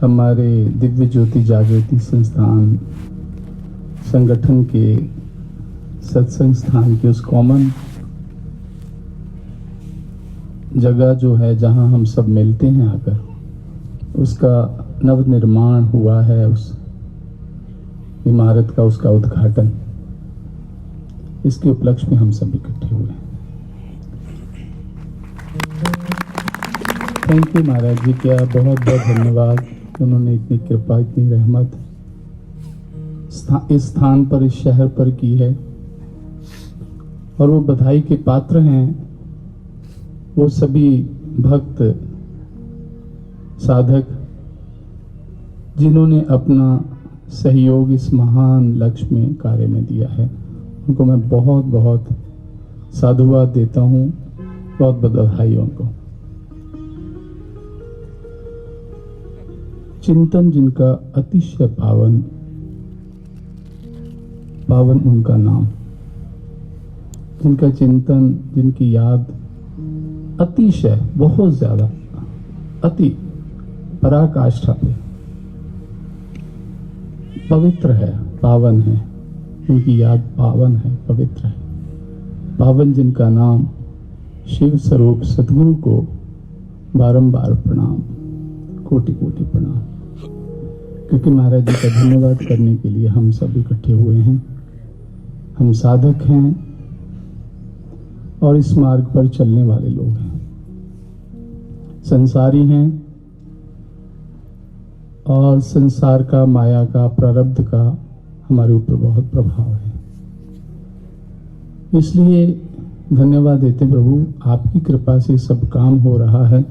हमारे दिव्य ज्योति जागृति संस्थान संगठन के सत्संग स्थान की उस कॉमन जगह जो है जहां हम सब मिलते हैं आकर, उसका नवनिर्माण हुआ है, उस इमारत का उसका उद्घाटन, इसके उपलक्ष्य में हम सब इकट्ठे हुए हैं। थैंक यू महाराज जी, क्या बहुत बहुत धन्यवाद। उन्होंने इतनी कृपा, इतनी रहमत इस स्थान पर, इस शहर पर की है, और वो बधाई के पात्र हैं वो सभी भक्त साधक जिन्होंने अपना सहयोग इस महान लक्ष्य में कार्य में दिया है। उनको मैं बहुत बहुत साधुवाद देता हूँ, बहुत बधाई उनको। चिंतन जिनका अतिशय पावन पावन उनका नाम, जिनका चिंतन, जिनकी याद अतिशय बहुत ज्यादा अति पराकाष्ठा पे पवित्र है, पावन है। उनकी याद पावन है, पवित्र है। पावन जिनका नाम, शिव स्वरूप सद्गुरु को बारंबार प्रणाम, कोटि कोटि प्रणाम। क्योंकि महाराज जी का धन्यवाद करने के लिए हम सब इकट्ठे हुए हैं। हम साधक हैं और इस मार्ग पर चलने वाले लोग हैं, संसारी हैं, और संसार का, माया का, प्रारब्ध का हमारे ऊपर बहुत प्रभाव है। इसलिए धन्यवाद देते प्रभु, आपकी कृपा से सब काम हो रहा है।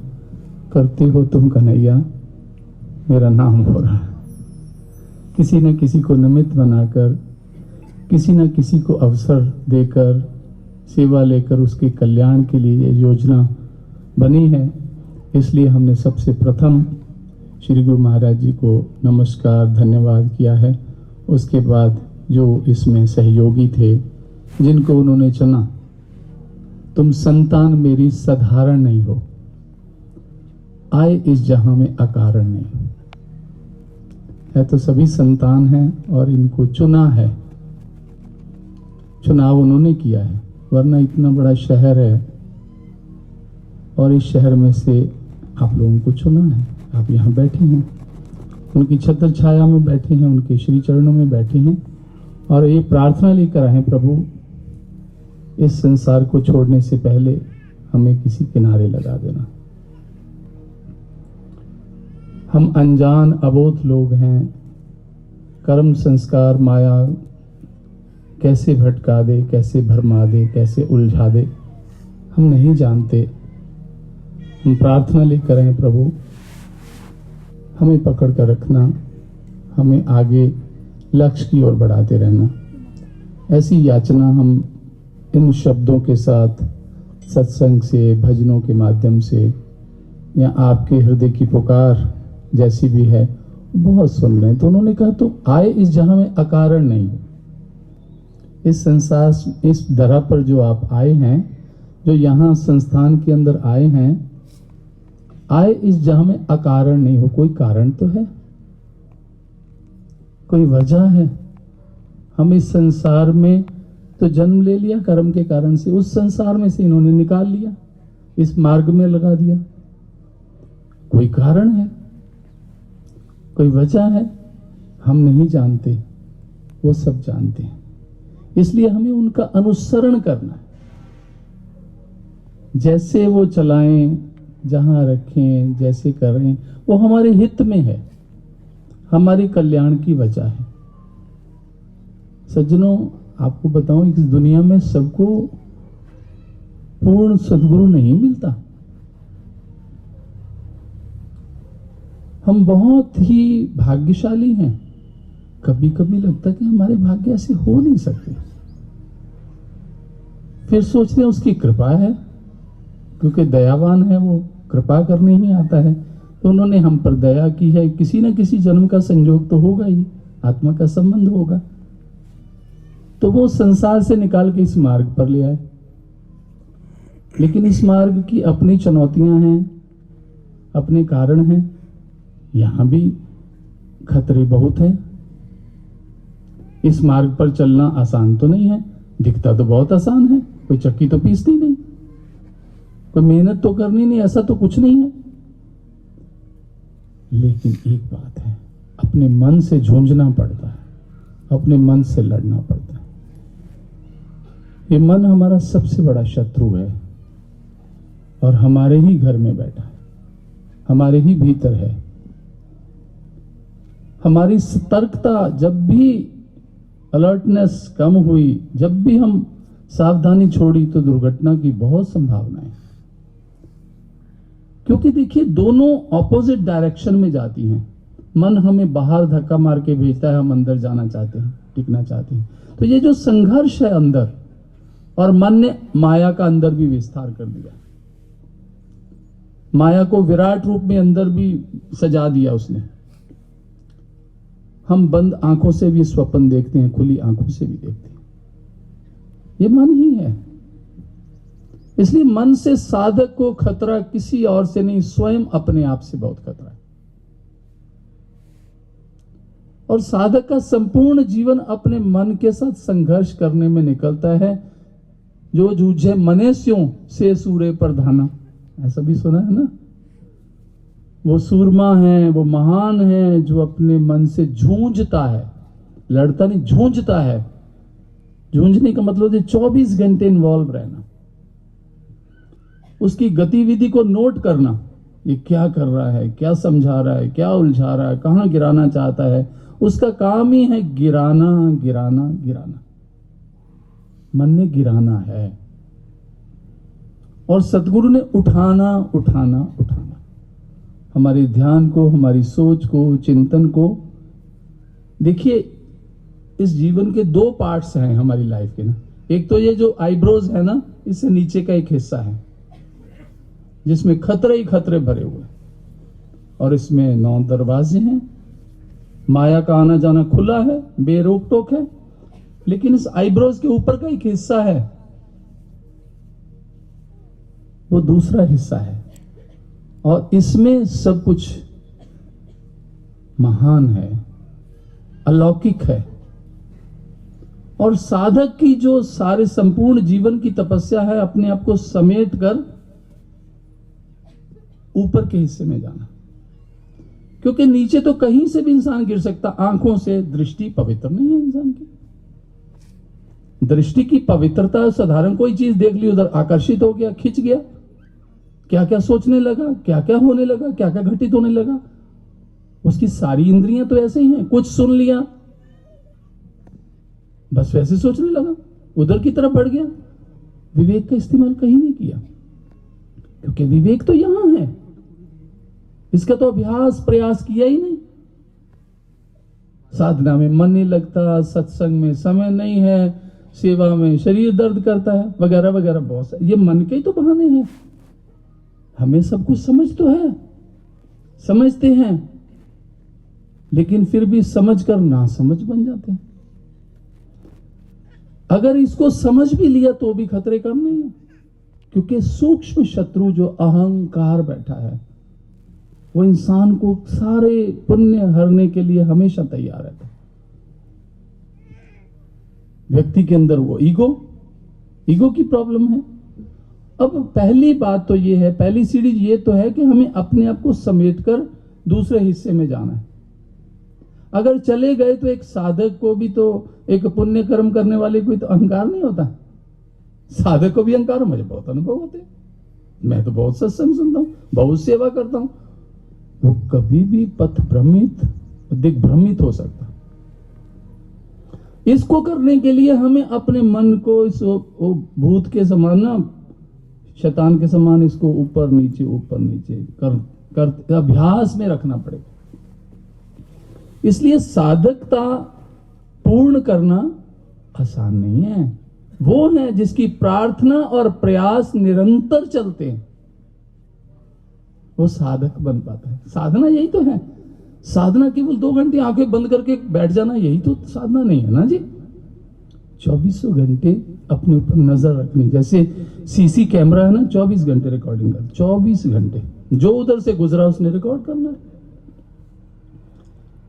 करते हो तुम कन्हैया, मेरा नाम हो रहा है। किसी न किसी को निमित्त बनाकर, किसी न किसी को अवसर देकर, सेवा लेकर उसके कल्याण के लिए ये योजना बनी है। इसलिए हमने सबसे प्रथम श्री गुरु महाराज जी को नमस्कार, धन्यवाद किया है। उसके बाद जो इसमें सहयोगी थे, जिनको उन्होंने चुना, तुम संतान मेरी साधारण नहीं हो, आए इस जहां में अकारण नहीं हो। है तो सभी संतान हैं और इनको चुना है, चुनाव उन्होंने किया है। वरना इतना बड़ा शहर है और इस शहर में से आप लोगों को चुना है। आप यहाँ बैठे हैं, उनकी छत्र छाया में बैठे हैं, उनके श्री चरणों में बैठे हैं, और ये प्रार्थना लेकर आए, प्रभु इस संसार को छोड़ने से पहले हमें किसी किनारे लगा देना। हम अनजान अबोध लोग हैं, कर्म संस्कार माया कैसे भटका दे, कैसे भरमा दे, कैसे उलझा दे, हम नहीं जानते। हम प्रार्थना लेकर आए, प्रभु हमें पकड़ कर रखना, हमें आगे लक्ष्य की ओर बढ़ाते रहना। ऐसी याचना हम इन शब्दों के साथ, सत्संग से, भजनों के माध्यम से, या आपके हृदय की पुकार जैसी भी है, बहुत सुन रहे हैं। तो उन्होंने कहा तो आए इस जहां में अकारण नहीं हो। इस संसार, इस धरा पर जो आप आए हैं, जो यहाँ संस्थान के अंदर आए हैं, आए इस जहां में अकारण नहीं हो। कोई कारण तो है, कोई वजह है। हम इस संसार में तो जन्म ले लिया कर्म के कारण से, उस संसार में से इन्होंने निकाल लिया, इस मार्ग में लगा दिया। कोई कारण है, कोई वजह है, हम नहीं जानते, वो सब जानते हैं। इसलिए हमें उनका अनुसरण करना है। जैसे वो चलाएं, जहां रखें, जैसे करें, वो हमारे हित में है, हमारे कल्याण की वजह है। सज्जनों, आपको बताऊं, इस दुनिया में सबको पूर्ण सद्गुरु नहीं मिलता। हम बहुत ही भाग्यशाली हैं। कभी कभी लगता है कि हमारे भाग्य ऐसे हो नहीं सकते। फिर सोचते हैं उसकी कृपा है, क्योंकि दयावान है वो, कृपा करने ही आता है। तो उन्होंने हम पर दया की है। किसी न किसी जन्म का संयोग तो होगा ही, आत्मा का संबंध होगा। तो वो संसार से निकाल के इस मार्ग पर ले आए। लेकिन इस मार्ग की अपनी चुनौतियां हैं, अपने कारण हैं। यहां भी खतरे बहुत हैं। इस मार्ग पर चलना आसान तो नहीं है, दिखता तो बहुत आसान है, कोई चक्की तो पीसती नहीं, कोई मेहनत तो करनी नहीं, ऐसा तो कुछ नहीं है। लेकिन एक बात है, अपने मन से झूंझना पड़ता है, अपने मन से लड़ना पड़ता है। ये मन हमारा सबसे बड़ा शत्रु है और हमारे ही घर में बैठा है, हमारे ही भीतर है। हमारी सतर्कता जब भी, अलर्टनेस कम हुई, जब भी हम सावधानी छोड़ी, तो दुर्घटना की बहुत संभावना है। क्योंकि देखिए, दोनों ऑपोजिट डायरेक्शन में जाती हैं। मन हमें बाहर धक्का मार के भेजता है, हम अंदर जाना चाहते हैं, टिकना चाहते हैं। तो ये जो संघर्ष है अंदर, और मन ने माया का अंदर भी विस्तार कर दिया, माया को विराट रूप में अंदर भी सजा दिया उसने। हम बंद आंखों से भी स्वप्न देखते हैं, खुली आंखों से भी देखते हैं। ये मन ही है। इसलिए मन से साधक को खतरा किसी और से नहीं, स्वयं अपने आप से बहुत खतरा है। और साधक का संपूर्ण जीवन अपने मन के साथ संघर्ष करने में निकलता है। जो जूझे मनेस्यों से सूरे पर धाना, ऐसा भी सुना है ना। वो सूरमा है, वो महान है जो अपने मन से जूझता है, लड़ता नहीं, जूझता है। जूझने का मतलब है 24 घंटे इन्वॉल्व रहना, उसकी गतिविधि को नोट करना, ये क्या कर रहा है, क्या समझा रहा है, क्या उलझा रहा है, कहां गिराना चाहता है। उसका काम ही है गिराना, गिराना, गिराना। मन ने गिराना है और सतगुरु ने उठाना, उठाना, उठाना। हमारे ध्यान को, हमारी सोच को, चिंतन को। देखिए, इस जीवन के 2 पार्ट्स हैं हमारी लाइफ के ना। एक तो ये जो आईब्रोज है ना, इससे नीचे का एक हिस्सा है जिसमें खतरे ही खतरे भरे हुए, और इसमें 9 दरवाजे हैं। माया का आना जाना खुला है, बेरोक टोक है। लेकिन इस आईब्रोज के ऊपर का एक हिस्सा है, वो दूसरा हिस्सा है, और इसमें सब कुछ महान है, अलौकिक है। और साधक की जो सारे संपूर्ण जीवन की तपस्या है, अपने आप को समेट कर ऊपर के हिस्से में जाना। क्योंकि नीचे तो कहीं से भी इंसान गिर सकता। आंखों से दृष्टि पवित्र नहीं है इंसान की। दृष्टि की पवित्रता, साधारण कोई चीज देख ली, उधर आकर्षित हो गया, खिंच गया, क्या क्या सोचने लगा, क्या क्या होने लगा, क्या क्या घटित होने लगा। उसकी सारी इंद्रियां तो ऐसे ही हैं। कुछ सुन लिया, बस वैसे सोचने लगा, उधर की तरफ बढ़ गया। विवेक का इस्तेमाल कहीं नहीं किया, क्योंकि विवेक तो यहां है। इसका तो अभ्यास प्रयास किया ही नहीं। साधना में मन नहीं लगता, सत्संग में समय नहीं है, सेवा में शरीर दर्द करता है, वगैरह वगैरह बहुत सारे। ये मन के ही तो बहाने हैं। हमें सब कुछ समझ तो है, समझते हैं, लेकिन फिर भी समझ कर ना समझ बन जाते हैं। अगर इसको समझ भी लिया तो भी खतरे कम नहीं है, क्योंकि सूक्ष्म शत्रु जो अहंकार बैठा है, वो इंसान को सारे पुण्य हरने के लिए हमेशा तैयार रहता है। व्यक्ति के अंदर वो ईगो की प्रॉब्लम है। अब पहली बात तो ये है, पहली सीढ़ी ये तो है कि हमें अपने आप को समेटकर दूसरे हिस्से में जाना है। अगर चले गए तो एक साधक को भी, तो एक पुण्य कर्म करने वाले को तो अहंकार नहीं होता। साधक को भी अहंकार, मुझे बहुत अनुभव होते हैं, मैं तो बहुत सत्संग सुनता हूं, बहुत सेवा करता हूं। वो कभी भी पथ भ्रमित, दिग्भ्रमित हो सकता। इसको करने के लिए हमें अपने मन को इस भूत के समान ना, शैतान के समान इसको ऊपर नीचे कर अभ्यास में रखना पड़ेगा। इसलिए साधकता पूर्ण करना आसान नहीं है। वो है जिसकी प्रार्थना और प्रयास निरंतर चलते हैं, वो साधक बन पाता है। साधना यही तो है। साधना केवल 2 घंटे आंखें बंद करके बैठ जाना, यही तो साधना नहीं है ना जी। 24 घंटे अपने ऊपर नजर रखनी। जैसे सीसी कैमरा है ना, 24 घंटे रिकॉर्डिंग कर, 24 घंटे जो उधर से गुजरा उसने रिकॉर्ड करना है।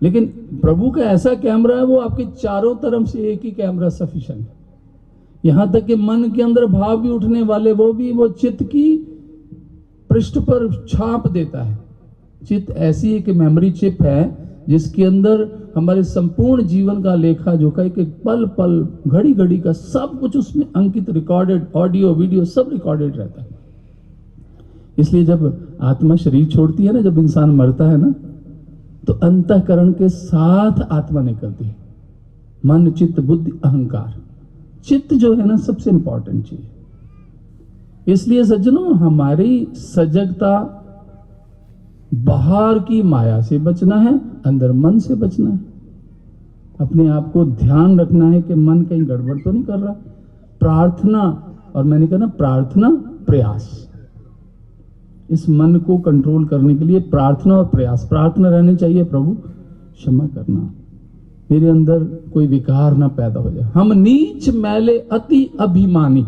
लेकिन प्रभु का ऐसा कैमरा है, वो आपके चारों तरफ से एक ही कैमरा सफिशिएंट है। यहां तक कि मन के अंदर भाव भी उठने वाले वो चित्त की पृष्ठ पर छाप देता है। चित्त ऐसी एक मेमोरी चिप है जिसके अंदर हमारे संपूर्ण जीवन का लेखा जोखा, एक पल पल घड़ी घड़ी का सब कुछ उसमें अंकित, रिकॉर्डेड, ऑडियो वीडियो सब रिकॉर्डेड रहता है। इसलिए जब आत्मा शरीर छोड़ती है ना, जब इंसान मरता है ना, तो अंतःकरण के साथ आत्मा निकलती है। मन, चित्त, बुद्धि, अहंकार। चित्त जो है ना सबसे इंपॉर्टेंट चीज। इसलिए सज्जनों, हमारी सजगता बाहर की माया से बचना है, अंदर मन से बचना है। अपने आप को ध्यान रखना है कि मन कहीं गड़बड़ तो नहीं कर रहा। प्रार्थना, और मैंने कहा ना, प्रार्थना प्रयास, इस मन को कंट्रोल करने के लिए प्रार्थना और प्रयास। प्रार्थना रहनी चाहिए, प्रभु क्षमा करना, मेरे अंदर कोई विकार ना पैदा हो जाए। हम नीच मैले अति अभिमानी,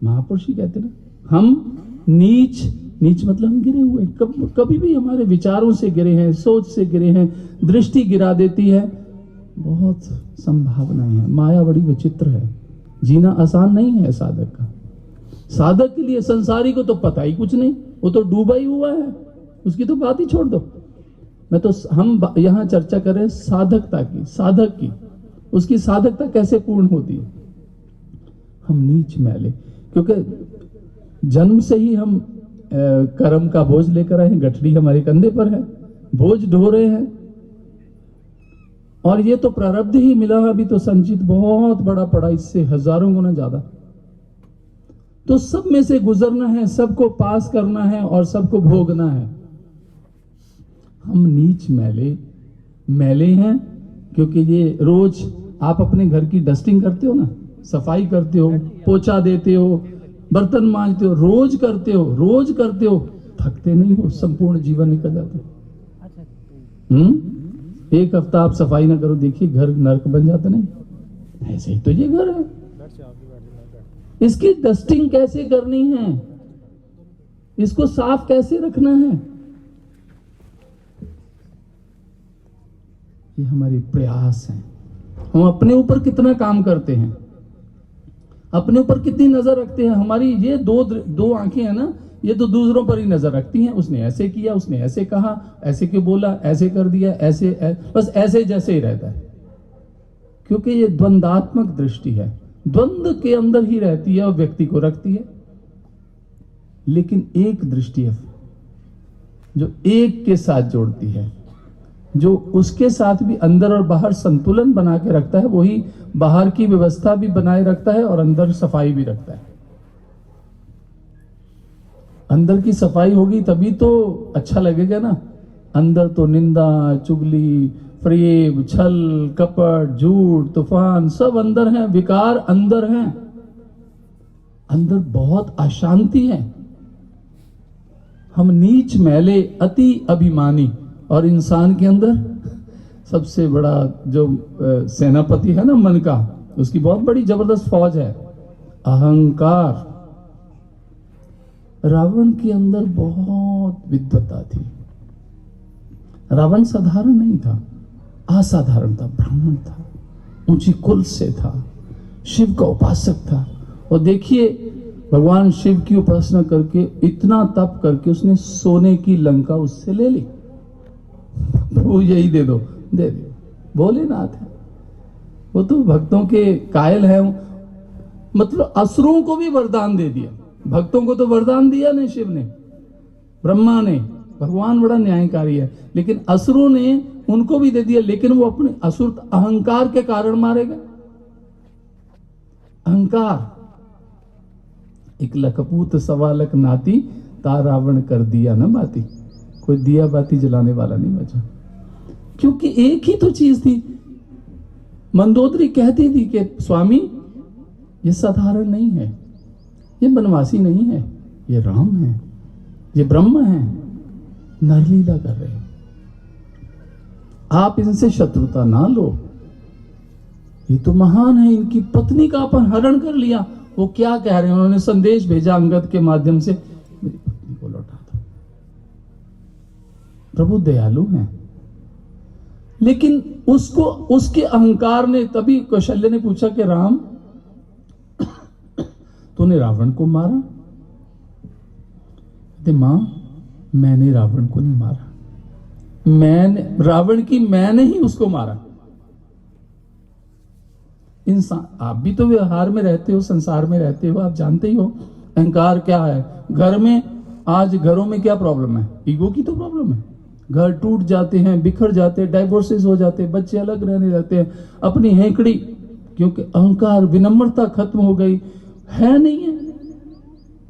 महापुरुष ही कहते ना, हम नीच, नीच मतलब हम गिरे हुए, कभी भी हमारे विचारों से गिरे हैं, सोच से गिरे हैं, दृष्टि गिरा देती है। बहुत संभावनाएं हैं। माया बड़ी विचित्र है, जीना आसान नहीं है साधक का। साधक के लिए, संसारी को तो पता ही कुछ नहीं, वो तो डूबा ही हुआ है, उसकी तो बात ही छोड़ दो। मैं तो, हम यहां चर्चा करें साधकता की, साधक की, उसकी साधकता कैसे पूर्ण होती है। हम नीच मैले, क्योंकि जन्म से ही हम कर्म का बोझ लेकर आए हैं, गठरी हमारे कंधे पर है, बोझ ढो रहे हैं, और ये तो प्रारब्ध ही मिला, अभी तो संचित बहुत बड़ा पड़ा, इससे हजारों गुना ज्यादा। तो सब में से गुजरना है, सबको पास करना है और सबको भोगना है। हम नीच मैले हैं, क्योंकि ये रोज आप अपने घर की डस्टिंग करते हो ना, सफाई करते हो, पोछा देते हो, बर्तन मांजते हो, रोज करते हो, थकते नहीं हो, संपूर्ण जीवन निकल जाता है। एक हफ्ता आप सफाई ना करो, देखिए घर नर्क बन जाता नहीं। ऐसे ही तो ये घर है, इसकी डस्टिंग कैसे करनी है, इसको साफ कैसे रखना है, ये हमारी प्रयास है। हम अपने ऊपर कितना काम करते हैं, अपने ऊपर कितनी नजर रखते हैं। हमारी ये दो आंखें हैं ना, ये तो दूसरों पर ही नजर रखती हैं। उसने ऐसे किया, उसने ऐसे कहा, ऐसे क्यों बोला, ऐसे कर दिया, बस ऐसे जैसे ही रहता है, क्योंकि ये द्वंद्वात्मक दृष्टि है, द्वंद्व के अंदर ही रहती है और व्यक्ति को रखती है। लेकिन एक दृष्टि है जो एक के साथ जोड़ती है, जो उसके साथ भी अंदर और बाहर संतुलन बना के रखता है, वही बाहर की व्यवस्था भी बनाए रखता है और अंदर सफाई भी रखता है। अंदर की सफाई होगी तभी तो अच्छा लगेगा ना। अंदर तो निंदा, चुगली, फरेब, छल, कपट, झूठ, तूफान सब अंदर हैं, विकार अंदर हैं, अंदर बहुत अशांति है। हम नीच मैले अति अभिमानी, और इंसान के अंदर सबसे बड़ा जो सेनापति है ना मन का, उसकी बहुत बड़ी जबरदस्त फौज है, अहंकार। रावण के अंदर बहुत विद्वता थी। रावण साधारण नहीं था, असाधारण था, ब्राह्मण था, ऊंची कुल से था, शिव का उपासक था। और देखिए, भगवान शिव की उपासना करके, इतना तप करके उसने सोने की लंका उससे ले ली। प्रभु यही दे दो, दे दो, भोलेनाथ है वो, तो भक्तों के कायल है। मतलब असुरों को भी वरदान दे दिया, भक्तों को तो वरदान दिया नहीं शिव ने, ब्रह्मा ने। भगवान बड़ा न्यायकारी है, लेकिन असुरों ने उनको भी दे दिया, लेकिन वो अपने असुर अहंकार के कारण मारे गए। अहंकार, एक लखपूत सवा लख नाती, ता रावण कर दिया ना बाती। कोई दिया बाती जलाने वाला नहीं बचा, क्योंकि एक ही तो चीज थी। मंदोदरी कहती थी कि स्वामी ये साधारण नहीं है, ये बनवासी नहीं है, ये राम है, ये ब्रह्म है, नरलीला कर रहे हैं, आप इनसे शत्रुता ना लो, ये तो महान है। इनकी पत्नी का अपहरण कर लिया। वो क्या कह रहे हैं, उन्होंने संदेश भेजा अंगद के माध्यम से, मेरी पत्नी को लौटा दो। प्रभु दयालु हैं, लेकिन उसको उसके अहंकार ने, तभी कौशल्य ने पूछा कि राम तूने रावण को मारा? कहते मां मैंने रावण को नहीं मारा, मैंने ही उसको मारा। इंसान, आप भी तो व्यवहार में रहते हो, संसार में रहते हो, आप जानते ही हो अहंकार क्या है। घर में, आज घरों में क्या प्रॉब्लम है? ईगो की तो प्रॉब्लम है। घर टूट जाते हैं, बिखर जाते हैं, डाइवोर्सेस हो जाते हैं, बच्चे अलग रहने लगते हैं, अपनी हेकड़ी, क्योंकि अहंकार, विनम्रता खत्म हो गई है, नहीं है।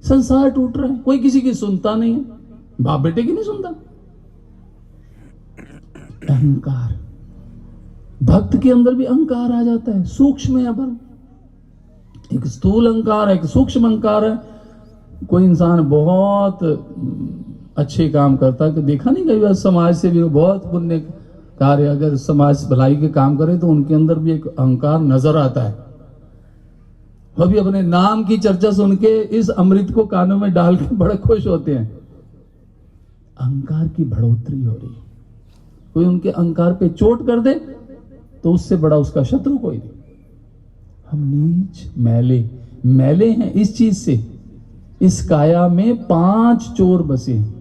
संसार टूट रहा है, कोई किसी की सुनता नहीं है, बाप बेटे की नहीं सुनता। अहंकार, भक्त के अंदर भी अहंकार आ जाता है, सूक्ष्म है, पर एक स्थूल अहंकार है, एक सूक्ष्म अहंकार है। कोई इंसान बहुत अच्छे काम करता है, देखा नहीं कई बार समाज से भी बहुत पुण्य कार्य, अगर समाज भलाई के काम करे तो उनके अंदर भी एक अहंकार नजर आता है। वो भी अपने नाम की चर्चा सुन के इस अमृत को कानों में डाल के बड़े खुश होते हैं। अहंकार की बढ़ोतरी हो रही है। कोई उनके अहंकार पे चोट कर दे तो उससे बड़ा उसका शत्रु कोई नहीं। हम नीच, मैले हैं इस चीज से। इस काया में 5 चोर बसे हैं।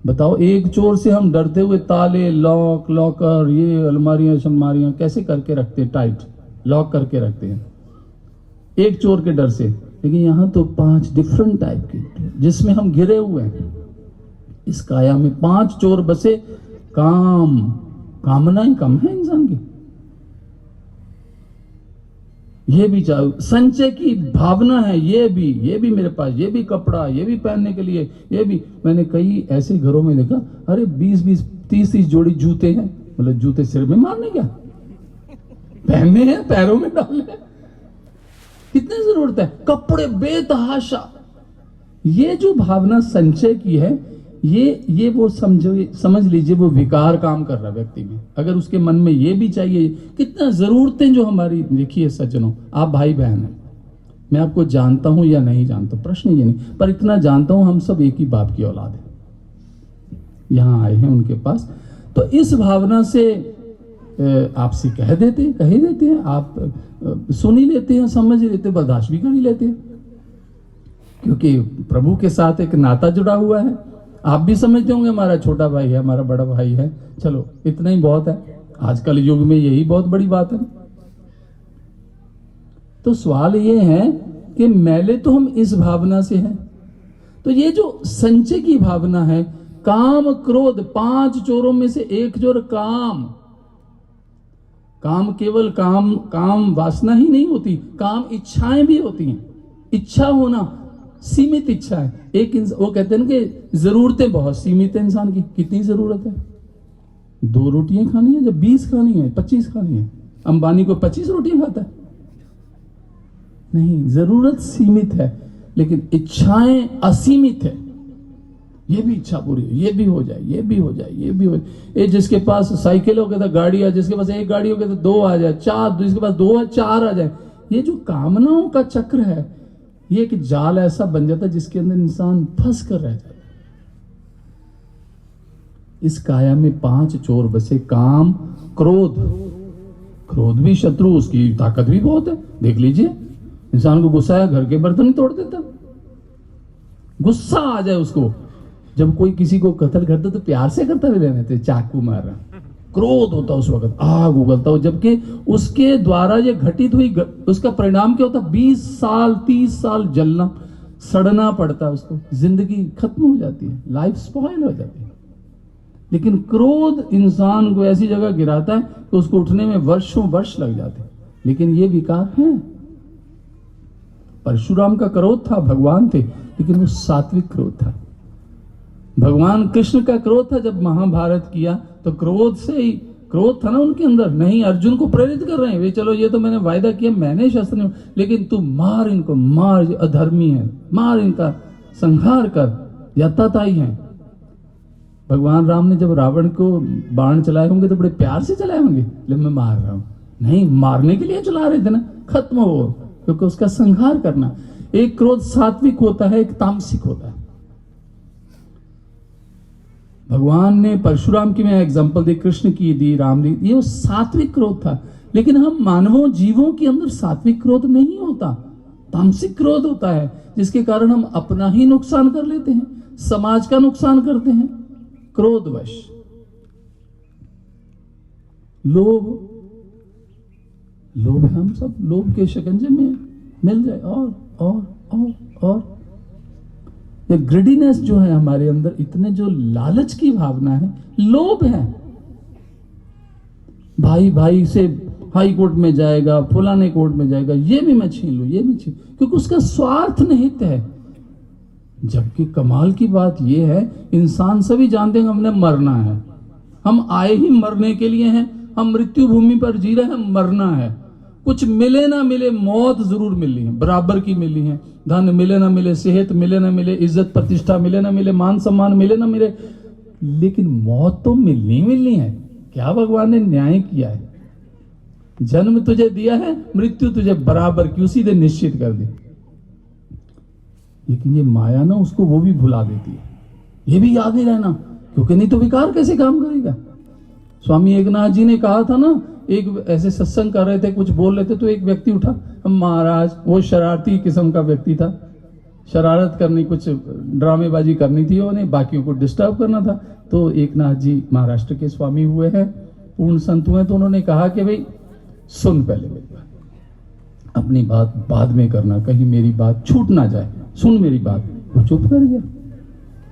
बताओ, एक चोर से हम डरते हुए ताले, लॉक, लॉकर, ये अलमारियां शलमारियां कैसे करके रखते हैं, टाइट लॉक करके रखते हैं एक चोर के डर से। लेकिन यहां तो 5 डिफरेंट टाइप के जिसमें हम घिरे हुए हैं। इस काया में 5 चोर बसे। कामनाएं कम है इंसान की, ये भी चाहे संचय की भावना है, ये भी मेरे पास, ये भी कपड़ा, ये भी पहनने के लिए, ये भी। मैंने कई ऐसे घरों में देखा, अरे 20-20, 30-30 जोड़ी जूते हैं। मतलब जूते सिर में मारने क्या, पहनने हैं, पैरों में डालने हैं, कितनी जरूरत है। कपड़े बेतहाशा। ये जो भावना संचय की है, ये वो समझ लीजिए वो विकार काम कर रहा है व्यक्ति में। अगर उसके मन में ये भी चाहिए, कितना जरूरतें जो हमारी, देखिए सज्जनों, आप भाई बहन हैं, मैं आपको जानता हूं या नहीं जानता, प्रश्न ये नहीं, पर इतना जानता हूं हम सब एक ही बाप की औलाद है। यहां आए हैं उनके पास, तो इस भावना से आपसे कह देते हैं, आप सुन ही लेते हैं, समझ ही लेते, बर्दाश्त भी कर ही लेते हैं, क्योंकि प्रभु के साथ एक नाता जुड़ा हुआ है। आप भी समझते होंगे हमारा छोटा भाई है, हमारा बड़ा भाई है, चलो इतना ही बहुत है। आजकल युग में यही बहुत बड़ी बात है। तो सवाल ये है कि मैले तो हम इस भावना से हैं। तो ये जो संचय की भावना है, काम, क्रोध, 5 चोरों में से एक चोर काम केवल काम वासना ही नहीं होती, काम इच्छाएं भी होती हैं। इच्छा होना, सीमित इच्छा है। वो कहते हैं ना कि जरूरतें बहुत सीमित है इंसान की। कितनी जरूरत है? 2 रोटियां खानी है, जब 20 खानी है, 25 खानी है। अंबानी को 25 रोटियां खाता है? नहीं, जरूरत सीमित है, लेकिन इच्छाएं असीमित है। ये भी इच्छा पूरी हो, ये भी हो जाए, ये भी हो जाए, ये भी हो जाए। ये जिसके पास साइकिल हो गया था, गाड़ी आ, जिसके पास एक गाड़ी हो गया था 2 आ जाए, 4, जिसके पास 2 है 4 आ जाए। ये जो कामनाओं का चक्र है, ये एक जाल ऐसा बन जाता है जिसके अंदर इंसान फंस कर रह जाता है। इस काया में 5 चोर बसे, काम, क्रोध भी शत्रु, उसकी ताकत भी बहुत है। देख लीजिए, इंसान को गुस्सा है, घर के बर्तन ही तोड़ देता। गुस्सा आ जाए उसको, जब कोई किसी को कत्ल करता तो प्यार से करता भी, लेने थे चाकू मार रहा, क्रोध होता उस वक्त, आग उगलता हो, जबकि उसके द्वारा ये घटित हुई, उसका परिणाम क्या होता? 20 साल 30 साल जलना, सड़ना पड़ता है उसको, जिंदगी खत्म हो जाती है, लाइफ स्पॉइल हो जाती है। लेकिन क्रोध इंसान को ऐसी जगह गिराता है कि उसको उठने में वर्षों वर्ष लग जाते हैं। लेकिन ये विकार है। परशुराम का क्रोध था, भगवान थे, लेकिन वो सात्विक क्रोध था। भगवान कृष्ण का क्रोध था, जब महाभारत किया तो क्रोध से ही, क्रोध था ना उनके अंदर। नहीं, अर्जुन को प्रेरित कर रहे हैं वे, चलो ये तो मैंने वायदा किया, मैंने शस्त्र नहीं, लेकिन तू मार इनको, मार, अधर्मी है, मार, इनका संहार कर, यत्ताताई है। भगवान राम ने जब रावण को बाण चलाए होंगे तो बड़े प्यार से चलाए होंगे, लेकिन मैं मार रहा हूं, नहीं, मारने के लिए चला रहे थे ना, खत्म हो, क्योंकि उसका संहार करना। एक क्रोध सात्विक होता है, एक तामसिक होता है। भगवान ने परशुराम की मैं एग्जांपल दी, कृष्ण की दी, राम दी, ये वो सात्विक क्रोध था। लेकिन हम मानवों जीवों के अंदर सात्विक क्रोध नहीं होता, तामसिक क्रोध होता है, जिसके कारण हम अपना ही नुकसान कर लेते हैं, समाज का नुकसान करते हैं। क्रोधवश, लोभ है, हम सब लोभ के शिकंजे में मिल जाए और ये ग्रेडीनेस जो है हमारे अंदर, इतने जो लालच की भावना है, लोभ है। भाई से हाई कोर्ट में जाएगा, फलाने कोर्ट में जाएगा, ये भी मैं छीन लूं, ये भी छीन, क्योंकि उसका स्वार्थ निहित है। जबकि कमाल की बात यह है, इंसान सभी जानते हैं हमने मरना है, हम आए ही मरने के लिए हैं, हम मृत्यु भूमि पर जी रहे हैं, मरना है। कुछ मिले ना मिले, मौत जरूर मिली है, बराबर की मिली है। धन मिले ना मिले, सेहत मिले ना मिले, इज्जत प्रतिष्ठा मिले ना मिले, मान सम्मान मिले ना मिले, लेकिन मौत तो मिलनी है। क्या भगवान ने न्याय किया है? जन्म तुझे दिया है, मृत्यु तुझे बराबर की उसी दिन निश्चित कर दी। लेकिन ये माया ना उसको वो भी भुला देती है, ये भी याद ही रहना, क्योंकि नहीं तो विकार कैसे काम करेगा। स्वामी एकनाथ जी ने कहा था ना, एक ऐसे सत्संग कर रहे थे, कुछ बोल रहे थे, तो एक व्यक्ति उठा, महाराज, वो शरारती किस्म का व्यक्ति था, शरारत करनी, कुछ ड्रामेबाजी करनी थी, उन्हें बाकियों को डिस्टर्ब करना था। तो एकनाथ जी महाराष्ट्र के स्वामी हुए हैं, पूर्ण संत हुए, तो उन्होंने कहा कि भाई सुन पहले मेरी बात, अपनी बात बाद में करना, कहीं मेरी बात छूट ना जाए, सुन मेरी बात। वो चुप कर गया।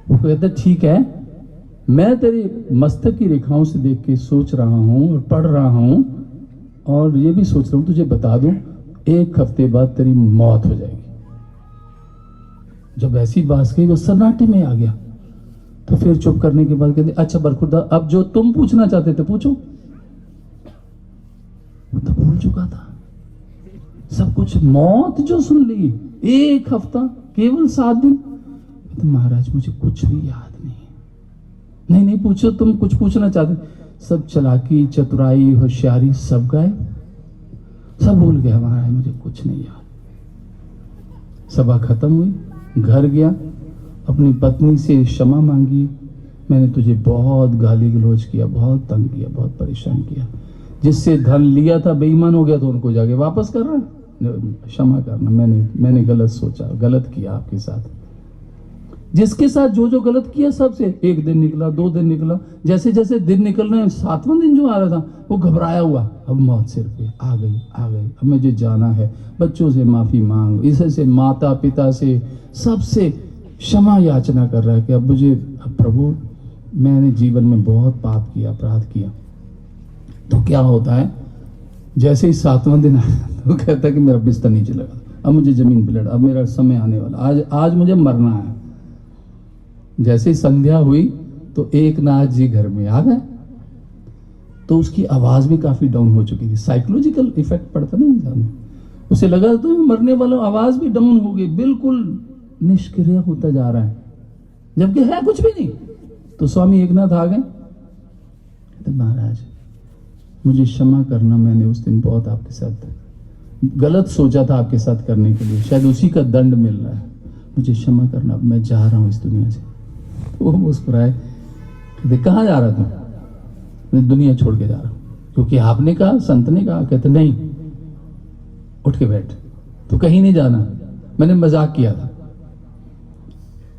वो कहता ठीक है, मैं तेरी मस्तक की रेखाओं से देख के सोच रहा हूं और पढ़ रहा हूं, और ये भी सोच रहा हूं, तुझे बता दूं, 1 हफ्ते बाद तेरी मौत हो जाएगी। जब ऐसी बात कही, वो सन्नाटे में आ गया। तो फिर चुप करने के बाद कहते, अच्छा बरखुरदा, अब जो तुम पूछना चाहते थे पूछो। वो तो भूल चुका था सब कुछ। मौत जो सुन ली, 1 हफ्ता, केवल 7 दिन। तो महाराज मुझे कुछ भी याद नहीं पूछो, तुम कुछ पूछना चाहते, सब चालाकी, चतुराई, होशियारी सब गायब, सब भूल गया महाराज, मुझे कुछ नहीं याद। सभा खत्म हुई, घर गया, अपनी पत्नी से क्षमा मांगी, मैंने तुझे बहुत गाली गलौज किया, बहुत तंग किया, बहुत परेशान किया, जिससे धन लिया था बेईमान हो गया, तो उनको जाके वापस कर रहा है, क्षमा करना, मैंने गलत सोचा, गलत किया आपके साथ। जिसके साथ जो गलत किया, सबसे 1 दिन निकला, 2 दिन निकला, जैसे जैसे दिन निकल रहे हैं, 7वां दिन जो आ रहा था, वो घबराया हुआ, अब मौत सिर पे आ गई, अब मुझे जाना है, बच्चों से माफी मांग, इसे से माता पिता से सबसे क्षमा याचना कर रहा है कि अब मुझे, अब प्रभु मैंने जीवन में बहुत पाप किया, अपराध किया। तो क्या होता है, जैसे ही 7वां दिन आया, तो कहता है कि मेरा बिस्तर नीचे लगा, अब मुझे जमीन पे लड़ा, अब मेरा समय आने वाला, आज मुझे मरना है। जैसे ही संध्या हुई, तो एकनाथ जी घर में आ गए, तो उसकी आवाज भी काफी डाउन हो चुकी थी। साइकोलॉजिकल इफेक्ट पड़ता ना इंसान में, उसे लगा तो मरने वाला, आवाज भी डाउन हो गई, बिल्कुल निष्क्रिय होता जा रहा है, जबकि है कुछ भी नहीं। तो स्वामी एकनाथ आ गए, तो महाराज मुझे क्षमा करना, मैंने उस दिन बहुत आपके साथ गलत सोचा था, आपके साथ करने के लिए, शायद उसी का दंड मिल रहा है, मुझे क्षमा करना, मैं जा रहा हूं इस दुनिया से। वो मुस्कुराए, कहते कहाँ जा रहा था? मैं दुनिया छोड़ के जा रहा हूं, क्योंकि आपने कहा, संत ने कहा। कहते नहीं, उठ के बैठ, तो कहीं नहीं जाना, मैंने मजाक किया था।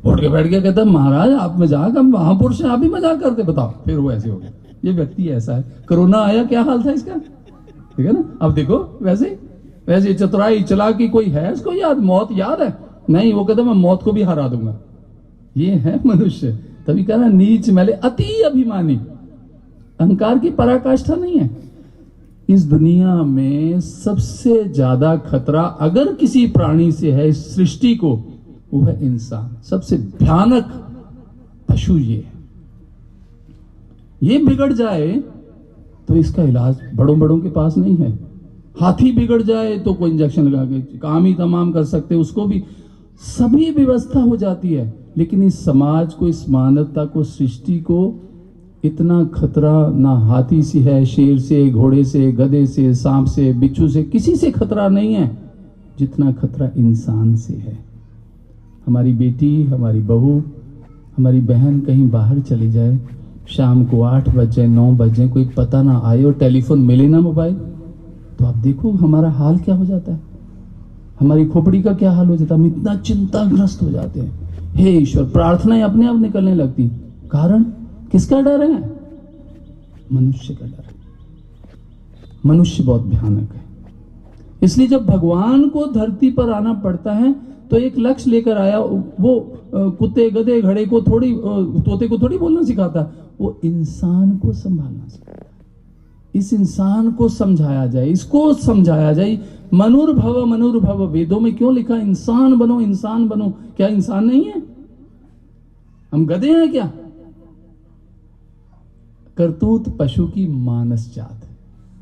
उठ के बैठ गया, कहता महाराज आप मजाक, हम महापुरुष हैं, आप भी मजाक करते, बताओ। फिर वो ऐसे हो गया, ये व्यक्ति ऐसा है। कोरोना आया, क्या हाल था इसका, ठीक है ना। अब देखो, वैसे चतुराई चालाकी कोई है इसको याद, मौत याद है नहीं। वो कहता मैं मौत को भी हरा दूंगा। ये है मनुष्य। तभी कहना नीच मैले अति अभिमानी, अहंकार की पराकाष्ठा नहीं है। इस दुनिया में सबसे ज्यादा खतरा अगर किसी प्राणी से है इस सृष्टि को, वो है इंसान। सबसे भयानक पशु ये है। ये बिगड़ जाए तो इसका इलाज बड़ों के पास नहीं है। हाथी बिगड़ जाए तो कोई इंजेक्शन लगा के काम ही तमाम कर सकते, उसको भी सभी व्यवस्था हो जाती है। लेकिन इस समाज को, इस मानवता को, सृष्टि को इतना खतरा ना हाथी से है, शेर से, घोड़े से, गधे से, सांप से, बिच्छू से, किसी से खतरा नहीं है जितना खतरा इंसान से है। हमारी बेटी, हमारी बहू, हमारी बहन कहीं बाहर चली जाए, शाम को 8 बजे 9 बजे कोई पता ना आए और टेलीफोन मिले ना मोबाइल, तो आप देखो हमारा हाल क्या हो जाता है, हमारी खोपड़ी का क्या हाल हो जाता है। हम इतना चिंताग्रस्त हो जाते हैं। हे ईश्वर, प्रार्थनाएं अपने आप निकलने लगती। कारण किसका डर है? मनुष्य का डर है। मनुष्य बहुत भयानक है। इसलिए जब भगवान को धरती पर आना पड़ता है तो एक लक्ष्य लेकर आया। वो कुत्ते गधे घड़े को थोड़ी, तोते को थोड़ी बोलना सिखाता, वो इंसान को संभालना सिखाता। इस इंसान को समझाया जाए, इसको समझाया जाए। मनुर्भव, वेदों में क्यों लिखा इंसान बनो, इंसान बनो? क्या इंसान नहीं है? हम गधे हैं क्या? करतूत पशु की मानस जात,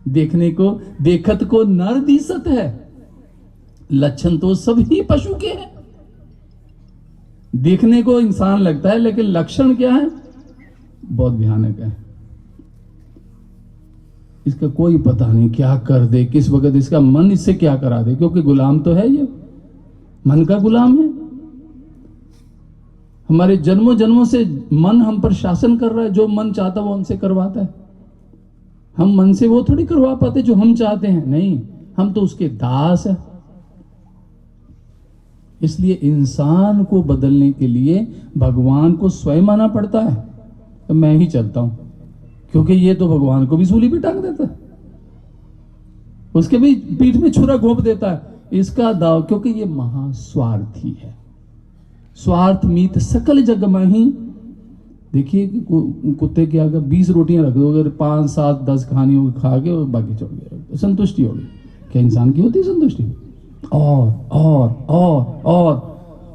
देखने को देखत को नर दिसत है, लक्षण तो सभी पशु के हैं। देखने को इंसान लगता है लेकिन लक्षण क्या है? बहुत भयानक है। इसका कोई पता नहीं क्या कर दे, किस वक्त इसका मन इससे क्या करा दे, क्योंकि गुलाम तो है ये, मन का गुलाम है। हमारे जन्मों जन्मों से मन हम पर शासन कर रहा है। जो मन चाहता वो हमसे करवाता है। हम मन से वो थोड़ी करवा पाते जो हम चाहते हैं, नहीं, हम तो उसके दास हैं। इसलिए इंसान को बदलने के लिए भगवान को स्वयं आना पड़ता है। तो मैं ही चलता हूं, क्योंकि ये तो भगवान को भी सूली पे टांग देता है, उसके भी पीठ में छुरा घोंप देता है। इसका दाव, क्योंकि ये महास्वार्थी है। स्वार्थ मीत सकल जग माही। देखिए कुत्ते के अगर 20 रोटियां रख दो, अगर 5 7 10 खानी होगी, खा के और बाकी छोड़ गया, संतुष्टि होगी। क्या इंसान की होती है संतुष्टि? और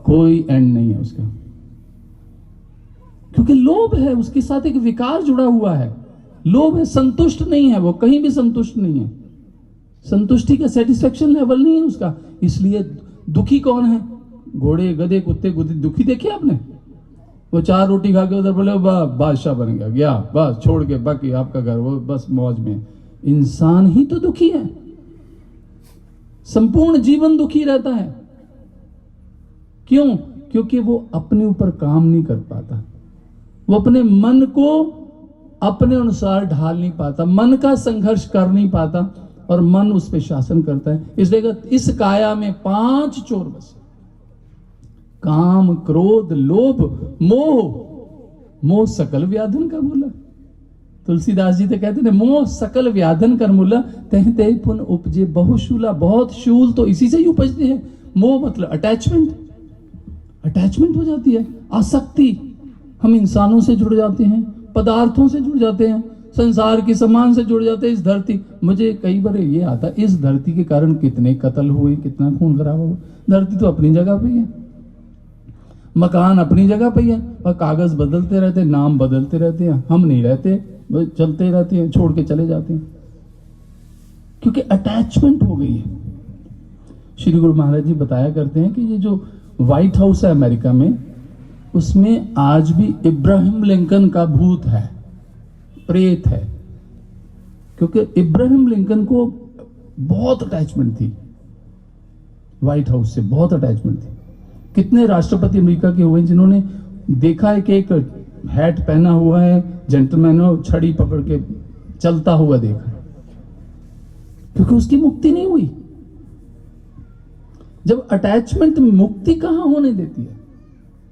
कोई एंड नहीं है उसका, क्योंकि लोभ है, उसके साथ एक विकार जुड़ा हुआ है। लोभ है, संतुष्ट नहीं है, वो कहीं भी संतुष्ट नहीं है। संतुष्टि का सेटिस्फेक्शन लेवल नहीं है उसका। इसलिए दुखी कौन है? घोड़े गधे कुत्ते दुखी देखे आपने? वो 4 रोटी खा के उधर बोले बादशाह बन गया, बस छोड़ के बाकी आपका घर, वो बस मौज में। इंसान ही तो दुखी है, संपूर्ण जीवन दुखी रहता है। क्यों? क्योंकि वो अपने ऊपर काम नहीं कर पाता, वो अपने मन को अपने अनुसार ढाल नहीं पाता, मन का संघर्ष कर नहीं पाता, और मन उस पर शासन करता है। इसलिए इस काया में 5 चोर बसे, काम क्रोध लोभ मोह। मोह सकल व्याधन कर मूला। तुलसीदास जी तो कहते थे मोह सकल व्याधन कर मूला, तह तह पुन उपजे बहुशूला। बहुत शूल तो इसी से ही उपजते हैं। मोह मतलब अटैचमेंट, अटैचमेंट हो जाती है, आसक्ति। हम इंसानों से जुड़ जाते हैं, पदार्थों से जुड़ जाते हैं, संसार के सामान से जुड़ जाते हैं। इस धरती, मुझे कई बार ये आता, इस धरती के कारण कितने कत्ल हुए, कितना खून खराब हुआ। धरती तो अपनी जगह पे है, मकान अपनी जगह पे है, और कागज बदलते रहते, नाम बदलते रहते हैं। हम नहीं रहते, चलते रहते हैं, छोड़ के चले जाते हैं, क्योंकि अटैचमेंट हो गई है। श्री गुरु महाराज जी बताया करते हैं कि ये जो व्हाइट हाउस है अमेरिका में, उसमें आज भी इब्राहिम लिंकन का भूत है, प्रेत है। क्योंकि इब्राहिम लिंकन को बहुत अटैचमेंट थी, व्हाइट हाउस से बहुत अटैचमेंट थी। कितने राष्ट्रपति अमेरिका के हुए जिन्होंने देखा है कि एक हैट पहना हुआ है जेंटलमैन, छड़ी पकड़ के चलता हुआ देखा, क्योंकि उसकी मुक्ति नहीं हुई। जब अटैचमेंट, मुक्ति कहां होने देती है?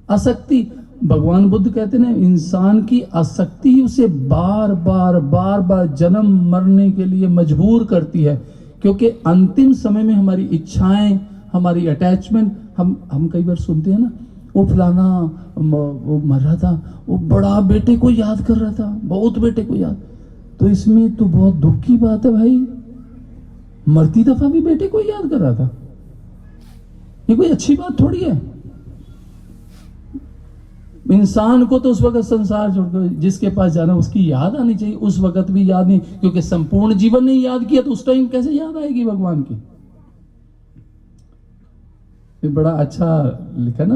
आसक्ति। भगवान बुद्ध कहते हैं इंसान की आसक्ति ही उसे बार बार जन्म मरने के लिए मजबूर करती है। क्योंकि अंतिम समय में हमारी इच्छाएं, हमारी अटैचमेंट, हम कई बार सुनते हैं ना, वो फलाना वो मर रहा था, वो बड़ा बेटे को याद कर रहा था, बहुत बेटे को याद। तो इसमें तो बहुत दुख की बात है भाई, मरती दफा भी बेटे को याद कर रहा था, ये कोई अच्छी बात थोड़ी है। इंसान को तो उस वक्त संसार छोड़कर जिसके पास जाना उसकी याद आनी चाहिए, उस वक्त भी याद नहीं, क्योंकि संपूर्ण जीवन ने याद किया तो उस टाइम कैसे याद आएगी भगवान की? बड़ा अच्छा लिखा ना,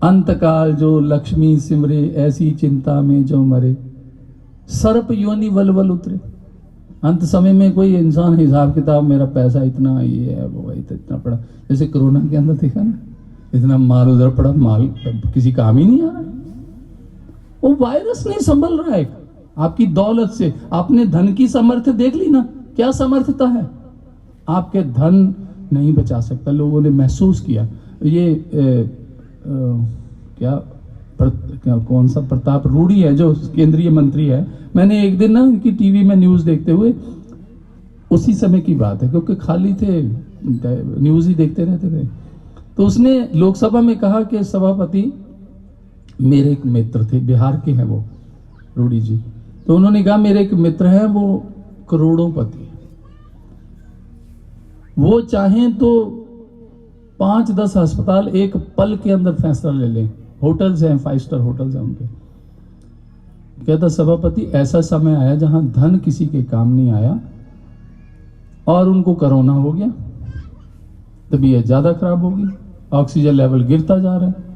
अंतकाल जो लक्ष्मी सिमरे, ऐसी चिंता में जो मरे, सर्प योनि वल उतरे। अंत समय में कोई इंसान हिसाब किताब, मेरा पैसा इतना, ये है वो है, इतना पड़ा। जैसे कोरोना के अंदर देखा ना, इतना माल उधर पड़ा, माल किसी काम ही नहीं आ रहा है। वो वायरस नहीं संभल रहा है आपकी दौलत से। आपने धन की सामर्थ्य देख ली ना, क्या सामर्थ्यता है, आपके धन नहीं बचा सकता। लोगों ने महसूस किया। ये क्या कौन सा प्रताप रूढ़ी है जो केंद्रीय मंत्री है, मैंने एक दिन ना उनकी टीवी में न्यूज देखते हुए, उसी समय की बात है क्योंकि खाली थे, न्यूज ही देखते रहते थे, तो उसने लोकसभा में कहा कि सभापति मेरे एक मित्र थे, बिहार के हैं वो रूढ़ी जी, तो उन्होंने कहा मेरे एक मित्र हैं वो करोड़ोंपति है, वो चाहें तो 5-10 अस्पताल एक पल के अंदर फैसला ले लें, होटल्स हैं, 5 स्टार होटल्स हैं उनके। कहता सभापति ऐसा समय आया जहां धन किसी के काम नहीं आया और उनको कोरोना हो गया, तबीयत ज्यादा खराब होगी, ऑक्सीजन लेवल गिरता जा रहा है।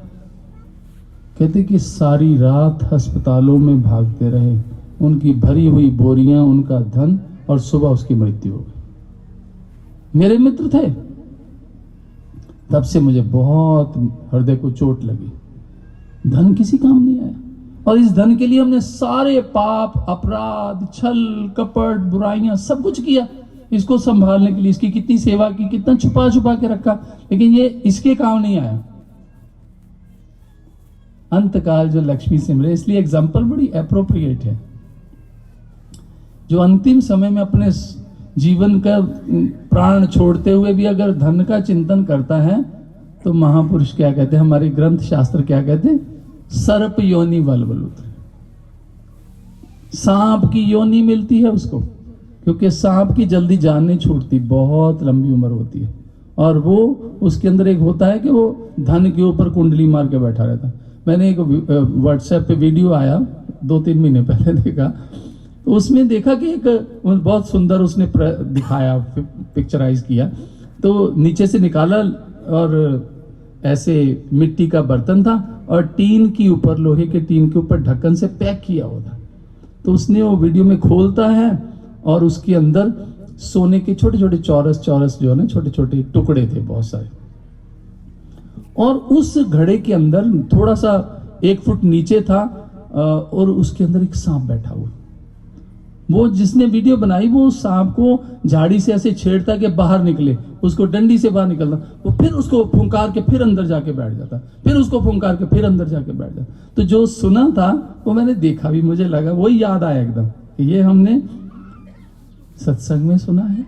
कहते कि सारी रात अस्पतालों में भागते रहे, उनकी भरी हुई बोरियां, उनका धन, और सुबह उसकी मृत्यु हो गई। मेरे मित्र थे। तब से मुझे बहुत हृदय को चोट लगी। धन किसी काम नहीं आया, और इस धन के लिए हमने सारे पाप, अपराध, छल, कपट, बुराइयां सब कुछ किया इसको संभालने के लिए। इसकी कितनी सेवा की, कितना छुपा छुपा के रखा, लेकिन ये इसके काम नहीं आया। अंतकाल जो लक्ष्मी सिमरे, इसलिए एग्जाम्पल बड़ी एप्रोप्रिएट है। जो अंतिम समय में अपने जीवन का प्राण छोड़ते हुए भी अगर धन का चिंतन करता है, तो महापुरुष क्या कहते हैं, हमारे ग्रंथ शास्त्र क्या कहते हैं, सर्प योनि बलबल उतरे। सांप की योनि मिलती है उसको, क्योंकि सांप की जल्दी जान नहीं छूटती, बहुत लंबी उम्र होती है, और वो उसके अंदर एक होता है कि वो धन के ऊपर कुंडली मार के बैठा रहता है। मैंने एक व्हाट्सएप पे वीडियो आया 2-3 महीने पहले देखा, तो उसमें देखा कि एक बहुत सुंदर उसने दिखाया, पिक्चराइज किया, तो नीचे से निकाला और ऐसे मिट्टी का बर्तन था और टीन के ऊपर, लोहे के टीन के ऊपर ढक्कन से पैक किया हुआ था। तो उसने वो वीडियो में खोलता है और उसके अंदर सोने के छोटे छोटे चौरस जो है ना, छोटे छोटे टुकड़े थे बहुत सारे, और उस घड़े के अंदर थोड़ा सा 1 फुट नीचे था और उसके अंदर एक सांप बैठा हुआ। वो जिसने वीडियो बनाई वो सांप को झाड़ी से ऐसे छेड़ता कि बाहर निकले, उसको डंडी से बाहर निकलता, वो फिर उसको फुंकार के फिर अंदर जाके बैठ जाता, फिर उसको फुंकार के फिर अंदर जाके बैठ जाता। तो जो सुना था वो मैंने देखा भी, मुझे लगा वही याद आया एकदम कि ये हमने सत्संग में सुना है।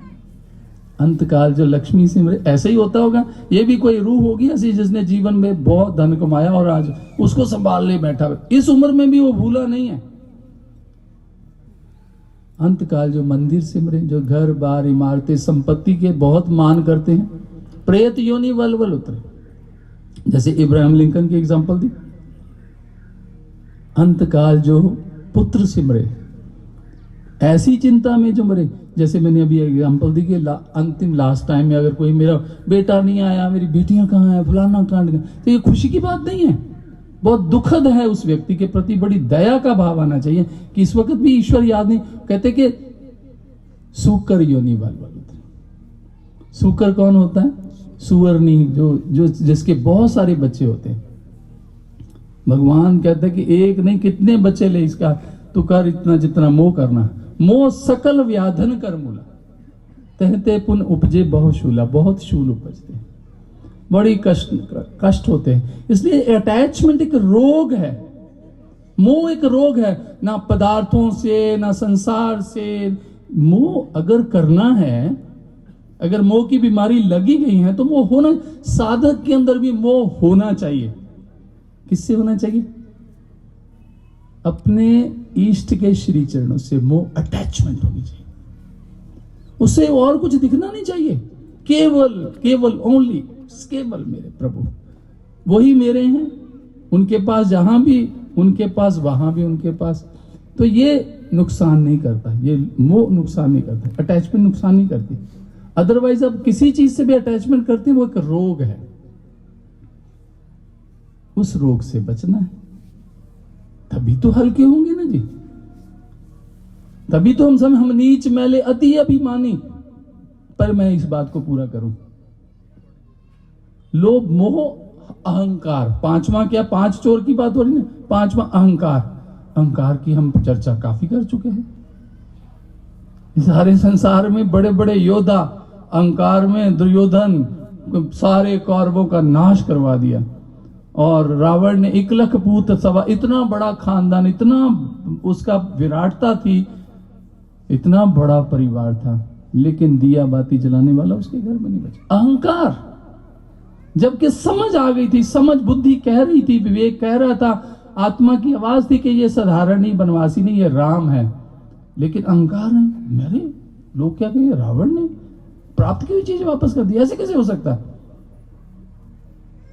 अंतकाल जो लक्ष्मी सिमरे, ऐसे ही होता होगा। ये भी कोई रूह होगी ऐसी जिसने जीवन में बहुत धन कमाया और आज उसको संभालने बैठा, इस उम्र में भी वो भूला नहीं है। अंतकाल जो मंदिर सिमरे, जो घर बार इमारतें संपत्ति के बहुत मान करते हैं, प्रेत योनि वलवल उतरे। जैसे इब्राहिम लिंकन की एग्जांपल दी। अंतकाल जो पुत्र सिमरे, ऐसी चिंता में जो मरे, जैसे मैंने अभी एग्जांपल दी कि अंतिम लास्ट टाइम में अगर कोई मेरा बेटा नहीं आया, मेरी बेटियां कहाँ हैं, फलाना कांड, तो ये खुशी की बात नहीं है, बहुत दुखद है। उस व्यक्ति के प्रति बड़ी दया का भाव आना चाहिए कि इस वक्त भी ईश्वर याद नहीं। कहते कि सूकर योनि बलबल। सूकर कौन होता है? सुअरनी, जो जिसके बहुत सारे बच्चे होते हैं। भगवान कहते हैं कि एक नहीं कितने बच्चे ले इसका, तू कर इतना जितना मोह करना। मोह सकल व्याधन कर मूला, कहते पुन उपजे बहुशूला, बहुत शूल उपजते हैं, बड़ी कष्ट होते हैं। इसलिए अटैचमेंट एक रोग है, मोह एक रोग है, ना पदार्थों से ना संसार से। मोह अगर करना है, अगर मोह की बीमारी लगी गई है तो मोह होना, साधक के अंदर भी मोह होना चाहिए। किससे होना चाहिए? अपने इष्ट के श्री चरणों से मोह, अटैचमेंट होनी चाहिए। उससे और कुछ दिखना नहीं चाहिए, केवल ओनली केवल मेरे प्रभु, वही मेरे हैं, उनके पास जहां भी उनके पास, वहां भी उनके पास। तो ये नुकसान नहीं करता, ये मोह नुकसान नहीं करता, अटैचमेंट नुकसान नहीं करती। अदरवाइज अब किसी चीज से भी अटैचमेंट करते हैं, वो एक रोग है, उस रोग से बचना है। तभी तो हल्के होंगे ना जी, तभी तो हम नीच मैले अति अभिमानी। पर मैं इस बात को पूरा करूं, लोभ मोह अहंकार, पांचवा क्या, 5 चोर की बात हो रही है, पांचवा अहंकार। अहंकार की हम चर्चा काफी कर चुके हैं। सारे संसार में बड़े बड़े योद्धा, अहंकार में दुर्योधन सारे कौरवों का नाश करवा दिया, और रावण ने 1,00,000 पूत सवा, इतना बड़ा खानदान, इतना उसका विराटता थी, इतना बड़ा परिवार था, लेकिन दिया बाती जलाने वाला उसके घर में नहीं बचा। अहंकार। जबकि समझ आ गई थी, समझ बुद्धि कह रही थी, विवेक कह रहा था, आत्मा की आवाज थी कि ये साधारण नहीं, बनवासी नहीं, ये राम है, लेकिन अहंकार है, मेरे लोग क्या कहेंगे, रावण ने प्राप्त की हुई चीज वापस कर दी, ऐसे कैसे हो सकता है?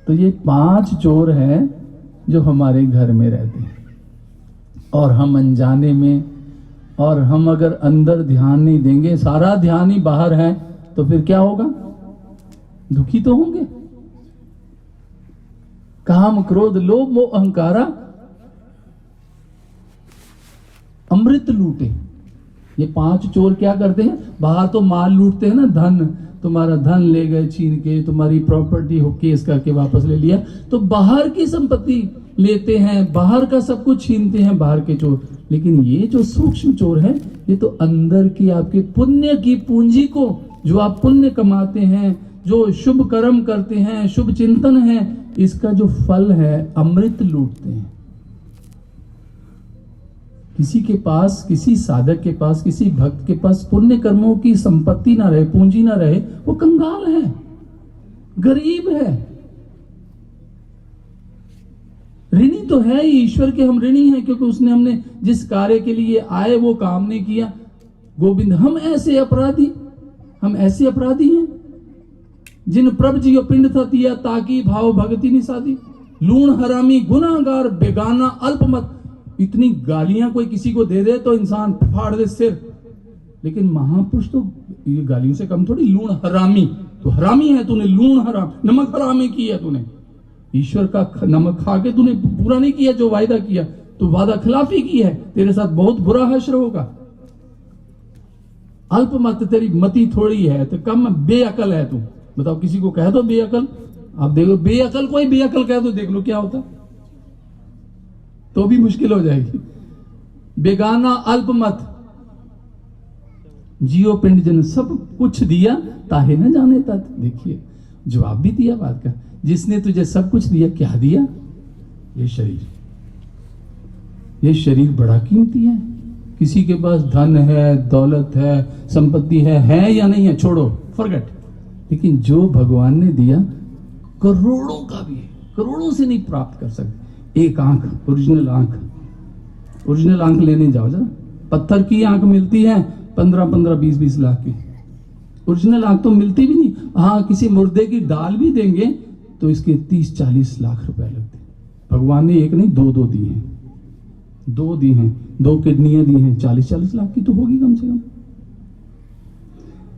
तो ये 5 चोर हैं जो हमारे घर में रहते हैं, और हम अनजाने में, और हम अगर अंदर ध्यान नहीं देंगे, सारा ध्यान ही बाहर है, तो फिर क्या होगा? दुखी तो होंगे। काम, क्रोध, लोभ, मोह, अहंकारा अमृत लूटे। ये 5 चोर क्या करते हैं? बाहर तो माल लूटते हैं ना, धन, तुम्हारा धन ले गए छीन के, तुम्हारी प्रॉपर्टी हो केस करके वापस ले लिया, तो बाहर की संपत्ति लेते हैं, बाहर का सब कुछ छीनते हैं बाहर के चोर। लेकिन ये जो सूक्ष्म चोर है, ये तो अंदर की आपके पुण्य की पूंजी को, जो आप पुण्य कमाते हैं, जो शुभ कर्म करते हैं, शुभ चिंतन है, इसका जो फल है, अमृत लूटते हैं। किसी के पास, किसी साधक के पास, किसी भक्त के पास पुण्य कर्मों की संपत्ति ना रहे, पूंजी ना रहे, वो कंगाल है, गरीब है, ऋणी तो है ही, ईश्वर के हम ऋणी हैं, क्योंकि उसने हमने जिस कार्य के लिए आए वो काम नहीं किया। गोविंद, हम ऐसे अपराधी हैं जिन प्रभ जियो पिंड था दिया, ताकि भाव भगति निसादी, लूण हरामी गुनाहगार बेगाना अल्पमत। इतनी गालियां कोई किसी को दे दे तो इंसान फाड़ दे सिर, लेकिन महापुरुष तो ये गालियों से कम थोड़ी। लूण हरामी, तो हरामी है तूने, लूण हराम, नमक हरामी की है तूने, ईश्वर का नमक खा के तूने पूरा नहीं किया जो वायदा किया, तो वादा खिलाफी की है, तेरे साथ बहुत बुरा हश्र होगा। अल्पमत, तेरी मति थोड़ी है, तो कम बेअकल है तू। बताओ, किसी को कह दो बेअकल, आप देखो, बेअकल कोई बेअकल कह दो, देख लो क्या होता, तो भी मुश्किल हो जाएगी। बेगाना अल्पमत, जियो पिंड जन सब कुछ दिया, ताहे न जाने तत्। देखिए, जवाब भी दिया बात का, जिसने तुझे सब कुछ दिया, क्या दिया? ये शरीर। ये शरीर बड़ा कीमती है। किसी के पास धन है, दौलत है, संपत्ति है या नहीं है, छोड़ो, फॉरगेट। लेकिन जो भगवान ने दिया, करोड़ों का भी है, करोड़ों से नहीं प्राप्त कर सकते। एक आंख, ओरिजिनल आंख लेने जाओ जरा, पत्थर की आंख मिलती है 15-15, 20-20 लाख की, ओरिजिनल आंख तो मिलती भी नहीं। हाँ, किसी मुर्दे की डाल भी देंगे तो इसके 30-40 लाख रुपए लगते। भगवान ने एक नहीं, दो दिए हैं, 2 दी हैं, 2 किडनियां दी हैं, 40-40 लाख की तो होगी कम से कम।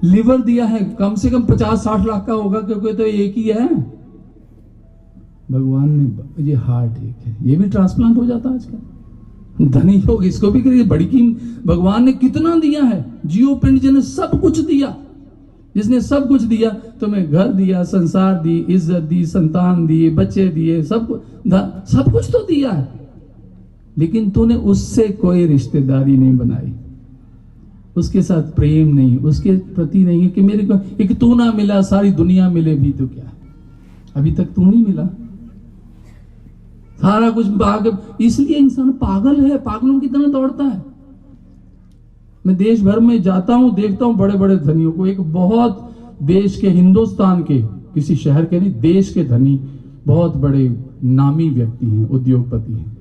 लिवर दिया है, कम से कम 50-60 लाख का होगा, क्योंकि तो एक ही है भगवान ने। ये हार्ट एक है, ये भी ट्रांसप्लांट हो जाता है आजकल। धनी लोग इसको भी करिए, बड़ी कीमत। भगवान ने कितना दिया है, जियो पिंड जिन्हें सब कुछ दिया। जिसने सब कुछ दिया, तुम्हें घर दिया, संसार दी, इज्जत दी, संतान दिए, बच्चे दिए, सब कुछ तो दिया है, लेकिन तूने उससे कोई रिश्तेदारी नहीं बनाई, उसके साथ प्रेम नहीं, उसके प्रति नहीं है कि मेरे को एक तू ना मिला, सारी दुनिया मिले भी तो क्या, अभी तक तू नहीं मिला। सारा कुछ इसलिए इंसान पागल है, पागलों की तरह दौड़ता है। मैं देश भर में जाता हूं, देखता हूं बड़े बड़े धनियों को। एक बहुत देश के, हिंदुस्तान के किसी शहर के नहीं, देश के धनी, बहुत बड़े नामी व्यक्ति हैं, उद्योगपति हैं।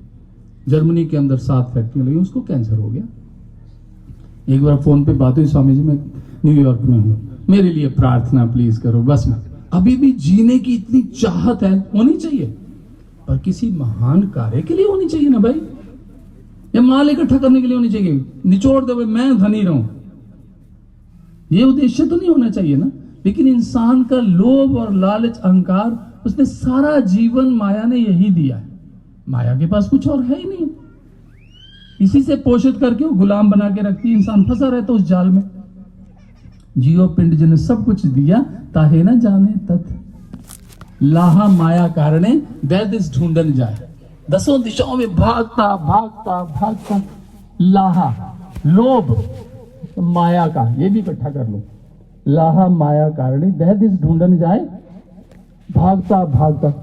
जर्मनी के अंदर 7 फैक्ट्रियां लगी, उसको कैंसर हो गया। एक बार फोन पे बात हुई, स्वामी जी मैं न्यूयॉर्क में हूं, मेरे लिए प्रार्थना प्लीज करो। बस मैं अभी भी जीने की इतनी चाहत है, होनी चाहिए, पर किसी महान कार्य के लिए होनी चाहिए ना भाई, या माल इकट्ठा करने के लिए होनी चाहिए, निचोड़ दे मैं धनी रहूं, ये उद्देश्य तो नहीं होना चाहिए ना। लेकिन इंसान का लोभ और लालच, अहंकार, उसने सारा जीवन, माया ने यही दिया है। माया के पास कुछ और है ही नहीं, इसी से पोषित करके वो गुलाम बना के रखती है, इंसान फंसा रहता उस जाल में। जियो पिंड जिन्हें सब कुछ दिया, ताहे ना जाने तत्। लाहा माया कारणे दह दिस ढूंढन जाए। दसों दिशाओं में भागता भागता भागता, लाहा लोभ माया का, ये भी इकट्ठा कर लो, लाहा माया कारणे दह दिस ढूंढन जाए, भागता भागता।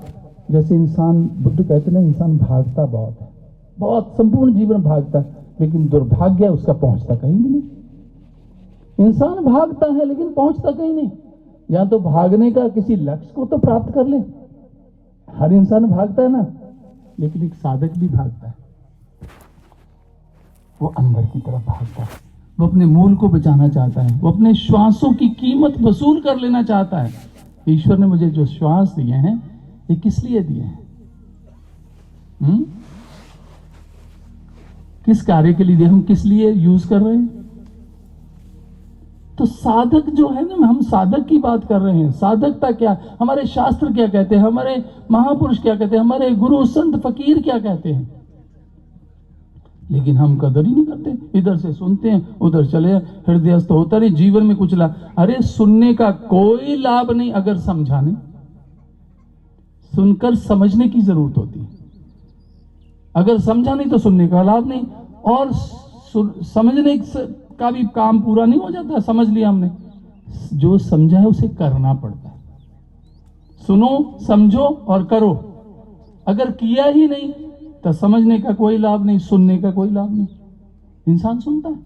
जैसे इंसान, बुद्ध कहते ना, इंसान भागता बहुत है, बहुत संपूर्ण जीवन भागता, लेकिन दुर्भाग्य उसका पहुंचता कहीं भी नहीं। इंसान भागता है लेकिन पहुंचता कहीं नहीं। या तो भागने का किसी लक्ष्य को तो प्राप्त कर ले, हर इंसान भागता है ना, लेकिन एक साधक भी भागता है, वो अंदर की तरफ भागता है, वो अपने मूल को बचाना चाहता है, वो अपने श्वासों की कीमत वसूल कर लेना चाहता है। ईश्वर ने मुझे जो श्वास दिए हैं, ये किस लिए दिए हैं? किस कार्य के लिए दिए? हम किस लिए यूज कर रहे हैं? तो साधक जो है ना, हम साधक की बात कर रहे हैं। साधकता क्या, हमारे शास्त्र क्या कहते हैं, हमारे महापुरुष क्या कहते हैं, हमारे गुरु संत फकीर क्या कहते हैं, लेकिन हम कदर ही नहीं करते। इधर से सुनते हैं, उधर चले, हृदयस्थ होता नहीं, जीवन में कुछ लाभ। अरे सुनने का कोई लाभ नहीं अगर समझा नहीं। सुनकर समझने की जरूरत होती है, अगर समझा नहीं तो सुनने का लाभ नहीं। और समझने का भी काम पूरा नहीं हो जाता। समझ लिया हमने, जो समझा है उसे करना पड़ता है। सुनो, समझो और करो। अगर किया ही नहीं तो समझने का कोई लाभ नहीं, सुनने का कोई लाभ नहीं। इंसान सुनता है,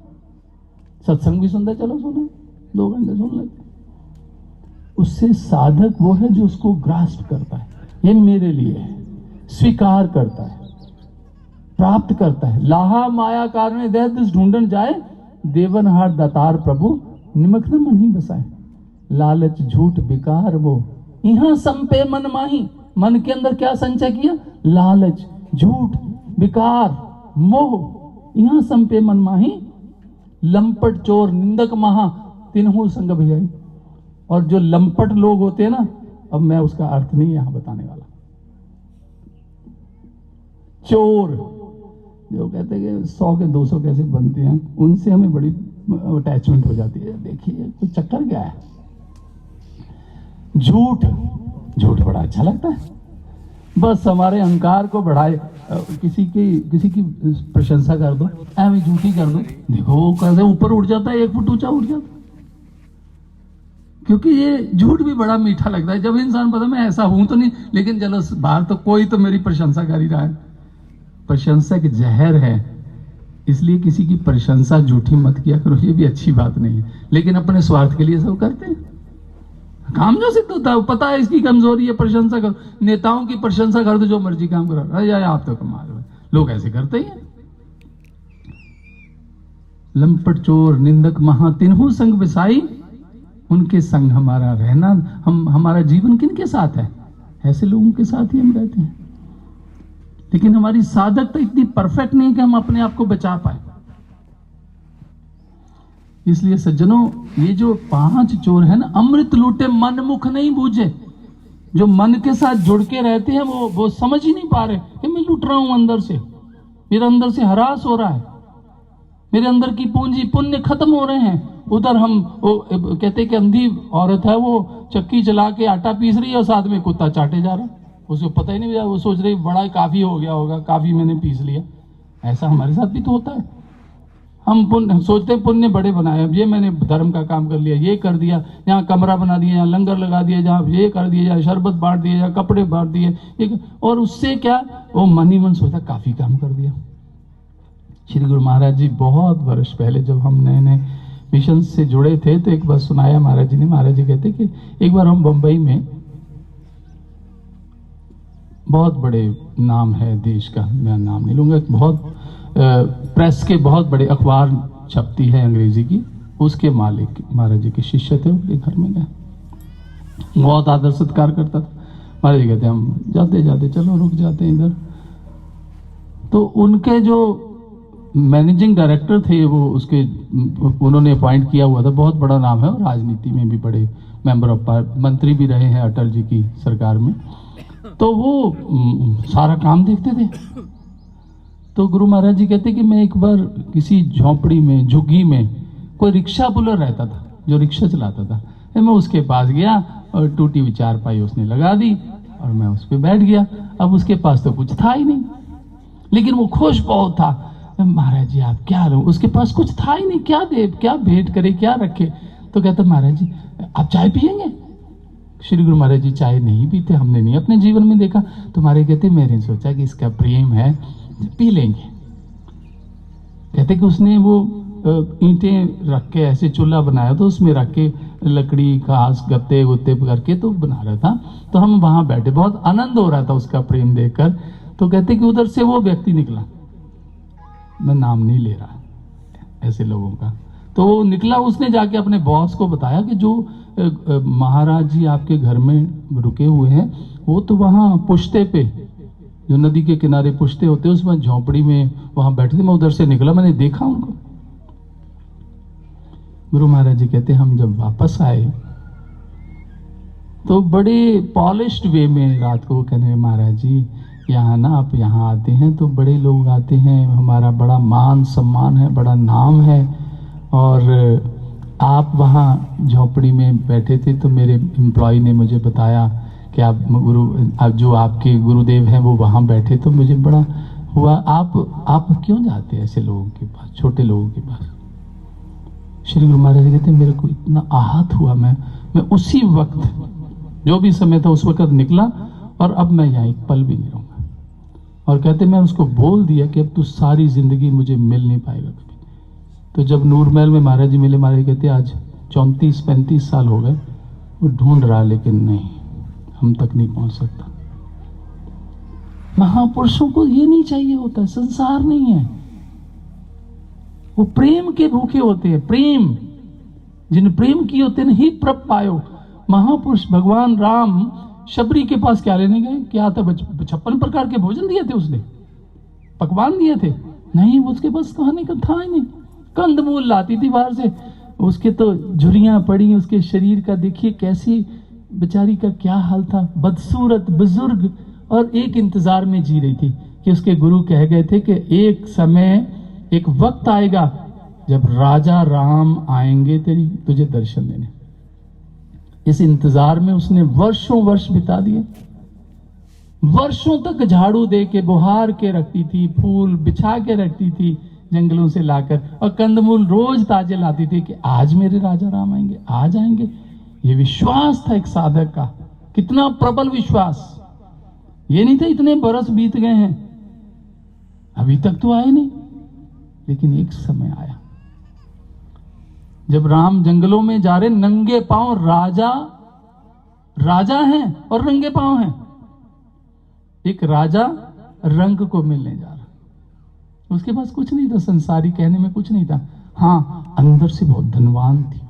सत्संग भी सुनता है, चलो सुने, 2 घंटे सुन लेते। उससे साधक वो है जो उसको ग्रास्प करता है, ये मेरे लिए है, स्वीकार करता है, प्राप्त करता है। लाहा माया कारणे दह दिस ढूंढन जाए, देवनहार दातार प्रभु निमख न मन ही बसाए। लालच झूठ विकार वो यहां संपे मन माही। मन के अंदर क्या संचय किया? लालच, झूठ, विकार, मोह, यहां संपे मन माही। लंपट चोर निंदक महा, तिन्हु संग भयाई। और जो लंपट लोग होते हैं ना, अब मैं उसका अर्थ नहीं यहां बताने वाला। चोर जो कहते हैं कि 100 के 200 कैसे बनते हैं, उनसे हमें बड़ी अटैचमेंट हो जाती है। देखिए कोई चक्कर क्या है। झूठ, झूठ बड़ा अच्छा लगता है, बस हमारे अहंकार को बढ़ाए। किसी की प्रशंसा कर दो, ऐਵੇਂ झूठी कर दो, देखो वो कर दे, ऊपर उठ जाता है, 1 फुट ऊंचा उठ जाता है। क्योंकि ये झूठ भी बड़ा मीठा लगता है, जब इंसान पता मैं ऐसा हूं तो नहीं, लेकिन चलो बाहर तो कोई तो मेरी प्रशंसा कर ही रहा है। प्रशंसा एक जहर है, इसलिए किसी की प्रशंसा झूठी मत किया करो, ये भी अच्छी बात नहीं है। लेकिन अपने स्वार्थ के लिए सब करते हैं, काम जो सिद्ध होता है, पता है इसकी कमजोरी है, प्रशंसा करो। नेताओं की प्रशंसा कर दो, जो मर्जी काम करो, अरे यार आप तो कमाल हो, लोग ऐसे करते ही हैं। लंपट चोर निंदक महा, तिन्हु संग बिसाई। उनके संग हमारा रहना, हमारा जीवन किनके साथ है? ऐसे लोगों के साथ ही हम रहते हैं। लेकिन हमारी साधकता इतनी परफेक्ट नहीं कि हम अपने आप को बचा पाए। इसलिए सज्जनों, ये जो 5 चोर है ना, अमृत लूटे मन मुख नहीं बूझे। जो मन के साथ जुड़ के रहते हैं, वो समझ ही नहीं पा रहे कि मैं लूट रहा हूं अंदर से, मेरे अंदर से हरास हो रहा है, मेरे अंदर की पूंजी पुण्य खत्म हो रहे हैं। उधर हम कहते कि अंधी औरत है, वो चक्की चला के आटा पीस रही है और साथ में कुत्ता चाटे जा रहा है, उसको पता ही नहीं, वो सोच रही बड़ा काफी हो गया होगा, काफी मैंने पीस लिया। ऐसा हमारे साथ भी तो होता है। हम सोचते हैं पुण्य बड़े बनाए, अब ये मैंने धर्म का काम कर लिया, ये कर दिया, यहाँ कमरा बना दिया, यहाँ लंगर लगा दिया, जहाँ ये कर दिया, जहाँ शरबत बांट दिया, जहाँ कपड़े बांट दिए, और उससे क्या, वो मन ही मन सोचता काफी काम कर दिया। श्री गुरु महाराज जी बहुत वर्ष पहले जब हम नए नए मिशन से जुड़े थे, तो एक बार सुनाया महाराज जी ने। महाराज जी कहते कि एक बार हम बंबई में, बहुत बड़े नाम है देश का, मैं नाम नहीं लूंगा, बहुत प्रेस के बहुत बड़े अखबार छपती है अंग्रेजी की, उसके मालिक महाराज जी के शिष्य थे, उनके घर में गए, बहुत आदर सत्कार करता था। महाराज जी कहते हम जाते जाते चलो रुक जाते हैं इधर। तो उनके जो मैनेजिंग डायरेक्टर थे, वो उसके उन्होंने अपॉइंट किया हुआ था, बहुत बड़ा नाम है, और राजनीति में भी बड़े मेंबर ऑफ मंत्री भी रहे हैं अटल जी की सरकार में। तो वो सारा काम देखते थे। तो गुरु महाराज जी कहते कि मैं एक बार किसी झोंपड़ी में, झुग्गी में, कोई रिक्शा पुलर रहता था जो रिक्शा चलाता था, मैं उसके पास गया और टूटी हुई चारपाई उसने लगा दी, और मैं उस पर बैठ गया। अब उसके पास तो कुछ था ही नहीं, लेकिन वो खुश बहुत था। महाराज जी आप क्या लो, उसके पास कुछ था ही नहीं, क्या दे, क्या भेंट करे, क्या रखे। तो कहता महाराज जी आप चाय पियेंगे। श्री गुरु महाराज जी चाय नहीं पीते, हमने नहीं अपने जीवन में देखा। तो महाराज कहते मैंने सोचा कि इसका प्रेम है, पी लेंगे। कहते कि उसने वो ईंटें रख के ऐसे चूल्हा बनाया, तो उसमें रख के लकड़ी घास गत्ते गुत्ते करके तो बना रहा था। तो हम वहां बैठे, बहुत आनंद हो रहा था उसका प्रेम देखकर। तो कहते कि उधर से वो व्यक्ति निकला, मैं नाम नहीं ले रहा ऐसे लोगों का। तो वो निकला, उसने जाके अपने बॉस को बताया कि जो महाराज जी आपके घर में रुके हुए हैं, वो तो वहाँ पुश्ते पे, जो नदी के किनारे पुश्ते होते हैं, उसमें झोपड़ी में वहां बैठे थे। मैं उधर से निकला, मैंने देखा उनको। गुरु महाराज जी कहते हम जब वापस आए तो बड़े पॉलिश्ड वे में रात को वो कहने महाराज जी यहाँ ना आप यहाँ आते हैं तो बड़े लोग आते हैं, हमारा बड़ा मान सम्मान है, बड़ा नाम है, और आप वहाँ झोपड़ी में बैठे थे तो मेरे एम्प्लॉय ने मुझे बताया कि आप जो आपके गुरुदेव हैं वो वहाँ बैठे, तो मुझे बड़ा हुआ। आप क्यों जाते हैं ऐसे लोगों के पास, छोटे लोगों के पास। श्री गुरु महाराज जी कहते मेरे को इतना आहत हुआ, मैं उसी वक्त जो भी समय था उस वक्त निकला, और अब मैं यहाँ एक पल भी नहीं रहूंगा। और कहते मैं उसको बोल दिया कि अब तू सारी जिंदगी मुझे मिल नहीं पाएगा कभी। तो जब नूरमहल में महाराज जी मिले, महाराज कहते आज 34-35 साल हो गए, वो ढूंढ रहा लेकिन नहीं, हम तक नहीं पहुंच सकता। महापुरुषों को ये नहीं चाहिए होता, संसार नहीं है, वो प्रेम के भूखे होते हैं। प्रेम जिन प्रेम की होते नहीं प्रप पायो। महापुरुष भगवान राम शबरी के पास क्या लेने गए, क्या था, 56 प्रकार के भोजन दिए थे उसने, पकवान दिए थे, नहीं उसके पास खाने का था ही नहीं। कंदमूल लाती थी बाहर से, उसके तो झुर्रियां पड़ी, उसके शरीर का देखिए कैसी बेचारी का क्या हाल था, बदसूरत बुजुर्ग, और एक इंतजार में जी रही थी कि उसके गुरु कह गए थे कि एक समय एक वक्त आएगा जब राजा राम आएंगे तुझे दर्शन देने। इस इंतजार में उसने वर्षों वर्ष बिता दिए। वर्षों तक झाड़ू दे के बुहार के रखती थी, फूल बिछा के रखती थी जंगलों से लाकर, और कंदमूल रोज ताजे लाती थी कि आज मेरे राजा राम आएंगे, आज आएंगे। ये विश्वास था एक साधक का, कितना प्रबल विश्वास। ये नहीं था इतने बरस बीत गए हैं अभी तक तो आए नहीं, लेकिन एक समय आया जब राम जंगलों में जा रहे नंगे पांव, राजा हैं और नंगे पांव हैं। एक राजा रंग को मिलने जा रहा, उसके पास कुछ नहीं था, संसारी कहने में कुछ नहीं था, हाँ अंदर से बहुत धनवान थी,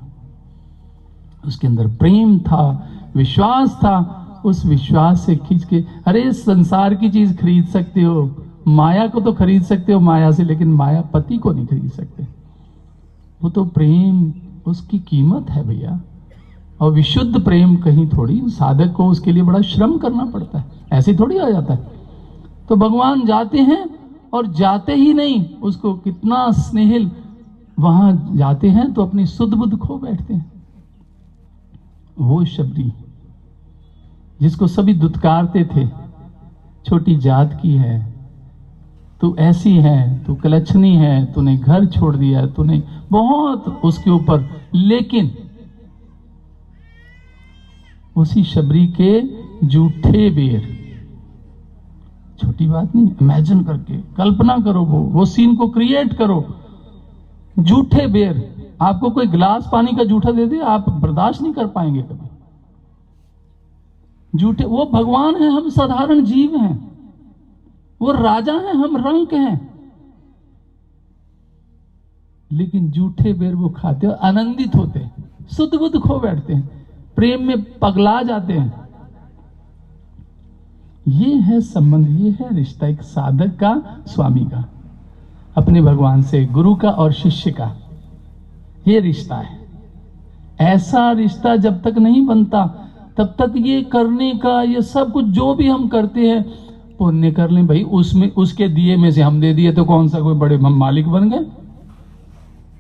उसके अंदर प्रेम था, विश्वास था। उस विश्वास से खींच के, अरे संसार की चीज खरीद सकते हो, माया को तो खरीद सकते हो माया से, लेकिन माया पति को नहीं खरीद सकते। वो तो प्रेम, उसकी कीमत है भैया। और विशुद्ध प्रेम कहीं थोड़ी, साधक को उसके लिए बड़ा श्रम करना पड़ता है, ऐसे थोड़ी आ जाता है। तो भगवान जाते हैं, और जाते ही नहीं, उसको कितना स्नेहिल, वहां जाते हैं तो अपनी सुध बुध खो बैठते हैं। वो शबरी जिसको सभी दुत्कारते थे, छोटी जात की है, तू ऐसी है, तू कलच्छनी है, तूने घर छोड़ दिया, तूने बहुत उसके ऊपर, लेकिन उसी शबरी के जूठे बेर, छोटी बात नहीं, इमेजिन करके कल्पना करो, वो सीन को क्रिएट करो। जूठे बेर, आपको कोई गिलास पानी का जूठा दे दे, आप बर्दाश्त नहीं कर पाएंगे कभी। जूठे, वो भगवान है, हम साधारण जीव हैं, वो राजा हैं, हम रंक हैं, लेकिन जूठे बेर वो खाते और आनंदित होते हैं, सुध बुध खो बैठते हैं, प्रेम में पगला जाते हैं। ये है संबंध, ये है रिश्ता एक साधक का स्वामी का, अपने भगवान से, गुरु का और शिष्य का, ये रिश्ता है। ऐसा रिश्ता जब तक नहीं बनता तब तक ये करने का, ये सब कुछ जो भी हम करते हैं, पुण्य कर लें भाई, उसमें उसके दिए में से हम दे दिए तो कौन सा कोई बड़े हम मालिक बन गए।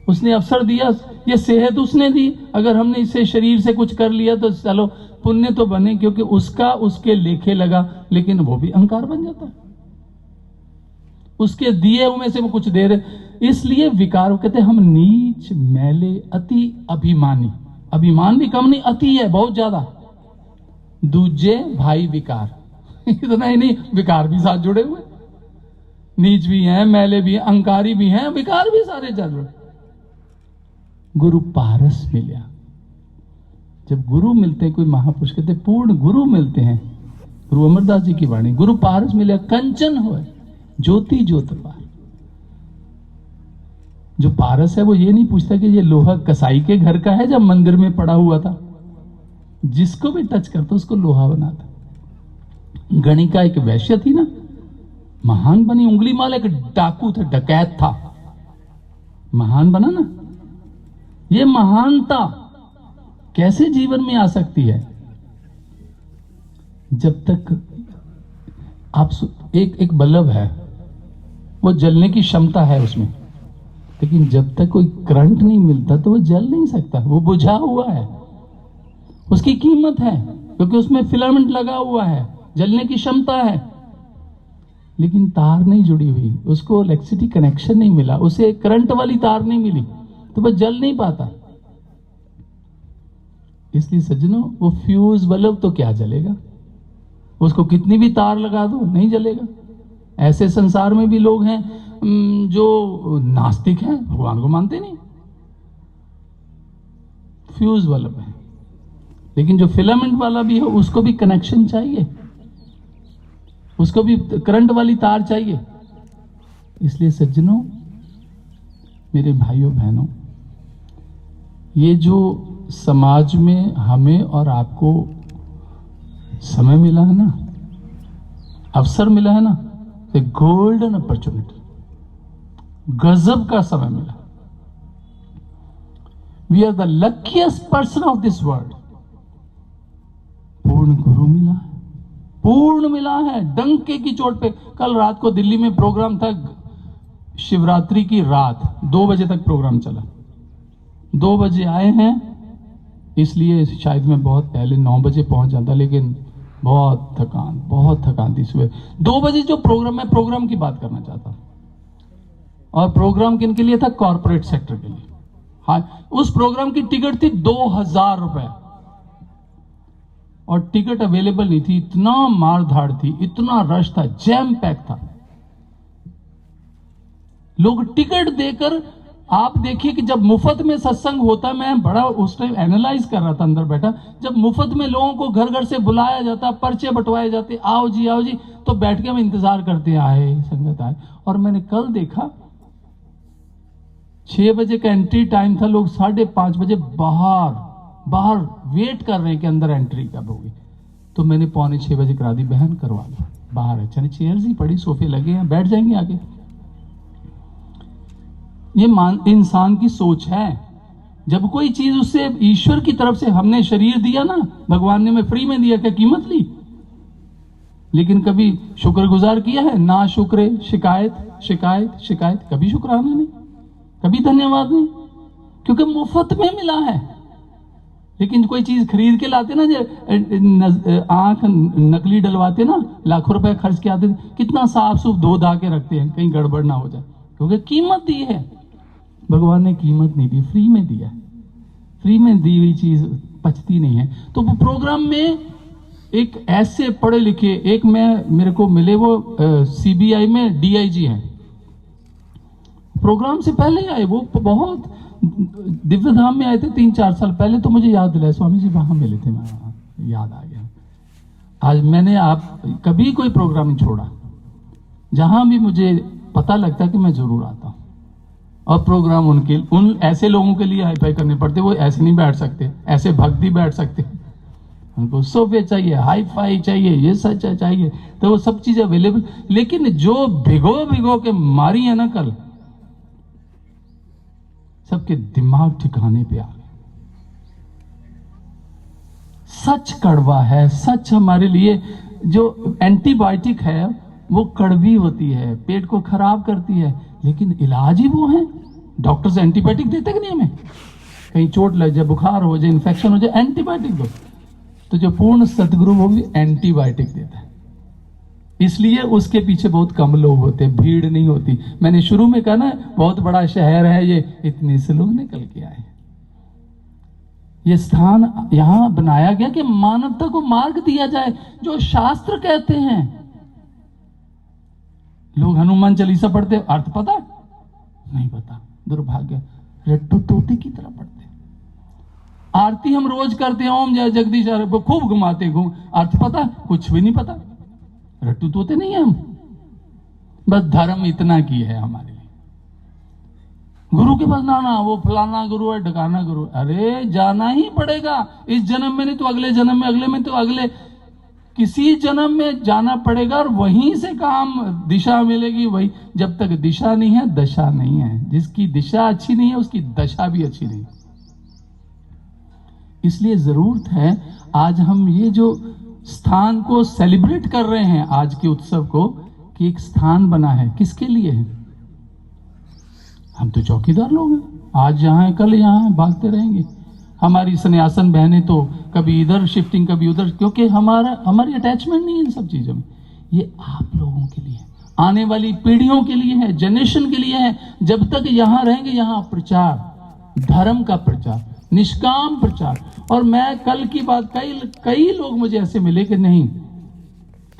उसने अवसर दिया, ये सेहत उसने दी। अगर हमने इसे शरीर से कुछ कर लिया तो चलो पुण्य तो बने, क्योंकि उसका उसके लेखे लगा, लेकिन वो भी अहंकार बन जाता है। उसके दिए हुए से वो कुछ दे रहे, इसलिए विकार कहते हैं हम नीच मैले अति अभिमानी। अभिमान भी कम नहीं, अति है बहुत ज्यादा। दूजे भाई विकार इतना ही नहीं, विकार भी साथ जुड़े हुए, नीच भी हैं, मैले भी हैं, अहंकारी भी हैं, विकार भी सारे चल रहे। गुरु पारस मिला। जब गुरु मिलते हैं, कोई महापुरुष कहते पूर्ण गुरु मिलते हैं, गुरु अमरदास जी की वाणी, गुरु पारस मिले कंचन होए ज्योति ज्योत पार। जो पारस है वो ये नहीं पूछता कि ये लोहा कसाई के घर का है जब मंदिर में पड़ा हुआ था, जिसको भी टच करता उसको लोहा बनाता। गणिका एक वैश्य थी ना, महान बनी। उंगलीमाल एक डाकू था, डकैत था, महान बना ना। ये महानता कैसे जीवन में आ सकती है? जब तक आप एक बल्ब है, वो जलने की क्षमता है उसमें, लेकिन जब तक कोई करंट नहीं मिलता तो वो जल नहीं सकता, वो बुझा हुआ है। उसकी कीमत है क्योंकि उसमें फिलामेंट लगा हुआ है, जलने की क्षमता है, लेकिन तार नहीं जुड़ी हुई, उसको इलेक्ट्रिसिटी कनेक्शन नहीं मिला, उसे करंट वाली तार नहीं मिली, तो वह जल नहीं पाता। इसलिए सज्जनों, वो फ्यूज बल्ब तो क्या जलेगा, उसको कितनी भी तार लगा दो नहीं जलेगा। ऐसे संसार में भी लोग हैं जो नास्तिक हैं, भगवान को मानते नहीं, फ्यूज बल्ब है। लेकिन जो फिलामेंट वाला भी है उसको भी कनेक्शन चाहिए, उसको भी करंट वाली तार चाहिए। इसलिए सज्जनों, मेरे भाइयों बहनों, ये जो समाज में हमें और आपको समय मिला है ना, अवसर मिला है ना, तो गोल्डन अपॉर्चुनिटी, गजब का समय मिला। We are the luckiest person of this world. पूर्ण गुरु मिला है, पूर्ण मिला है, डंके की चोट पे। कल रात को दिल्ली में प्रोग्राम था, शिवरात्रि की रात 2 बजे तक प्रोग्राम चला। 2 बजे आए हैं, इसलिए शायद मैं बहुत पहले 9 बजे पहुंच जाता, लेकिन बहुत थकान थी सुबह 2 बजे। जो प्रोग्राम, मैं प्रोग्राम की बात करना चाहता हूं, और प्रोग्राम किन के लिए था? कॉर्पोरेट सेक्टर के लिए। हाँ, उस प्रोग्राम की टिकट थी 2000 रुपए, और टिकट अवेलेबल नहीं थी। इतना मारधाड़ थी, इतना रश था, जैम पैक था। लोग टिकट देकर, आप देखिए कि जब मुफ्त में सत्संग होता, मैं बड़ा उस टाइम एनालाइज कर रहा था अंदर बैठा, जब मुफ्त में लोगों को घर घर से बुलाया जाता, पर्चे बंटवाए जाते, आओ जी आओ जी, तो बैठ के हम इंतजार करते, आए संगत आए। और मैंने कल देखा 6 बजे का एंट्री टाइम था, लोग 5:30 बजे बाहर वेट कर रहे हैं कि अंदर एंट्री कब होगी। तो मैंने 5:45 बजे करा दी, बहन करवा लो, बाहर है, चलिए चेयर्स ही पड़ी, सोफे लगे हैं, बैठ जाएंगे आगे। ये इंसान की सोच है। जब कोई चीज उससे ईश्वर की तरफ से, हमने शरीर दिया ना, भगवान ने हमें फ्री में दिया, क्या कीमत ली? लेकिन कभी शुक्रगुजार किया है? ना शुक्रे, शिकायत शिकायत शिकायत, कभी शुक्राना नहीं, कभी धन्यवाद नहीं, क्योंकि मुफ्त में मिला है। लेकिन कोई चीज खरीद के लाते ना, जो आंख नकली डलवाते ना, लाखों रुपए खर्च के आते, कितना साफ सुफ धो धा के रखते हैं, कहीं गड़बड़ ना हो जाए, क्योंकि कीमत दी है। भगवान ने कीमत नहीं दी, फ्री में दिया। फ्री में दी हुई चीज पचती नहीं है। तो वो प्रोग्राम में एक ऐसे पढ़े लिखे, एक मेरे को मिले, वो सीबीआई में डीआईजी हैं, प्रोग्राम से पहले आए, वो बहुत दिव्य धाम में आए थे 3-4 साल पहले। तो मुझे याद दिलाया, स्वामी जी वहां मिले थे, मैं याद आ गया। आज मैंने आप कभी कोई प्रोग्राम नहीं छोड़ा, जहां भी मुझे पता लगता कि मैं जरूर आता हूं। और प्रोग्राम उन ऐसे लोगों के लिए हाईफाई करने पड़ते, वो ऐसे नहीं बैठ सकते, ऐसे भक्ति बैठ सकते, उनको सोफे चाहिए, हाईफाई चाहिए, ये सच चाहिए, तो वो सब चीजें अवेलेबल। लेकिन जो भिगो के मारी है ना कल, सबके दिमाग ठिकाने पे आ गए। सच कड़वा है, सच हमारे लिए जो एंटीबायोटिक है वो कड़वी होती है, पेट को खराब करती है, लेकिन इलाज ही वो है। डॉक्टर्स एंटीबायोटिक देते कि नहीं हमें? कहीं चोट लग जाए, बुखार हो जाए, इन्फेक्शन हो जाए, एंटीबायोटिक दो। तो जो पूर्ण सतगुरु वो भी एंटीबायोटिक देता है। इसलिए उसके पीछे बहुत कम लोग होते हैं, भीड़ नहीं होती। मैंने शुरू में कहा ना, बहुत बड़ा शहर है ये, इतने से लोग निकल के आए। ये स्थान यहां बनाया गया कि मानवता को मार्ग दिया जाए, जो शास्त्र कहते हैं। लोग हनुमान चालीसा पढ़ते, अर्थ पता नहीं, पता, दुर्भाग्य, रट्टू तोते की तरह पढ़ते। आरती हम रोज करते हैं, ओम जय जगदीश, खूब घुमाते, अर्थ पता, कुछ भी नहीं पता, रट्टू तोते नहीं है हम। बस धर्म इतना की है हमारे लिए। गुरु के पास ना वो फलाना गुरु है, ढकाना गुरु, अरे जाना ही पड़ेगा। इस जन्म में नहीं तो अगले जन्म में, अगले में तो अगले, किसी जन्म में जाना पड़ेगा। और वहीं से काम दिशा मिलेगी। वही, जब तक दिशा नहीं है दशा नहीं है। जिसकी दिशा अच्छी नहीं है उसकी दशा भी अच्छी नहीं। इसलिए जरूरत है, आज हम ये जो स्थान को सेलिब्रेट कर रहे हैं, आज के उत्सव को, कि एक स्थान बना है, किसके लिए है? हम तो चौकीदार लोग हैं, आज यहाँ है कल यहाँ है, भागते रहेंगे। हमारी सन्यासन बहनें तो कभी इधर शिफ्टिंग कभी उधर, क्योंकि हमारी अटैचमेंट नहीं है इन सब चीजों में। ये आप लोगों के लिए, आने वाली पीढ़ियों के लिए है, जनरेशन के लिए है। जब तक यहाँ रहेंगे, यहाँ प्रचार, धर्म का प्रचार, निष्काम प्रचार। और मैं कल की बात, कई लोग मुझे ऐसे मिले कि नहीं,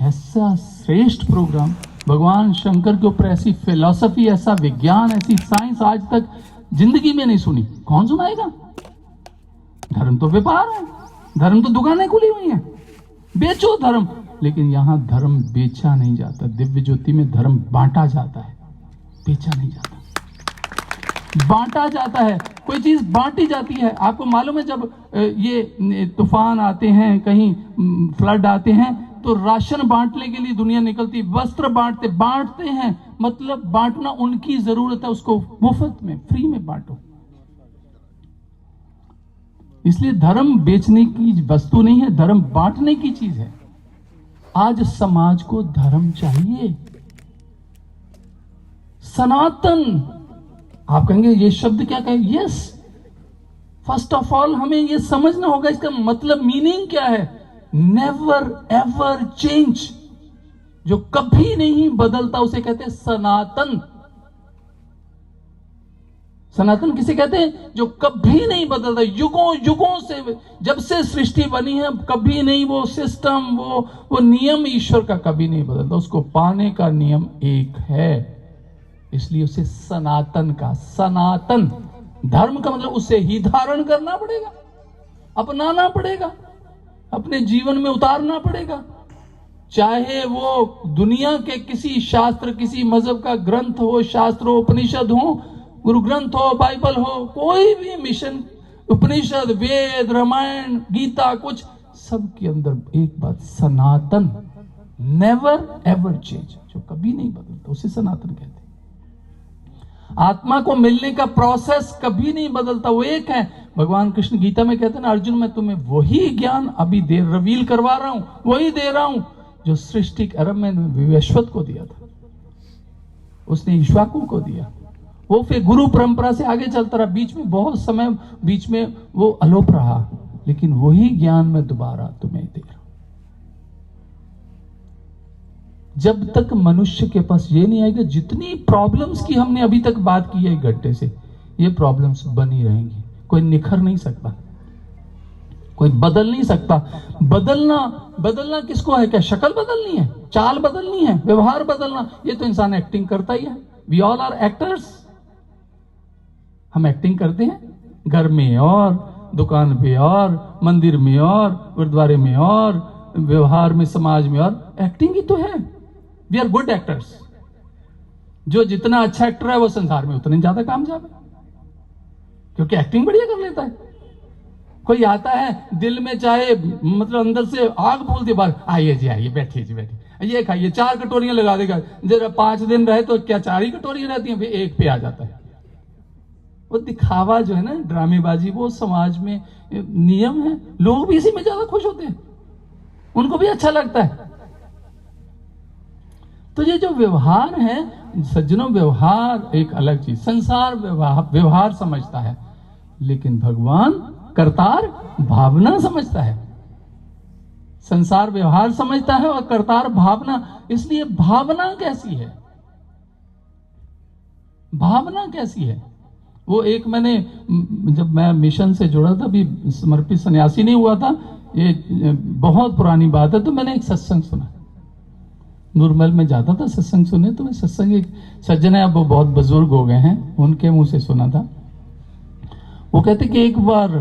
ऐसा श्रेष्ठ प्रोग्राम, भगवान शंकर के ऊपर ऐसी फिलॉसफी, ऐसा विज्ञान, ऐसी साइंस आज तक जिंदगी में नहीं सुनी। कौन सुनाएगा? धर्म तो व्यापार है, धर्म तो दुकानें खुली हुई हैं, बेचो धर्म। लेकिन यहां धर्म बेचा नहीं जाता, दिव्य ज्योति में धर्म बांटा जाता है, बेचा नहीं जाता, बांटा जाता है। कोई चीज बांटी जाती है। आपको मालूम है, जब ये तूफान आते हैं, कहीं फ्लड आते हैं, तो राशन बांटने के लिए दुनिया निकलती, वस्त्र बांटते हैं। मतलब बांटना उनकी जरूरत है, उसको मुफ्त में, फ्री में बांटो। इसलिए धर्म बेचने की वस्तु नहीं है, धर्म बांटने की चीज है। आज समाज को धर्म चाहिए, सनातन। आप कहेंगे ये शब्द क्या कहे? यस, फर्स्ट ऑफ ऑल हमें ये समझना होगा इसका मतलब, मीनिंग क्या है। नेवर एवर चेंज, जो कभी नहीं बदलता उसे कहते हैं सनातन। सनातन किसे कहते हैं? जो कभी नहीं बदलता, युगों युगों से, जब से सृष्टि बनी है, कभी नहीं वो सिस्टम, वो नियम ईश्वर का कभी नहीं बदलता। उसको पाने का नियम एक है, इसलिए उसे सनातन का, सनातन धर्म का मतलब उसे ही धारण करना पड़ेगा, अपनाना पड़ेगा, अपने जीवन में उतारना पड़ेगा। चाहे वो दुनिया के किसी शास्त्र, किसी मजहब का ग्रंथ हो, शास्त्र हो, उपनिषद हो, गुरु ग्रंथ हो, बाइबल हो, कोई भी मिशन, उपनिषद, वेद, रामायण, गीता, कुछ, सबके अंदर एक बात, सनातन, नेवर एवर चेंज, जो कभी नहीं बदलता, उसे सनातन कहते हैं। आत्मा को मिलने का प्रोसेस कभी नहीं बदलता, वो एक है। भगवान कृष्ण गीता में कहते हैं ना, अर्जुन मैं तुम्हें वही ज्ञान अभी रिवील करवा रहा हूं, वही दे रहा हूं जो सृष्टि के आरंभ में विवस्वत को दिया था, उसने ईश्वाकु को दिया। वो फिर गुरु परंपरा से आगे चलता रहा, बीच में बहुत समय, बीच में वो अलोप रहा, लेकिन वही ज्ञान मैं दोबारा तुम्हें दे रहा हूं। जब तक मनुष्य के पास ये नहीं आएगा, जितनी प्रॉब्लम्स की हमने अभी तक बात की है एक घंटे से, ये प्रॉब्लम्स बनी रहेंगी। कोई निखर नहीं सकता, कोई बदल नहीं सकता। बदलना किसको है? क्या शक्ल बदलनी है, चाल बदलनी है, व्यवहार बदलना? ये तो इंसान एक्टिंग करता ही है। We all are actors. हम एक्टिंग करते हैं, घर में और, दुकान पे और, मंदिर में और, गुरुद्वारे में और, व्यवहार में, समाज में और। एक्टिंग ही तो है। We are good actors. जो जितना अच्छा एक्टर है वो संसार में उतने ज्यादा कामयाब है, क्योंकि एक्टिंग बढ़िया कर लेता है। कोई आता है दिल में, चाहे मतलब अंदर से आग बोल दे, बाहर आइए जी, आइए, बैठिए जी, बैठिए, ये खाइए, 4 कटोरियां लगा देगा। जरा 5 दिन रहे तो क्या 4 ही कटोरियां रहती हैं, फिर 1 पे आ जाता है। वो दिखावा जो है ना, ड्रामेबाजी, वो समाज में नियम है। लोग भी इसी में ज्यादा खुश होते हैं, उनको भी अच्छा लगता है। तो ये जो व्यवहार है सज्जनों, व्यवहार एक अलग चीज, संसार व्यवहार समझता है, लेकिन भगवान करतार भावना समझता है। संसार व्यवहार समझता है और करतार भावना। इसलिए भावना कैसी है, भावना कैसी है वो एक मैंने, जब मैं मिशन से जुड़ा था, अभी समर्पित सन्यासी नहीं हुआ था, ये बहुत पुरानी बात है, तो मैंने एक सत्संग सुना। नूरमहल में जाता था सत्संग सुने, तो मैं सत्संग, एक सज्जन है, अब वो बहुत बुजुर्ग हो गए हैं, उनके मुंह से सुना था। वो कहते कि एक बार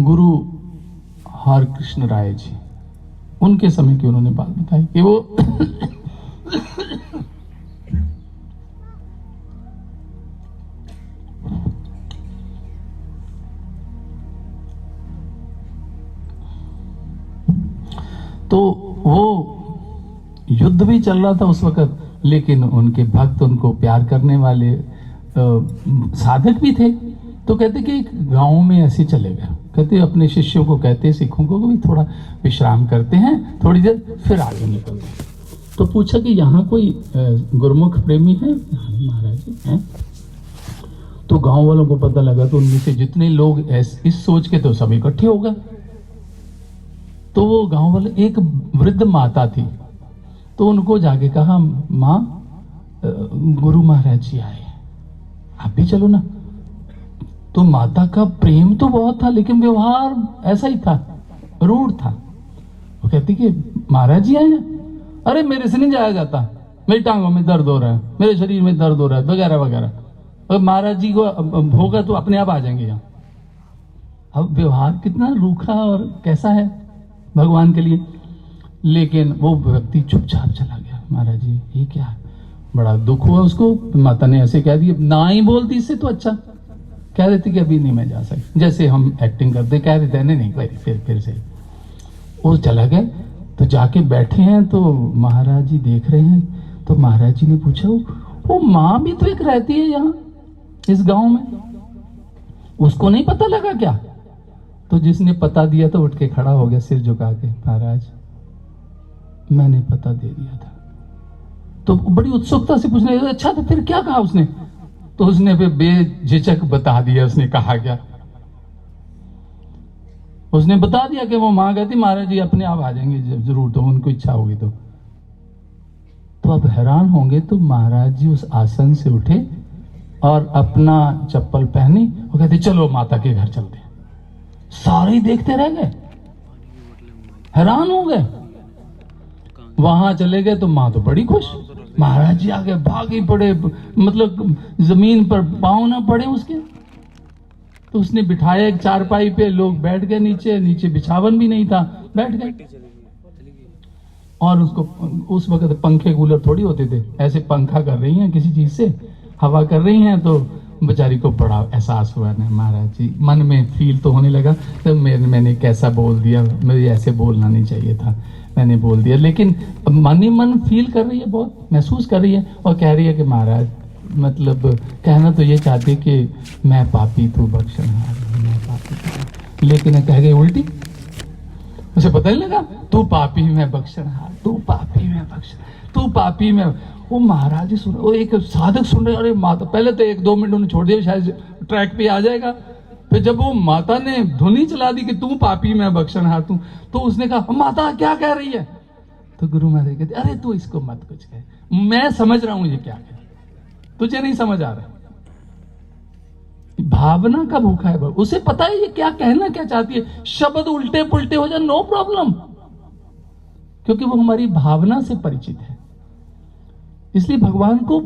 गुरु हर कृष्ण राय जी, उनके समय की उन्होंने बात बताई कि वो तो वो युद्ध भी चल रहा था उस वक्त, लेकिन उनके भक्त, उनको प्यार करने वाले साधक भी थे। तो कहते कि एक गांव में ऐसे चले गए, कहते अपने शिष्यों को कहते, सिखों को भी थोड़ा विश्राम करते हैं थोड़ी देर, फिर आगे निकलते हैं। तो पूछा कि यहाँ कोई गुरुमुख प्रेमी है? महाराज जी हैं। तो गांव वालों को पता लगा, तो उनमें से जितने लोग इस सोच के, तो सब इकट्ठे हो गए। तो वो गांव वाले, एक वृद्ध माता थी, तो उनको जाके कहा, माँ गुरु महाराज जी आए, आप भी चलो ना। तो माता का प्रेम तो बहुत था, लेकिन व्यवहार ऐसा ही था, रूढ़ था। वो कहती कि महाराज जी आए हैं। अरे मेरे से नहीं जाया जाता, मेरी टांगों में दर्द हो रहा है, मेरे शरीर में दर्द हो रहा है, वगैरह वगैरह। और महाराज जी को होगा तो अपने आप आ जाएंगे यहाँ। अब व्यवहार कितना रूखा और कैसा है भगवान के लिए। लेकिन वो व्यक्ति चुपचाप चला गया। महाराज जी ये क्या है? बड़ा दुख हुआ उसको। माता ने ऐसे कह दिया, ना ही बोलती इससे तो अच्छा, कह देती कि अभी नहीं मैं जा सकती, जैसे हम एक्टिंग करते, कह देते हैं नहीं फिर से। वो चला गया। तो जाके बैठे हैं, तो महाराज जी देख रहे हैं। तो महाराज जी ने पूछा, वो माँ भी तो एक रहती है यहाँ इस गांव में, उसको नहीं पता लगा क्या? तो जिसने पता दिया तो उठ के खड़ा हो गया, सिर झुका के, महाराज मैंने पता दे दिया था। तो बड़ी उत्सुकता से पूछने लगा, अच्छा तो फिर क्या कहा उसने? तो उसने फिर बेझिझक बता दिया। उसने कहा क्या? उसने बता दिया कि वो मां कहती महाराज जी अपने आप आ जाएंगे जब जरूर, तो उनको इच्छा होगी तो। अब हैरान होंगे, तो महाराज जी उस आसन से उठे और अपना चप्पल पहनी और कहते चलो माता के घर चलते हैं। सारे ही देखते रह गए, हैरान हो गए। वहां चले गए तो मां तो बड़ी खुश, महाराज जी आगे भागे पड़े, मतलब जमीन पर पांव ना पड़े उसके। तो उसने बिठाया एक चारपाई पे, लोग बैठ गए नीचे बिछावन भी नहीं था, बैठ गए। और उसको उस वक्त पंखे कूलर थोड़ी होते थे, ऐसे पंखा कर रही हैं किसी चीज से, हवा कर रही हैं। तो बेचारी को बड़ा एहसास हुआ ना, महाराज जी मन में फील तो होने लगा, तो मैंने कैसा बोल दिया, मुझे ऐसे बोलना नहीं चाहिए था, मैंने बोल दिया। लेकिन मन ही मन फील कर रही है, बहुत महसूस कर रही है, और कह रही है कि महाराज, मतलब कहना तो ये चाहती कि मैं पापी तू बख्शनहार, मैं पापी। लेकिन कह गई उल्टी, उसे पता नहीं लगा, तू पापी मैं बख्शनहार, तू पापी मैं बख्श, तू पापी मैं। वो महाराज जी सुन, वो एक साधक सुन रहे, अरे माता, पहले तो 1-2 मिनट उन्होंने छोड़ दिया, शायद ट्रैक पे आ जाएगा। फिर जब वो माता ने धुनी चला दी कि तू पापी मैं बख्शनहार तू, तो उसने कहा माता क्या कह रही है? तो गुरु महाराज कहते, अरे तू इसको मत कुछ कह, मैं समझ रहा हूं ये क्या कह, तुझे नहीं समझ आ रहा। भावना का भूखा है, उसे पता है ये क्या कहना क्या चाहती है। शब्द उल्टे पुल्टे हो जाए नो प्रॉब्लम, क्योंकि वो हमारी भावना से परिचित है। इसलिए भगवान को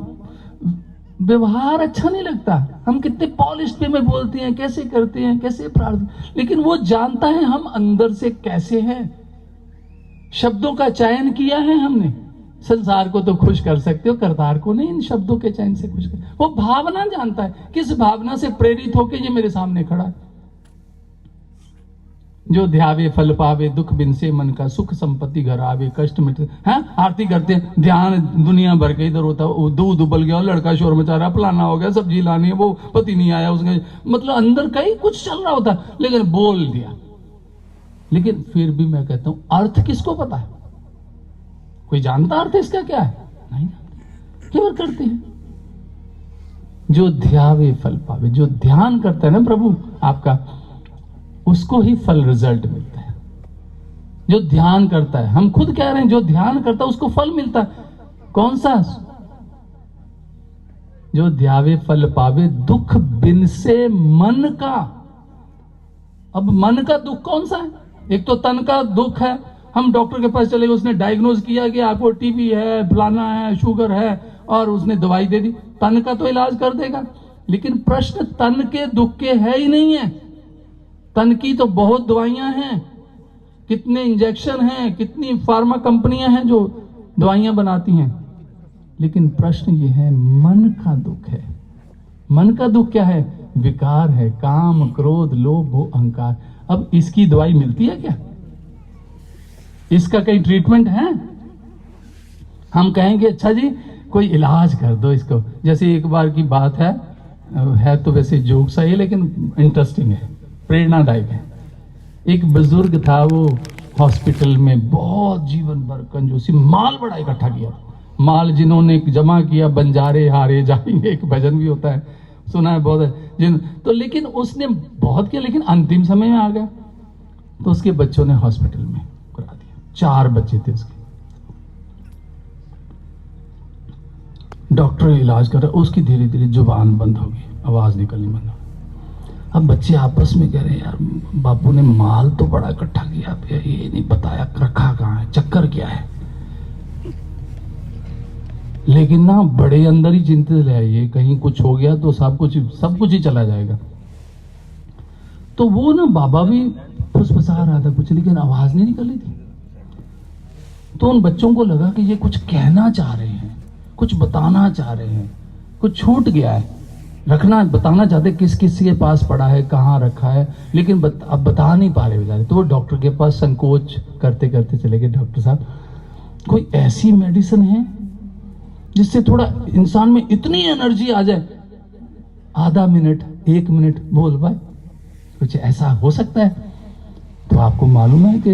व्यवहार अच्छा नहीं लगता, हम कितने पॉलिश वे में बोलते हैं, कैसे करते हैं, कैसे प्रार्थना, लेकिन वो जानता है हम अंदर से कैसे हैं। शब्दों का चयन किया है हमने, संसार को तो खुश कर सकते हो, करतार को नहीं इन शब्दों के चयन से खुश कर। वो भावना जानता है, किस भावना से प्रेरित होकर ये मेरे सामने खड़ा है। जो ध्यावे फल पावे, दुख बिन से मन का सुख, संपत्ति घर आवे, कष्ट मिटे। हैं आरती करते हैं, ध्यान दुनिया भर के इधर होता है, दूध उबल गया, लड़का शोर मचा रहा, फलाना हो गया, सब्जी लानी है, वो पति नहीं आया उसका, मतलब अंदर कहीं कुछ चल रहा होता, लेकिन बोल दिया। लेकिन फिर भी मैं कहता हूं, अर्थ किसको पता है? कोई जानता अर्थ इसका क्या है? नहीं जानते, केवल करते हैं। जो ध्यावे फल पावे, जो ध्यान करता है ना प्रभु आपका, उसको ही फल रिजल्ट मिलता है। जो ध्यान करता है, हम खुद कह रहे हैं, जो ध्यान करता है उसको फल मिलता है। कौन सा? जो ध्यावे फल पावे, दुख बिन से मन का। अब मन का दुख कौन सा है? एक तो तन का दुख है, हम डॉक्टर के पास चले गए, उसने डायग्नोज किया कि आपको टीबी है, फलाना है, शुगर है, और उसने दवाई दे दी। तन का तो इलाज कर देगा, लेकिन प्रश्न तन के दुख के है ही नहीं है। तन की तो बहुत दवाइयां हैं, कितने इंजेक्शन हैं, कितनी फार्मा कंपनियां हैं जो दवाइयां बनाती हैं, लेकिन प्रश्न ये है, मन का दुख है। मन का दुख क्या है? विकार है, काम, क्रोध, लोभ, मोह, अहंकार। अब इसकी दवाई मिलती है क्या? इसका कहीं ट्रीटमेंट है? हम कहेंगे अच्छा जी कोई इलाज कर दो इसको। जैसे एक बार की बात है तो वैसे जोक सा ही, लेकिन इंटरेस्टिंग है, प्रेरणादायक है। एक बुजुर्ग था, वो हॉस्पिटल में बहुत जीवन भर कंजूसी, माल बड़ा इकट्ठा किया। माल जिन्होंने जमा किया, बंजारे हारे जाएंगे, एक भजन भी होता है, सुना है बहुत है तो। लेकिन उसने बहुत किया, लेकिन अंतिम समय में आ गया, तो उसके बच्चों ने हॉस्पिटल में करा दिया। 4 बच्चे थे उसके। डॉक्टर इलाज कर रहा, उसकी धीरे धीरे जुबान बंद हो गई, आवाज निकलनी बंद हो गई। अब बच्चे आपस में कह रहे हैं, यार बापू ने माल तो बड़ा इकट्ठा किया, ये नहीं बताया रखा कहाँ है, चक्कर क्या है। लेकिन ना बड़े अंदर ही चिंतित रहे, ये कहीं कुछ हो गया तो सब कुछ ही चला जाएगा। तो वो ना बाबा भी फुसफुसा रहा था कुछ, लेकिन आवाज नहीं निकल रही थी। तो उन बच्चों को लगा कि ये कुछ कहना चाह रहे हैं, कुछ बताना चाह रहे हैं, कुछ छूट गया है, बताना चाहते किस के पास पड़ा है, कहाँ रखा है, लेकिन अब बता नहीं पा रहे बेचारे। तो वो डॉक्टर के पास संकोच करते करते चले गए, डॉक्टर साहब कोई ऐसी मेडिसिन है जिससे थोड़ा इंसान में इतनी एनर्जी आ जाए, आधा मिनट 1 मिनट बोल पाए, कुछ ऐसा हो सकता है? तो आपको मालूम है कि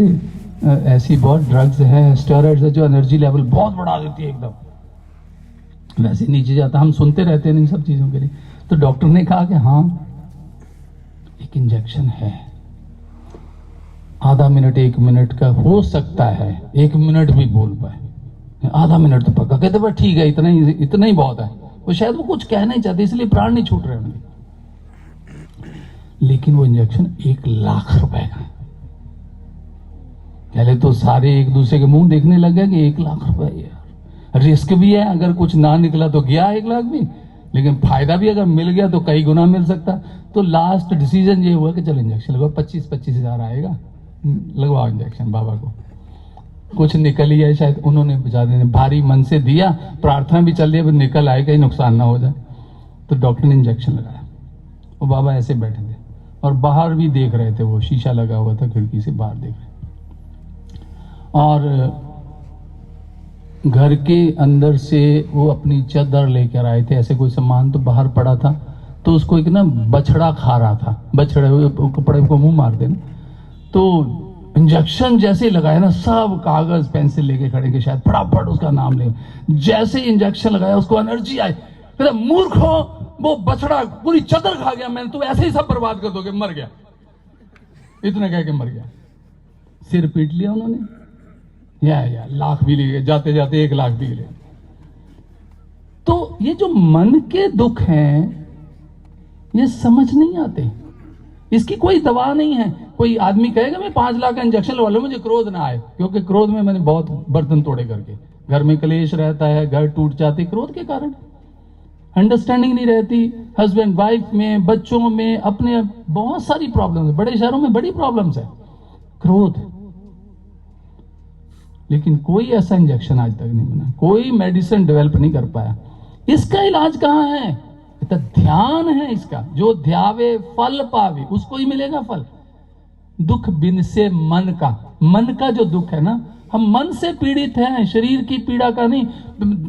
ऐसी बहुत ड्रग्स हैं, स्टेरॉइड्स है, जो एनर्जी लेवल बहुत बढ़ा देती है, एकदम वैसे नीचे जाता। हम सुनते रहते हैं इन सब चीजों के लिए। तो डॉक्टर ने कहा कि हाँ एक इंजेक्शन है, आधा मिनट 1 मिनट का हो सकता है, 1 मिनट भी बोल पाए, आधा मिनट तो पक्का। कहते बस ठीक है, इतना ही बहुत है। वो शायद वो कुछ कहना ही चाहते, इसलिए प्राण नहीं छूट रहे उनके। लेकिन वो इंजेक्शन 1 लाख रुपए का। पहले तो सारे एक दूसरे के मुंह देखने लग गए कि 1 लाख रुपए, यार रिस्क भी है, अगर कुछ ना निकला तो गया 1 लाख भी, लेकिन फायदा भी अगर मिल गया तो कई गुना मिल सकता। तो लास्ट डिसीजन ये हुआ कि चलो इंजेक्शन लगवाओ, 25 हजार आएगा, लगवाओ इंजेक्शन। बाबा को कुछ निकल ही है, शायद उन्होंने बेचारे ने भारी मन से दिया, प्रार्थना भी चल रही है, निकल आए, कहीं नुकसान ना हो जाए। तो डॉक्टर ने इंजेक्शन लगाया, वो बाबा ऐसे बैठे थे और बाहर भी देख रहे थे, वो शीशा लगा हुआ था, खिड़की से बाहर देख रहे। और घर के अंदर से वो अपनी चादर लेकर आए थे, ऐसे कोई सामान तो बाहर पड़ा था, तो उसको एक ना बछड़ा खा रहा था, बछड़े हुए कपड़े को मुंह मारते ना। तो इंजेक्शन जैसे लगाया ना, सब कागज पेंसिल लेके खड़े के, शायद फटाफट उसका नाम ले। जैसे इंजेक्शन लगाया उसको एनर्जी आई, कहता मूर्ख हो, वो बछड़ा पूरी चादर खा गया, मैंने तो ऐसे ही सब बर्बाद कर दोगे, मर गया। इतना कह के मर गया। सिर पीट लिया उन्होंने, या लाख भी ले गए, जाते जाते 1 लाख भी ले। तो ये जो मन के दुख हैं, ये समझ नहीं आते, इसकी कोई दवा नहीं है। कोई आदमी कहेगा मैं 5 लाख का इंजेक्शन लगा लूं, मुझे क्रोध ना आए, क्योंकि क्रोध में मैंने बहुत बर्तन तोड़े करके, घर में कलेश रहता है, घर टूट जाते क्रोध के कारण, अंडरस्टैंडिंग नहीं रहती हस्बैंड वाइफ में, बच्चों में, अपने बहुत सारी प्रॉब्लम्स है। बड़े शहरों में बड़ी प्रॉब्लम्स है, क्रोध। लेकिन कोई ऐसा इंजेक्शन आज तक नहीं बना, कोई मेडिसिन डेवलप नहीं कर पाया। इसका इलाज कहां है? तो ध्यान है इसका। जो ध्यावे फल पावे, उसको ही मिलेगा फल। दुख बिन से मन का जो दुख है ना, हम मन से पीड़ित हैं, शरीर की पीड़ा का नहीं।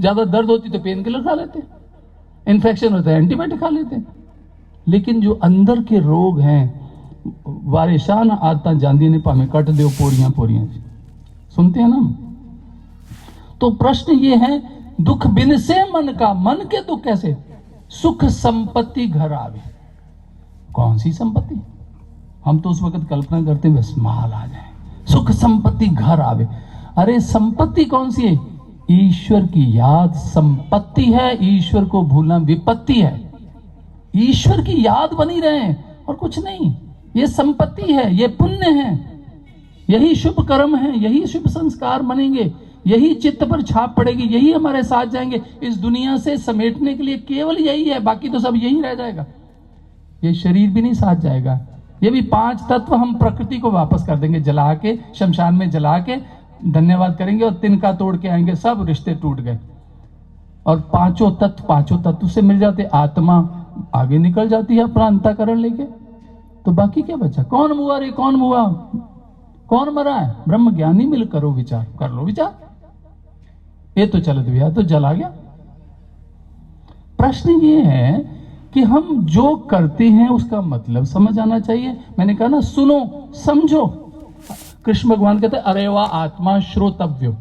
ज्यादा दर्द होती तो पेन किलर खा लेते, इन्फेक्शन होता है एंटीबायोटिक खा लेते। लेकिन जो अंदर के रोग हैं, वारिशान आदत जांदी ने भावे कट दो पोरियां पोरियां, सुनते हैं ना। तो प्रश्न ये है, दुख बिन से मन का, मन के दुख कैसे? सुख संपत्ति घर आवे। कौन सी संपत्ति? हम तो उस वक्त कल्पना करते हैं बस माल आ जाए, सुख संपत्ति घर आवे। अरे संपत्ति कौन सी है? ईश्वर की याद संपत्ति है, ईश्वर को भूलना विपत्ति है। ईश्वर की याद बनी रहे और कुछ नहीं, ये संपत्ति है, ये पुण्य है, यही शुभ कर्म है, यही शुभ संस्कार बनेंगे, यही चित्त पर छाप पड़ेगी, यही हमारे साथ जाएंगे। इस दुनिया से समेटने के लिए केवल यही है, बाकी तो सब यही रह जाएगा। ये शरीर भी नहीं साथ जाएगा। ये भी 5 तत्व हम प्रकृति को वापस कर देंगे, जला के, शमशान में जला के धन्यवाद करेंगे और तिनका तोड़ के आएंगे, सब रिश्ते टूट गए। और पांचों तत्व से मिल जाते, आत्मा आगे निकल जाती है अपना अंतःकरण लेके, तो बाकी क्या बचा? कौन मुआ रे, कौन मुआ, कौन मरा है? ब्रह्म ज्ञानी मिल करो विचार, कर लो विचार। ये तो चल गया, तो जला गया। प्रश्न ये है कि हम जो करते हैं उसका मतलब समझ आना चाहिए। मैंने कहा ना, सुनो समझो। कृष्ण भगवान कहते हैं, अरे वाह आत्मा श्रोतव्यो,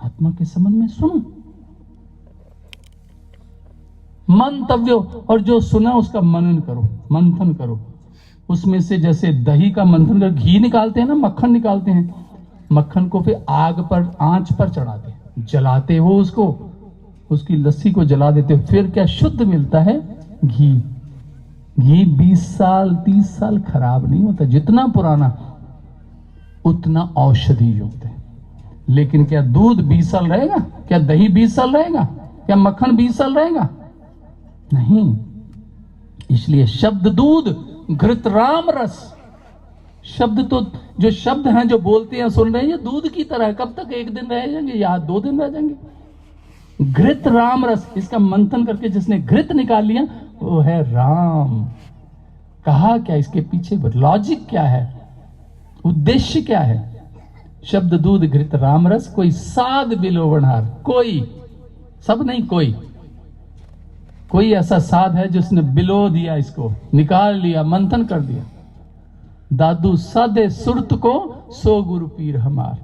आत्मा के संबंध में सुनो, मंतव्यो, और जो सुना उसका मनन करो, मंथन करो। उसमें से जैसे दही का मंथन कर घी निकालते हैं ना, मक्खन निकालते हैं, मक्खन को फिर आग पर, आंच पर चढ़ाते हैं, जलाते हो उसको, उसकी लस्सी को जला देते हो, फिर क्या शुद्ध मिलता है? घी। घी 20 साल 30 साल खराब नहीं होता, जितना पुराना उतना औषधि युक्त है। लेकिन क्या दूध 20 साल रहेगा? क्या दही 20 साल रहेगा? क्या मक्खन 20 साल रहेगा? नहीं। इसलिए शब्द दूध, घृत राम रस। शब्द तो जो शब्द हैं, जो बोलते हैं, सुन रहे हैं, ये दूध की तरह है। कब तक? 1 दिन रह जाएंगे या 2 दिन रह जाएंगे। घृत राम रस, इसका मंथन करके जिसने घृत निकाल लिया वो है राम। कहा क्या इसके पीछे लॉजिक क्या है, उद्देश्य क्या है? शब्द दूध घृत राम रस, कोई साध बिलोवनहार, कोई, सब नहीं, कोई ऐसा साध है जिसने बिलो दिया, इसको निकाल लिया, मंथन कर दिया। दादू साधे सुरत को सो गुरु पीर हमार।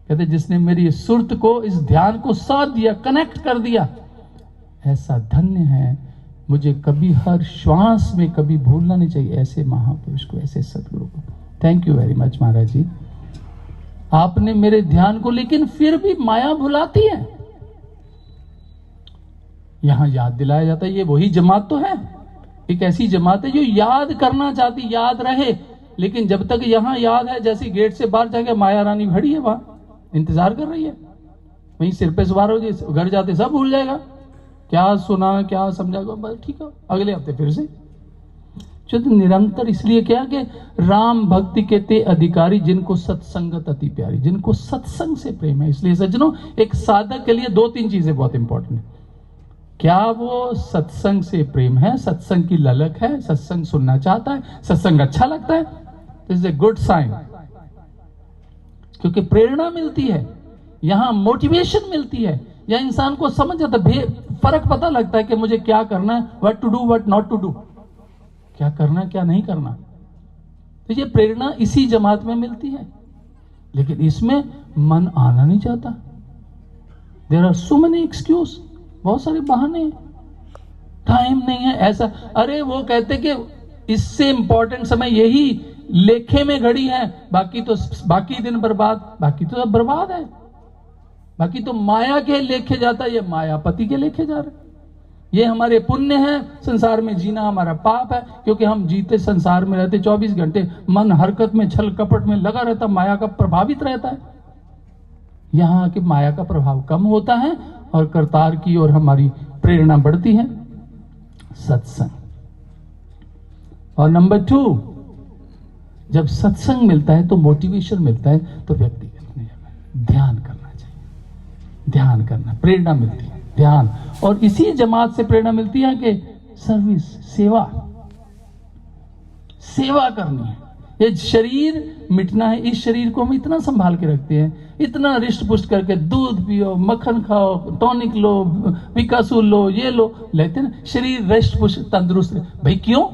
कहते जिसने मेरी सुरत को, इस ध्यान को साध दिया, कनेक्ट कर दिया, ऐसा धन्य है। मुझे कभी हर श्वास में कभी भूलना नहीं चाहिए ऐसे महापुरुष को, ऐसे सदगुरु को। थैंक यू वेरी मच महाराज जी, आपने मेरे ध्यान को, लेकिन फिर भी माया भुलाती है। यहां याद दिलाया जाता है, ये वही जमात तो है, एक ऐसी जमात है जो याद करना चाहती, याद रहे, लेकिन जब तक यहां याद है, जैसे गेट से बाहर जाके माया रानी खड़ी है, वहां इंतजार कर रही है, वहीं सिर पे सवार हो जाए, घर जाते सब भूल जाएगा, क्या सुना क्या समझा, बस ठीक है, अगले हफ्ते फिर से। तो निरंतर इसलिए क्या कि राम भक्ति के ते अधिकारी, जिनको सत्संगत अति प्यारी, जिनको सत्संग से प्रेम है। इसलिए सज्जनों, एक साधक के लिए 2-3 चीजें बहुत इंपॉर्टेंट है। क्या वो सत्संग से प्रेम है, सत्संग की ललक है, सत्संग सुनना चाहता है, सत्संग अच्छा लगता है, तो इज ए गुड साइन, क्योंकि प्रेरणा मिलती है, यहां मोटिवेशन मिलती है, या इंसान को समझ आता है, फर्क पता लगता है कि मुझे क्या करना है, what to do what not to do, क्या करना क्या नहीं करना। तो ये प्रेरणा इसी जमात में मिलती है, लेकिन इसमें मन आना नहीं चाहता। There are so many excuse, बहुत सारे बहाने, टाइम नहीं है, ऐसा। अरे वो कहते कि इससे इंपॉर्टेंट समय यही लेखे में घड़ी है, बाकी दिन बर्बाद, बाकी तो सब बर्बाद है, बाकी तो माया के लेखे जाता है, ये मायापति के लेखे जा रहे। ये हमारे पुण्य है, संसार में जीना हमारा पाप है, क्योंकि हम जीते संसार में रहते 24 घंटे, मन हरकत में, छल कपट में लगा रहता, माया का प्रभावित रहता है। यहां के माया का प्रभाव कम होता है और करतार की ओर हमारी प्रेरणा बढ़ती है, सत्संग। और नंबर 2, जब सत्संग मिलता है तो मोटिवेशन मिलता है, तो व्यक्तिगत ध्यान करना चाहिए, ध्यान करना, प्रेरणा मिलती है, ध्यान। और इसी जमात से प्रेरणा मिलती है कि सर्विस, सेवा करनी है। ये शरीर मिटना है, इस शरीर को हम इतना संभाल के रखते हैं, इतना रिष्ट पुष्ट करके, दूध पियो, मक्खन खाओ, टॉनिक लो, विकासू लो, ये लो, लेते ना, शरीर रिष्ट पुष्ट तंदुरुस्त। भाई क्यों?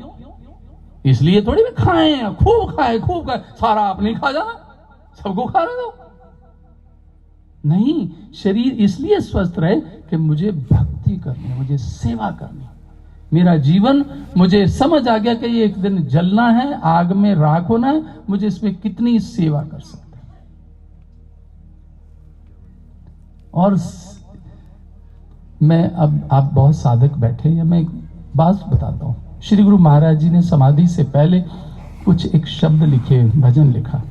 इसलिए थोड़ी भी खाएं, खूब खाए, सारा आप नहीं खा जाना, सबको खा रहे हो। नहीं, शरीर इसलिए स्वस्थ रहे कि मुझे भक्ति करनी है, मुझे सेवा करनी है। मेरा जीवन, मुझे समझ आ गया कि ये एक दिन जलना है, आग में राख होना है, मुझे इसमें कितनी सेवा कर सकता है। और मैं, अब आप बहुत साधक बैठे हैं, मैं एक बात बताता हूं। श्री गुरु महाराज जी ने समाधि से पहले कुछ एक शब्द लिखे, भजन लिखा,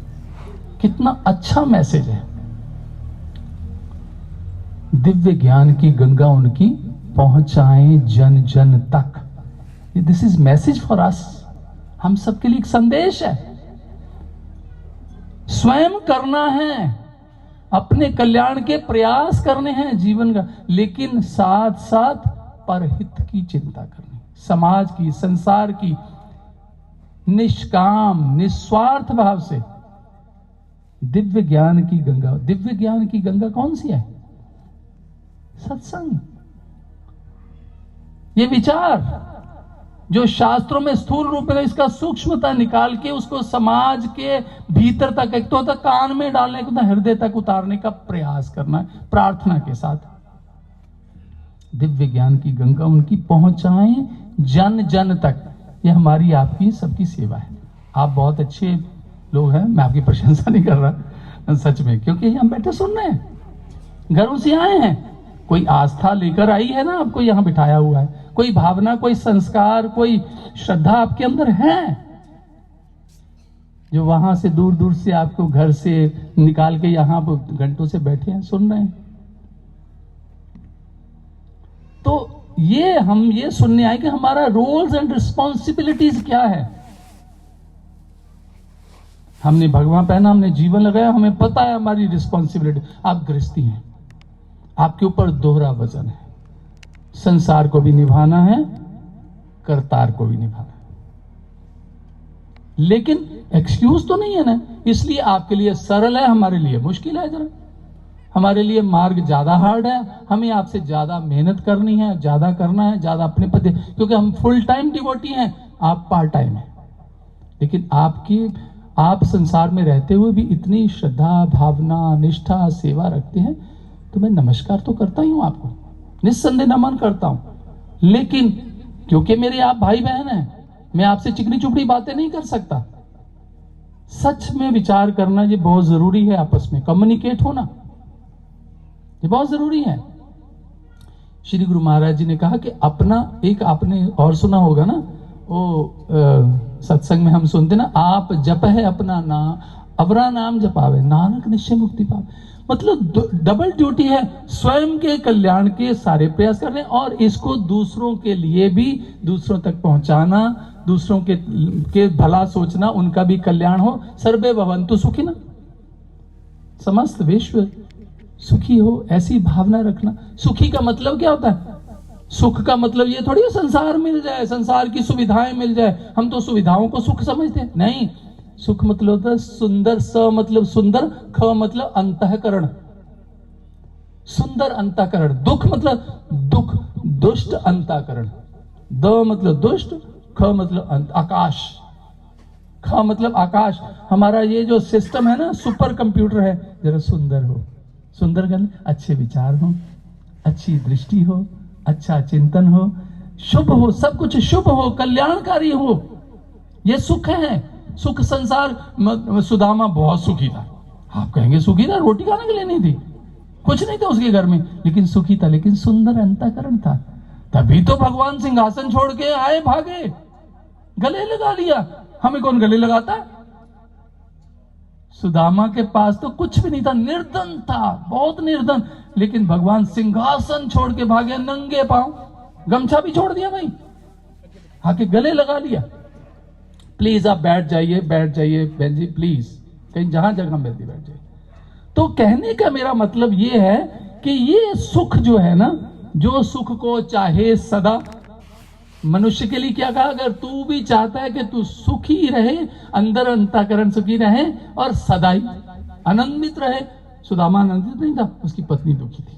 कितना अच्छा मैसेज है। दिव्य ज्ञान की गंगा उनकी पहुंचाएं जन जन तक। This is message for us, हम सबके लिए एक संदेश है। स्वयं करना है, अपने कल्याण के प्रयास करने हैं जीवन का, लेकिन साथ साथ परहित की चिंता करनी, समाज की, संसार की, निष्काम निस्वार्थ भाव से। दिव्य ज्ञान की गंगा, दिव्य ज्ञान की गंगा कौन सी है? सत्संग। ये विचार जो शास्त्रों में स्थूल रूप में, इसका सूक्ष्मता निकाल के उसको समाज के भीतर तक, एक तो होता कान में डालने को, हृदय तक उतारने का प्रयास करना है प्रार्थना के साथ। दिव्य ज्ञान की गंगा उनकी पहुंचाएं जन जन तक। ये हमारी आपकी सबकी सेवा है। आप बहुत अच्छे लोग हैं, मैं आपकी प्रशंसा नहीं कर रहा सच में, क्योंकि हम बैठे सुन रहे हैं, घरों से आए हैं, कोई आस्था लेकर आई है ना, आपको यहां बिठाया हुआ है, कोई भावना, कोई संस्कार, कोई श्रद्धा आपके अंदर है, जो वहां से दूर दूर से आपको घर से निकाल के यहां घंटों से बैठे हैं, सुन रहे हैं। तो ये हम ये सुनने आए कि हमारा रोल्स एंड रिस्पॉन्सिबिलिटीज क्या है। हमने भगवान पहना, हमने जीवन लगाया, हमें पता है हमारी रिस्पॉन्सिबिलिटी। आप गृहस्थी हैं, आपके ऊपर दोहरा वजन है, संसार को भी निभाना है, करतार को भी निभाना है। लेकिन एक्सक्यूज तो नहीं है ना, इसलिए आपके लिए सरल है, हमारे लिए मुश्किल है। जरा हमारे लिए मार्ग ज्यादा हार्ड है, हमें आपसे ज्यादा मेहनत करनी है, ज्यादा करना है, ज्यादा अपने पद, क्योंकि हम फुल टाइम डिवोटी हैं, आप पार्ट टाइम है। लेकिन आप संसार में रहते हुए भी इतनी श्रद्धा, भावना, निष्ठा, सेवा रखते हैं, तो मैं नमस्कार तो करता ही हूं आपको, निस्संदेह नमन करता हूं। लेकिन क्योंकि मेरे आप भाई बहन हैं, मैं आपसे चिकनी चुपड़ी बातें नहीं कर सकता। सच में विचार करना ये बहुत जरूरी है, आपस में कम्युनिकेट होना ये बहुत जरूरी है। श्री गुरु महाराज जी ने कहा कि अपना एक, आपने और सुना होगा ना, वो सत्संग में हम सुनते ना, आप जप है अपना नाम, अवरा नाम जपावे नानक निश्चय मुक्ति पावे। मतलब डबल ड्यूटी है, स्वयं के कल्याण के सारे प्रयास करने और इसको दूसरों के लिए भी, दूसरों तक पहुंचाना, दूसरों के भला सोचना, उनका भी कल्याण हो। सर्वे भवन्तु सुखिनः, समस्त विश्व सुखी हो, ऐसी भावना रखना। सुखी का मतलब क्या होता है? सुख का मतलब ये थोड़ी संसार मिल जाए, संसार की सुविधाएं मिल जाए, हम तो सुविधाओं को सुख समझते हैं। नहीं, सुख मतलब होता है सुंदर, स मतलब सुंदर, ख मतलब अंतःकरण, सुंदर अंतःकरण। दुख मतलब दुख, दुष्ट अंतःकरण। द मतलब दुष्ट, ख मतलब आकाश, ख मतलब आकाश। हमारा ये जो सिस्टम है ना, सुपर कंप्यूटर है, जरा सुंदर हो। सुंदर कर, अच्छे विचार हो, अच्छी दृष्टि हो, अच्छा चिंतन हो, शुभ हो, सब कुछ शुभ हो, कल्याणकारी हो, ये सुख है। सुख संसार। सुदामा बहुत सुखी था, आप कहेंगे सुखी था, रोटी खाने के लिए नहीं थी, कुछ नहीं था उसके घर में, लेकिन सुखी था, लेकिन सुंदर अंतःकरण था। तभी तो भगवान सिंहासन छोड़ के आए, भागे, गले लगा लिया। हमें कौन गले लगाता है? सुदामा के पास तो कुछ भी नहीं था, निर्धन था, बहुत निर्धन, लेकिन भगवान सिंहासन छोड़ के भागे, नंगे पांव, गमछा भी छोड़ दिया भाई, आके गले लगा लिया। प्लीज आप बैठ जाइए, बैठ जाइए बहन जी, प्लीज, कहीं जहां जगह मिलती बैठ जाइए। तो कहने का मेरा मतलब ये है कि ये सुख जो है ना, जो सुख को चाहे सदा, मनुष्य के लिए क्या कहा, अगर तू भी चाहता है कि तू सुखी रहे, अंदर अंतःकरण सुखी रहे और सदा ही आनंदित रहे। सुदामा आनंदित नहीं था, उसकी पत्नी दुखी थी,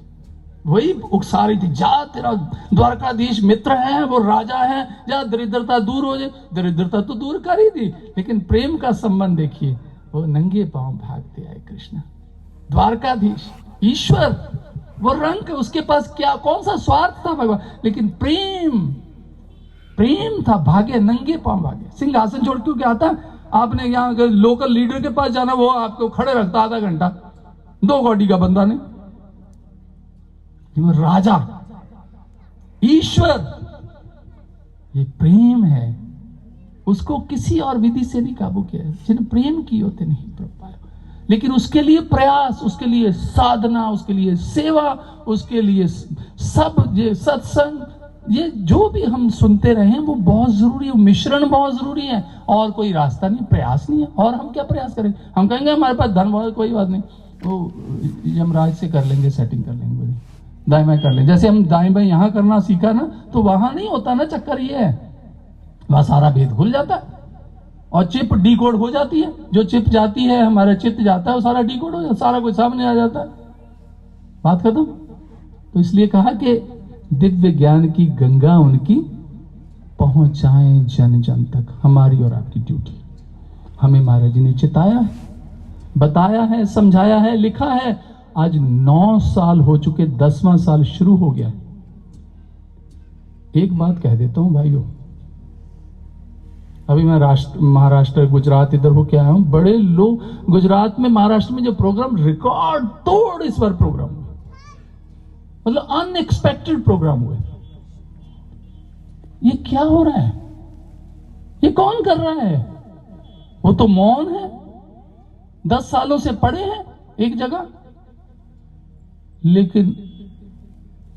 वही उकसा रही थी, जा तेरा द्वारकाधीश मित्र है, वो राजा है, जा दरिद्रता दूर हो जाए। दरिद्रता तो दूर कर ही थी, लेकिन प्रेम का संबंध देखिए, वो नंगे पांव भागते आए कृष्ण, द्वारकाधीश। ईश्वर, वो रंग, उसके पास क्या, कौन सा स्वार्थ था भगवान, लेकिन प्रेम, प्रेम था। भागे, नंगे पांव भागे, सिंहासन छोड़ क्यों क्या आता। आपने यहाँ अगर लोकल लीडर के पास जाना, वो आपको खड़े रखता आधा घंटा, 2 कौड़ी का बंदा नहीं। वो राजा, ईश्वर, ये प्रेम है, उसको किसी और विधि से नहीं काबू किया। जिन्हें प्रेम किए होते नहीं कर पाए, लेकिन उसके लिए प्रयास, उसके लिए साधना, उसके लिए सेवा, उसके लिए सब ये सत्संग, ये जो भी हम सुनते रहे वो बहुत जरूरी है, मिश्रण बहुत जरूरी है। और कोई रास्ता नहीं, प्रयास नहीं है। और हम क्या प्रयास करें, हम कहेंगे हमारे पास धन बहुत, कोई बात नहीं, वो यमराज से कर लेंगे, सेटिंग कर लेंगे, बोलिए दाएं बाएं कर लेंगे। जैसे हम दाएं बाएं यहाँ करना सीखा ना, तो वहां नहीं होता ना। चक्कर ये है, वहां सारा भेद खुल जाता है और चिप डीकोड हो जाती है। जो चिप जाती है, हमारा चित्त जाता है, वो सारा डीकोड हो जाता है, सारा कुछ सामने आ जाता है, बात खत्म। तो इसलिए कहा कि दिव्य ज्ञान की गंगा उनकी पहुंचाएं जन जन तक। हमारी और आपकी ड्यूटी, हमें महाराज जी ने चिताया है, बताया है, समझाया है, लिखा है। आज 9 साल हो चुके, 10वां साल शुरू हो गया। एक बात कह देता हूं भाइयों, अभी मैं महाराष्ट्र, गुजरात इधर हो के आया हूं। बड़े लोग गुजरात में, महाराष्ट्र में जो प्रोग्राम, रिकॉर्ड तोड़ इस बार प्रोग्राम, मतलब अनएक्सपेक्टेड प्रोग्राम हुए। ये क्या हो रहा है, ये कौन कर रहा है। वो तो मौन है, 10 सालों से पड़े हैं एक जगह, लेकिन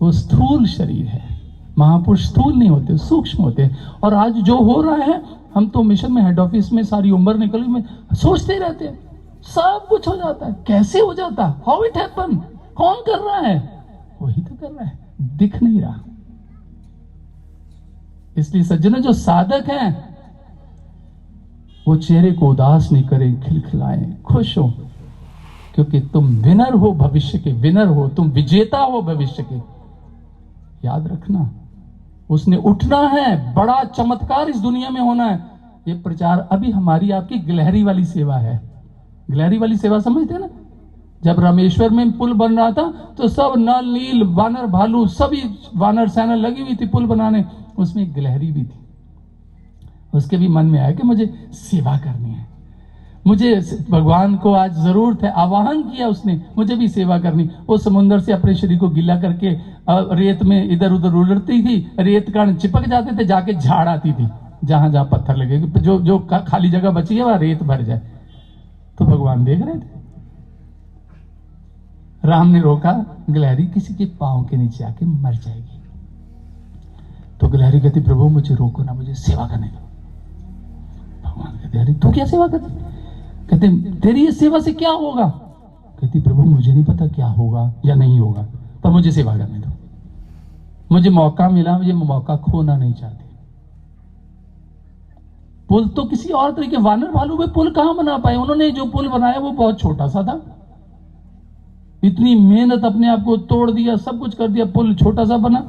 वो स्थूल शरीर है। महापुरुष स्थूल नहीं होते, सूक्ष्म होते हैं। और आज जो हो रहा है, हम तो मिशन में, हेड ऑफिस में सारी उम्र निकली में सोचते ही रहते हैं, सब कुछ हो जाता है। कैसे हो जाता, हाउ इट हैपन, कौन कर रहा है, वही तो कर रहा है, दिख नहीं रहा। इसलिए सज्जनों, जो साधक हैं वो चेहरे को उदास नहीं करें, खिलखिलाएं, खुश हो, क्योंकि तुम विनर हो, भविष्य के विनर हो, तुम विजेता हो भविष्य के। याद रखना, उसने उठना है, बड़ा चमत्कार इस दुनिया में होना है। ये प्रचार अभी हमारी आपकी गिलहरी वाली सेवा है। गिलहरी वाली सेवा समझते हैं ना, जब रामेश्वर में पुल बन रहा था तो सब नल नील वानर भालू सभी वानर सेना लगी हुई थी पुल बनाने, उसमें एक गिलहरी भी थी। उसके भी मन में आया कि मुझे सेवा करनी है, मुझे भगवान को आज जरूरत है, आवाहन किया उसने, मुझे भी सेवा करनी। वो समुद्र से अपने शरीर को गीला करके रेत में इधर उधर उलटती थी, रेत कण चिपक जाते थे, जाके झाड़ आती थी जहां जहां पत्थर लगे, जो जो खाली जगह बची है वहां रेत भर जाए। तो भगवान देख रहे थे, राम ने रोका, गिलहरी किसी के पांव के नीचे आके मर जाएगी। तो गिलहरी कहती, प्रभु मुझे रोको ना, मुझे सेवा करने दो। भगवान कहते, अरे तू क्या सेवा करती, कहते तेरी इस सेवा से क्या होगा। कहती, प्रभु मुझे नहीं पता क्या होगा या नहीं होगा, पर मुझे सेवा करने दो, मुझे मौका मिला, मुझे मौका खोना नहीं चाहती। पुल तो किसी और तरीके, वानर भालू में पुल कहां बना पाए, उन्होंने जो पुल बनाया वो बहुत छोटा सा था। इतनी मेहनत, अपने आप को तोड़ दिया, सब कुछ कर दिया, पुल छोटा सा बना।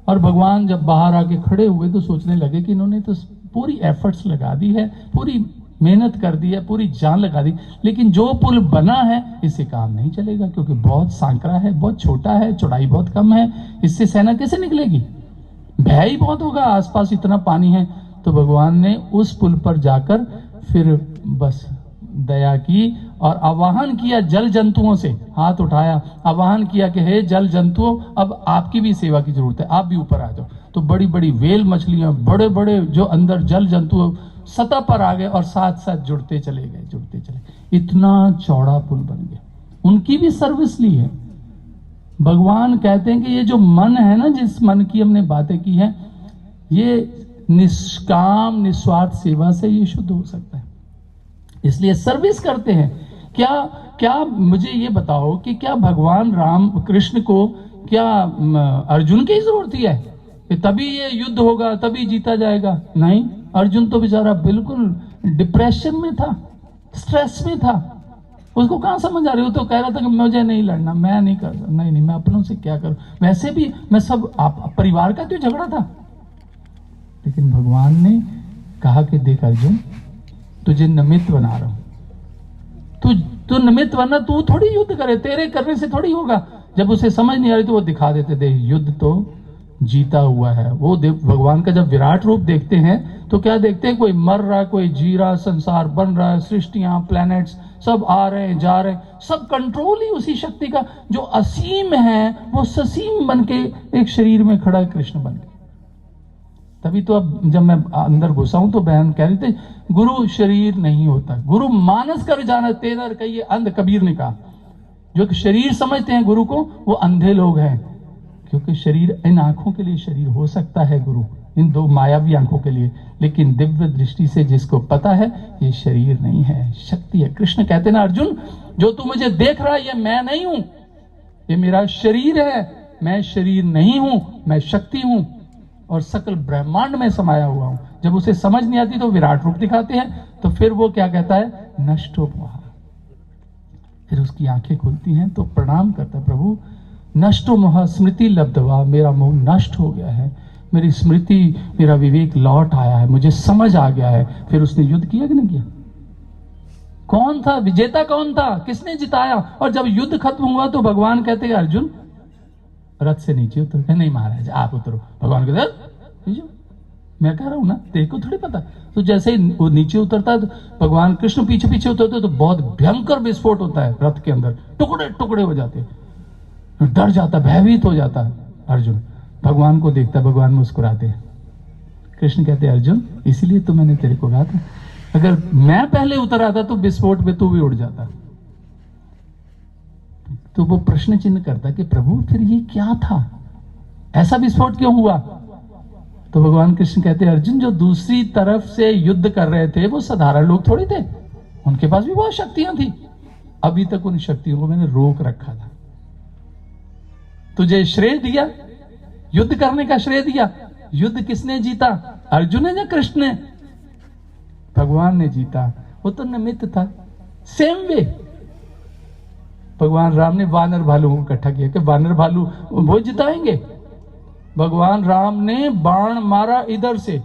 और भगवान जब बाहर आके खड़े हुए तो सोचने लगे कि इन्होंने तो पूरी एफर्ट्स लगा दी है, पूरी मेहनत कर दी है, पूरी जान लगा दी, लेकिन जो पुल बना है इससे काम नहीं चलेगा, क्योंकि बहुत सांकरा है, बहुत छोटा है, चौड़ाई बहुत कम है, इससे सेना कैसे निकलेगी, भय ही बहुत होगा, आसपास इतना पानी है। तो भगवान ने उस पुल पर जाकर फिर बस दया की और आवाहन किया, जल जंतुओं से हाथ उठाया, आवाहन किया कि हे जल जंतुओं, अब आपकी भी सेवा की जरूरत है, आप भी ऊपर आ जाओ। तो बड़ी बड़ी वेल मछलियां, बड़े बड़े जो अंदर जल जंतु सतह पर आ गए और साथ साथ जुड़ते चले गए, जुड़ते चले, इतना चौड़ा पुल बन गया। उनकी भी सर्विस ली है। भगवान कहते हैं कि ये जो मन है ना, जिस मन की हमने बातें की है, ये निष्काम निस्वार्थ सेवा से ये शुद्ध हो सकता है, इसलिए सर्विस करते हैं। क्या मुझे ये बताओ कि क्या भगवान राम कृष्ण को क्या अर्जुन की जरूरत है कि तभी ये युद्ध होगा, तभी जीता जाएगा? नहीं, अर्जुन तो बेचारा बिल्कुल डिप्रेशन में था, स्ट्रेस में था, उसको कहां समझ आ रही हो। तो कह रहा था कि मुझे नहीं लड़ना, मैं नहीं कर, नहीं मैं अपनों से क्या करूं, वैसे भी मैं सब परिवार का तो झगड़ा था। लेकिन भगवान ने कहा कि देख अर्जुन, तुझे निमित्त बना रहा हूं, तू तू निमित्त वरना तू थोड़ी युद्ध करे, तेरे करने से थोड़ी होगा। जब उसे समझ नहीं आ रही तो वो दिखा देते थे युद्ध तो जीता हुआ है। वो भगवान का जब विराट रूप देखते हैं तो क्या देखते हैं, कोई मर रहा है, कोई जी रहा, संसार बन रहा है, सृष्टियां, प्लैनेट्स सब आ रहे हैं जा रहे हैं, सब कंट्रोल ही उसी शक्ति का जो असीम है वो ससीम बन के एक शरीर में खड़ा है, कृष्ण बन के। तभी तो अब जब मैं अंदर घुसा हूं तो बहन कह रही थी गुरु शरीर नहीं होता, गुरु मानस कर जाना तेरा कहिए अंध, कबीर ने कहा। जो शरीर समझते हैं गुरु को वो अंधे लोग हैं, क्योंकि शरीर इन आंखों के लिए शरीर हो सकता है गुरु, इन दो मायावी आंखों के लिए, लेकिन दिव्य दृष्टि से जिसको पता है ये शरीर नहीं है, शक्ति है। कृष्ण कहते ना अर्जुन, जो तू मुझे देख रहा है ये मैं नहीं हूं, ये मेरा शरीर है, मैं शरीर नहीं हूं, मैं शक्ति हूं और सकल ब्रह्मांड में समाया हुआ हूं। जब उसे समझ नहीं आती तो विराट रूप दिखाते हैं, तो फिर वो क्या कहता है, नष्टो मोह। फिर उसकी आंखें खुलती हैं तो प्रणाम करता है, प्रभु नष्टो मोह स्मृति लब्धवा, मेरा मोह नष्ट हो गया है, मेरी स्मृति, मेरा विवेक लौट आया है, मुझे समझ आ गया है। फिर उसने युद्ध किया कि नहीं किया? कौन था विजेता, कौन था, किसने जिताया? और जब युद्ध खत्म हुआ तो भगवान कहते हैं अर्जुन रथ से नीचे उतर के, नहीं महाराज आप उतरो। भगवान कहते मैं कह रहा हूं ना, तेरे को थोड़ी पता। तो जैसे ही वो नीचे उतरता है तो भगवान कृष्ण पीछे पीछे उतरते तो बहुत भयंकर विस्फोट होता है रथ के अंदर, टुकड़े टुकड़े हो जाते हैं, डर जाता, भयभीत हो जाता है अर्जुन। भगवान को देखता, भगवान मुस्कुराते हैं। कृष्ण कहते अर्जुन इसीलिए तो मैंने तेरे को कहा था, अगर मैं पहले उतर आता तो विस्फोट में तू भी उड़ जाता। तो वो प्रश्न चिन्ह करता कि प्रभु फिर ये क्या था, ऐसा विस्फोट क्यों हुआ? तो भगवान कृष्ण कहते अर्जुन जो दूसरी तरफ से युद्ध कर रहे थे वो साधारण लोग थोड़ी थे, उनके पास भी बहुत शक्तियां थी, अभी तक उन शक्तियों को मैंने रोक रखा था। तुझे श्रेय दिया, युद्ध करने का श्रेय दिया। युद्ध किसने जीता, अर्जुन ने या कृष्ण ने? भगवान ने जीता, वो तो निमित्त था। सेम वे भगवान राम ने वानर भालुओं को इकट्ठा किया कि वानर भालू वो जिताएंगे। भगवान राम ने बाण मारा इधर से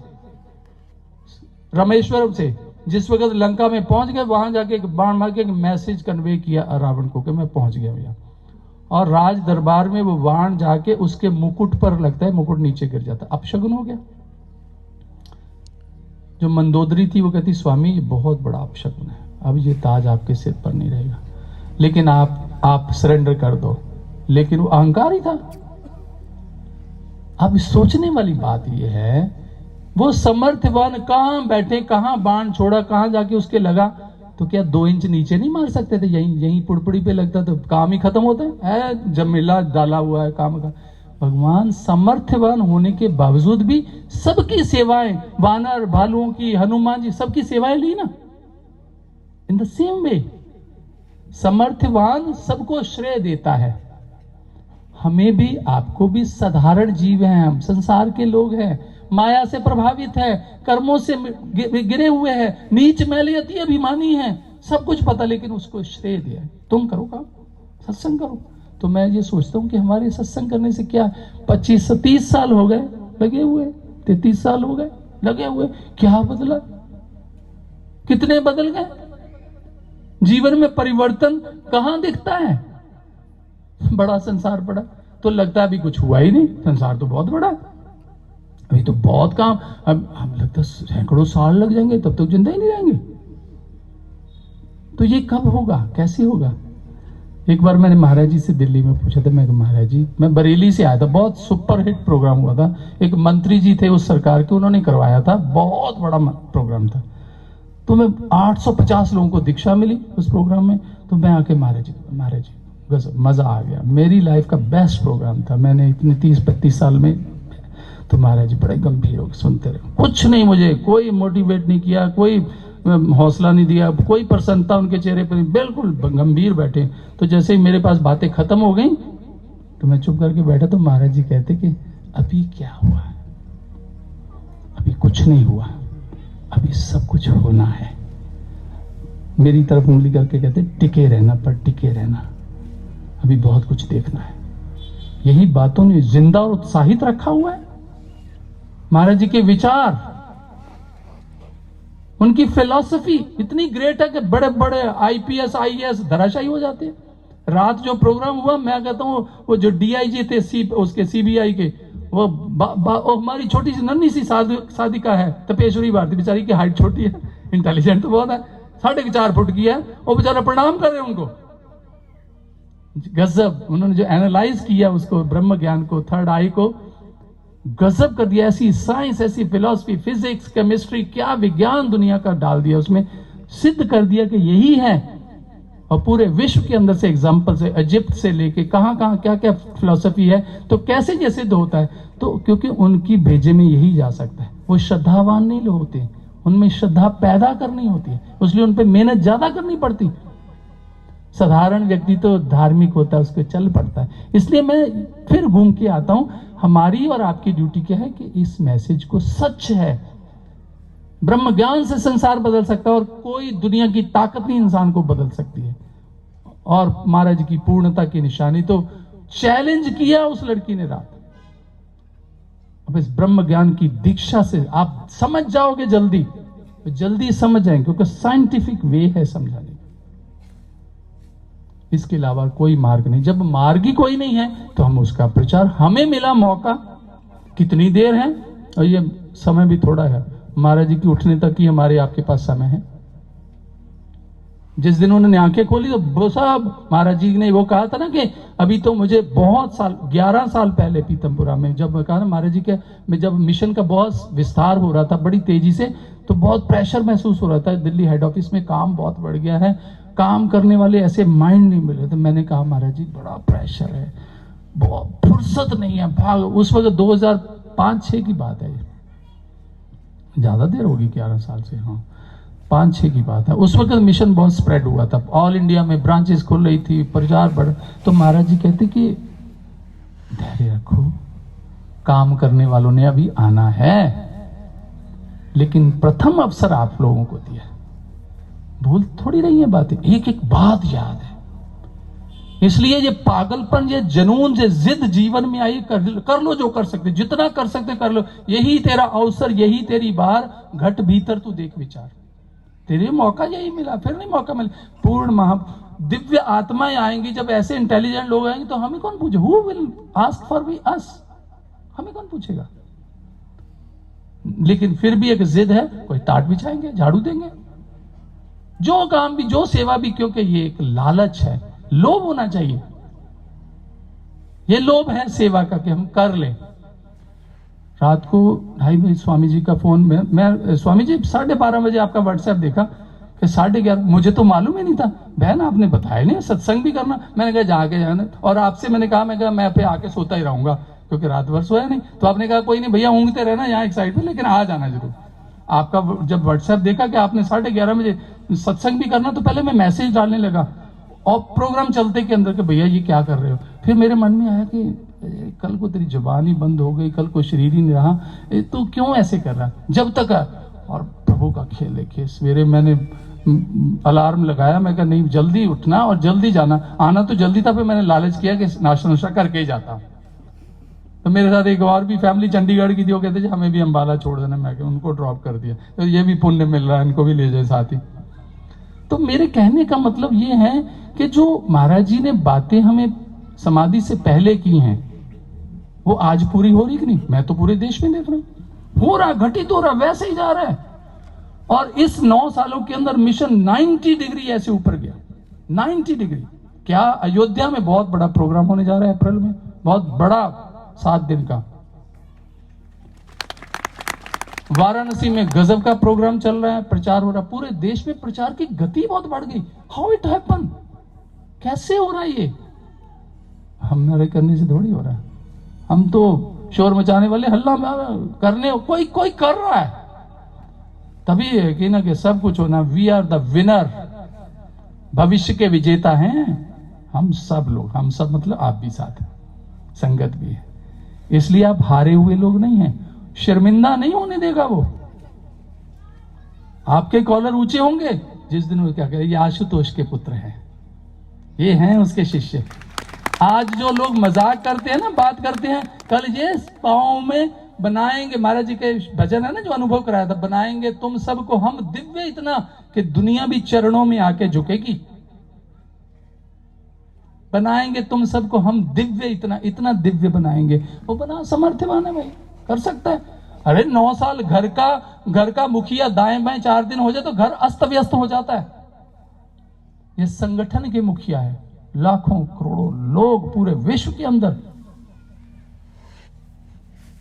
रामेश्वरम से, जिस वक्त लंका में पहुंच गए वहां जाके एक बाण मार के एक मैसेज कन्वे किया रावण को कि मैं पहुंच गया भैया। और राज दरबार में वो बाण जाके उसके मुकुट पर लगता है, मुकुट नीचे गिर जाता, अपशगुन हो गया। जो मंदोदरी थी वो कहती स्वामी ये बहुत बड़ा अपशगुन है, अब ये ताज आपके सिर पर नहीं रहेगा, लेकिन आप सरेंडर कर दो। लेकिन वो अहंकार ही था। अब सोचने वाली बात ये है, वो समर्थवान कहां बैठे, कहां बाण छोड़ा, कहां जाके उसके लगा, तो क्या 2 इंच नीचे नहीं मार सकते थे? यहीं पुड़पुड़ी पे लगता तो काम ही खत्म होता है, जमीला डाला हुआ है काम का। भगवान समर्थवान होने के बावजूद भी सबकी सेवाएं, वानर भालुओं की, हनुमान जी सबकी सेवाएं ली ना। इन द सेम वे समर्थवान सबको श्रेय देता है। हमें भी, आपको भी साधारण जीव हैं, हम संसार के लोग हैं, माया से प्रभावित है, कर्मों से गिरे हुए हैं, नीच मैले अति अभिमानी हैं, सब कुछ पता, लेकिन उसको श्रेय दिया तुम करो काम, सत्संग करो। तो मैं ये सोचता हूँ कि हमारे सत्संग करने से क्या 25 से 30 साल हो गए लगे हुए, 33 साल हो गए लगे हुए, क्या बदला? कितने बदल गए? जीवन में परिवर्तन कहां दिखता है? बड़ा संसार पड़ा तो लगता है अभी कुछ हुआ ही नहीं, संसार तो बहुत बड़ा है, अभी तो बहुत काम, अब हम लगता सैकड़ों साल लग जाएंगे तब तक जिंदा ही नहीं रहेंगे। तो ये कब होगा, कैसे होगा? एक बार मैंने महाराज जी से दिल्ली में पूछा था, मैं महाराज जी, मैं बरेली से आया था, बहुत सुपर हिट प्रोग्राम हुआ था, एक मंत्री जी थे उस सरकार के, उन्होंने करवाया था, बहुत बड़ा प्रोग्राम था। तो मैं 850 लोगों को दीक्षा मिली उस प्रोग्राम में। तो मैं आके महाराज जी गजब मजा आ गया, मेरी लाइफ का बेस्ट प्रोग्राम था, मैंने इतने 30-32 साल में। तो महाराज जी बड़े गंभीर हो सुनते रहे, कुछ नहीं, मुझे कोई मोटिवेट नहीं किया, कोई हौसला नहीं दिया, कोई प्रसन्नता उनके चेहरे पर, बिल्कुल गंभीर बैठे। तो जैसे ही मेरे पास बातें खत्म हो गई तो मैं चुप करके बैठा, तो महाराज जी कहते कि अभी क्या हुआ? अभी कुछ नहीं हुआ, अभी सब कुछ होना है। मेरी तरफ उंगली करके कहते टिके रहना, पर टिके रहना, अभी बहुत कुछ देखना है। यही बातों ने जिंदा और उत्साहित रखा हुआ है। महाराज जी के विचार, उनकी फिलॉसफी इतनी ग्रेट है कि बड़े बड़े आईपीएस आईएएस धराशायी हो जाते हैं। रात जो प्रोग्राम हुआ, मैं कहता हूँ वो जो डीआईजी थे उसके सीबीआई के, वो हमारी छोटी सी नन्ही सी साधिका है तपेश्वरी भारती, बेचारी की हाइट छोटी है, इंटेलिजेंट तो बहुत है, 4.5 फुट की है, वो बेचारा प्रणाम कर रहे हैं उनको। गजब, उन्होंने जो एनालाइज किया उसको, ब्रह्म ज्ञान को, थर्ड आई को, गजब कर दिया। ऐसी साइंस, ऐसी फिलॉसफी, फिजिक्स, केमिस्ट्री, क्या विज्ञान दुनिया का डाल दिया उसमें, सिद्ध कर दिया कि यही है। और पूरे विश्व के अंदर से एग्जाम्पल से, इजिप्ट से लेके कहां कहां क्या क्या फिलॉसफी है, तो कैसे ये सिद्ध होता है, तो क्योंकि उनकी भेजे में यही जा सकता है। वो श्रद्धावान नहीं लोग होते, उनमें श्रद्धा पैदा करनी होती है, इसलिए उन पर मेहनत ज्यादा करनी पड़ती। साधारण व्यक्ति तो धार्मिक होता है, उसको चल पड़ता है। इसलिए मैं फिर घूम के आता हूं, हमारी और आपकी ड्यूटी क्या है कि इस मैसेज को, सच है, ब्रह्म ज्ञान से संसार बदल सकता है और कोई दुनिया की ताकत नहीं इंसान को बदल सकती है। और महाराज की पूर्णता की निशानी तो चैलेंज किया उस लड़की ने रात। अब इस ब्रह्म ज्ञान की दीक्षा से आप समझ जाओगे, जल्दी समझ जाएंगे, क्योंकि साइंटिफिक वे है समझाने का। इसके अलावा कोई मार्ग नहीं। जब मार्ग ही कोई नहीं है तो हम उसका प्रचार, हमें मिला मौका, कितनी देर है, और ये समय भी थोड़ा है, महाराज जी की उठने तक ही हमारे आपके पास समय है। जिस दिन उन्होंने आंखें खोली तो साहब महाराज जी ने वो कहा था ना कि अभी तो मुझे बहुत साल, 11 साल पहले पीतमपुरा में जब कहा ना महाराज जी के, में जब मिशन का बहुत विस्तार हो रहा था बड़ी तेजी से, तो बहुत प्रेशर महसूस हो रहा था। दिल्ली हेड ऑफिस में काम बहुत बढ़ गया है, काम करने वाले ऐसे माइंड नहीं मिल रहे थे। मैंने कहा महाराज जी बड़ा प्रेशर है, बहुत फुर्सत नहीं है, भाग। उस वक्त 2005-6 की बात है, ज्यादा देर होगी, 11 साल से, हाँ 5-6 की बात है। उस वक्त मिशन बहुत स्प्रेड हुआ था, ऑल इंडिया में ब्रांचेस खुल रही थी, प्रचार बढ़। तो महाराज जी कहते कि धैर्य रखो, काम करने वालों ने अभी आना है, लेकिन प्रथम अवसर आप लोगों को दिया। भूल थोड़ी रही है बातें, एक एक बात याद है। इसलिए ये पागलपन, ये जुनून, ये जिद जीवन में आई, कर लो जो कर सकते, जितना कर सकते कर लो, यही तेरा अवसर, यही तेरी बार, घट भीतर तू देख विचार, तेरे मौका यही मिला, फिर नहीं मौका मिला। पूर्ण महा दिव्य आत्माएं आएंगी, जब ऐसे इंटेलिजेंट लोग आएंगे तो हमें कौन पूछे, who will ask for we us, हमें कौन पूछेगा। लेकिन फिर भी एक जिद है, कोई टाट बिछाएंगे, झाड़ू देंगे, जो काम भी, जो सेवा भी, क्योंकि ये एक लालच है, लोभ होना चाहिए। ये लोभ है सेवा का कि हम कर लें। रात को 2:30 बजे स्वामी जी का फोन में, मैं स्वामी जी 12:30 बजे आपका व्हाट्सएप देखा कि 11:30, मुझे तो मालूम ही नहीं था। बहन आपने बताया नहीं, सत्संग भी करना। मैंने कहा जाके जाना, और आपसे मैंने कहा, मैं पे आके सोता ही रहूंगा क्योंकि रात भर सोया नहीं। तो आपने कहा कोई नहीं भैया, ऊँगते रहना यहाँ एक साइड पे, लेकिन आ जाना जरूर। आपका जब व्हाट्सएप देखा कि आपने 11:30 बजे सत्संग भी करना, तो पहले मैं मैसेज डालने लगा और प्रोग्राम चलते के अंदर कि भैया ये क्या कर रहे हो। फिर मेरे मन में आया कि कल को तेरी जुबान ही बंद हो गई, कल को शरीर ही नहीं रहा, तो क्यों ऐसे कर रहा जब तक। और प्रभु का खेल देखिए, सवेरे मैंने अलार्म लगाया, मैं कहा नहीं जल्दी उठना और जल्दी जाना, आना तो जल्दी था। फिर मैंने लालच किया कि नाश्ता नुश्ता करके ही जाता। तो मेरे साथ एक और भी फैमिली चंडीगढ़ की थी, वो कहते हमें भी अंबाला छोड़ देना, मैं उनको ड्रॉप कर दिया, तो ये भी पुण्य मिल रहा है, इनको भी ले जाए साथ ही। तो मेरे कहने का मतलब ये है कि जो महाराज जी ने बातें हमें समाधि से पहले की हैं, वो आज पूरी हो रही कि नहीं। मैं तो पूरे देश में देख रहा हूं, हो रहा, घटित हो रहा, वैसे ही जा रहा है। और इस 9 सालों के अंदर मिशन 90 डिग्री ऐसे ऊपर गया, 90 डिग्री। क्या अयोध्या में बहुत बड़ा प्रोग्राम होने जा रहा है अप्रैल में, बहुत बड़ा, 7 दिन का। वाराणसी में गजब का प्रोग्राम चल रहा है, प्रचार हो रहा है, पूरे देश में प्रचार की गति बहुत बढ़ गई। हाउ इट हैपन, कैसे हो रहा है ये। हमारे करने से थोड़ी हो रहा है, हम तो शोर मचाने वाले, हल्ला करने, कोई कर रहा है, तभी है कि ना कि सब कुछ होना। वी आर द विनर, भविष्य के विजेता हैं हम सब लोग, हम सब मतलब आप भी साथ हैं, संगत भी है। इसलिए आप हारे हुए लोग नहीं हैं, शर्मिंदा नहीं होने देगा वो। आपके कॉलर ऊंचे होंगे जिस दिन वो क्या कहे, ये आशुतोष के पुत्र हैं, ये हैं उसके शिष्य। आज जो लोग मजाक करते हैं ना, बात करते हैं, कल ये पांव में बनाएंगे, महाराज जी के भजन है ना जो अनुभव कराया था, बनाएंगे तुम सबको हम दिव्य इतना कि दुनिया भी चरणों में आके झुकेगी। बनाएंगे तुम सबको हम दिव्य इतना, इतना दिव्य बनाएंगे। वो बना समर्थवान है भाई, कर सकता है। अरे 9 साल घर का मुखिया दाएं बाएं 4 दिन हो जाए तो घर अस्त व्यस्त हो जाता है। ये संगठन के मुखिया है, लाखों करोड़ों लोग पूरे विश्व के अंदर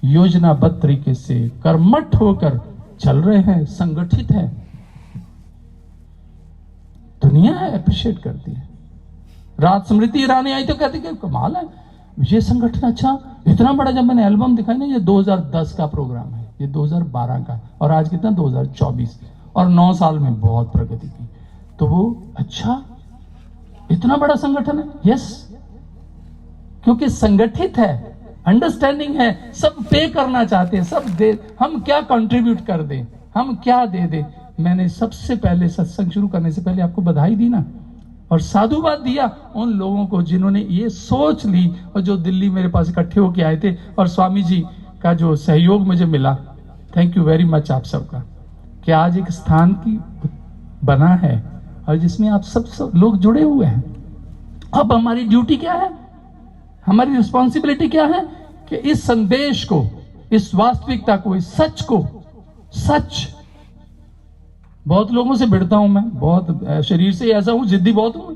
योजनाबद्ध तरीके से कर्मठ होकर चल रहे हैं, संगठित है। दुनिया अप्रिशिएट करती है। रात स्मृति ईरानी आई तो कहती कि कमाल है ये संगठन, अच्छा इतना बड़ा। जब मैंने एल्बम दिखाई ना, ये 2010 का प्रोग्राम है, ये 2012 का, और आज कितना 2024, और 9 साल में बहुत प्रगति की। तो वो अच्छा इतना बड़ा संगठन है, यस, क्योंकि संगठित है, अंडरस्टैंडिंग है, सब पे करना चाहते हैं, सब दे, हम क्या कंट्रीब्यूट कर दें, हम क्या दे दें। मैंने सबसे पहले सत्संग शुरू करने से पहले आपको बधाई दी ना, और साधुवाद दिया उन लोगों को जिन्होंने ये सोच ली और जो दिल्ली मेरे पास इकट्ठे होके आए थे, और स्वामी जी का जो सहयोग मुझे मिला, थैंक यू वेरी मच आप सबका, कि आज एक स्थान की बना है और जिसमें आप सब लोग जुड़े हुए हैं। अब हमारी ड्यूटी क्या है, हमारी रिस्पॉन्सिबिलिटी क्या है कि इस संदेश को, इस वास्तविकता को, इस सच को, सच, बहुत लोगों से भिड़ता हूं मैं, बहुत शरीर से ऐसा हूं, जिद्दी बहुत हूं।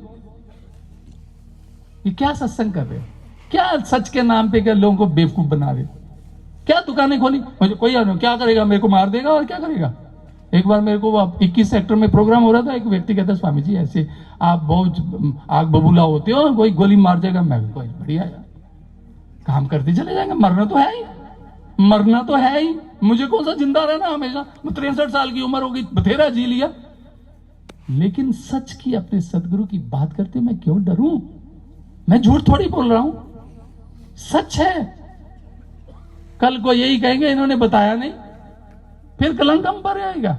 ये क्या सत्संग कर रहे हो, क्या सच के नाम पे क्या लोगों को बेवकूफ बना रहे, क्या दुकानें खोली, मुझे कोई क्या करेगा, मेरे को मार देगा और क्या करेगा। एक बार मेरे को 21 सेक्टर में प्रोग्राम हो रहा था, एक व्यक्ति कहता स्वामी जी ऐसे आप बहुत आग बबूला होते हो, कोई गोली मार जाएगा। मैं कोई बढ़िया यार, काम करते चले जाएंगे, मरना तो है ही, मरना तो है ही, मुझे कौन सा जिंदा रहना हमेशा। 63 साल की उम्र होगी, बथेरा जी लिया। लेकिन सच की, अपने सदगुरु की बात करते मैं क्यों डरूं, मैं झूठ थोड़ी बोल रहा हूं, सच है। कल को यही कहेंगे इन्होंने बताया नहीं, फिर कलंक हम पर आएगा।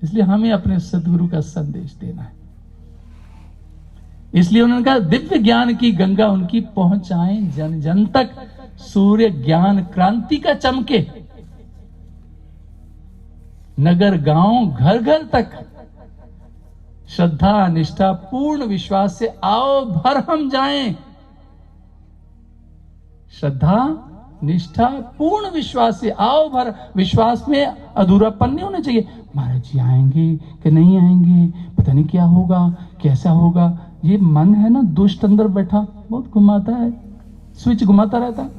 इसलिए हमें अपने सदगुरु का संदेश देना है। इसलिए उन्होंने कहा दिव्य ज्ञान की गंगा उनकी पहुंचाएं जन जन तक, सूर्य ज्ञान क्रांति का चमके, नगर गांव घर घर तक, श्रद्धा निष्ठा पूर्ण विश्वास से आओ भर हम जाएं। श्रद्धा निष्ठा पूर्ण विश्वास से आओ भर, विश्वास में अधूरापन नहीं होना चाहिए। महाराज जी आएंगे कि नहीं आएंगे, पता नहीं क्या होगा, कैसा होगा। ये मन है ना दुष्ट, अंदर बैठा बहुत घुमाता है, स्विच घुमाता रहता है।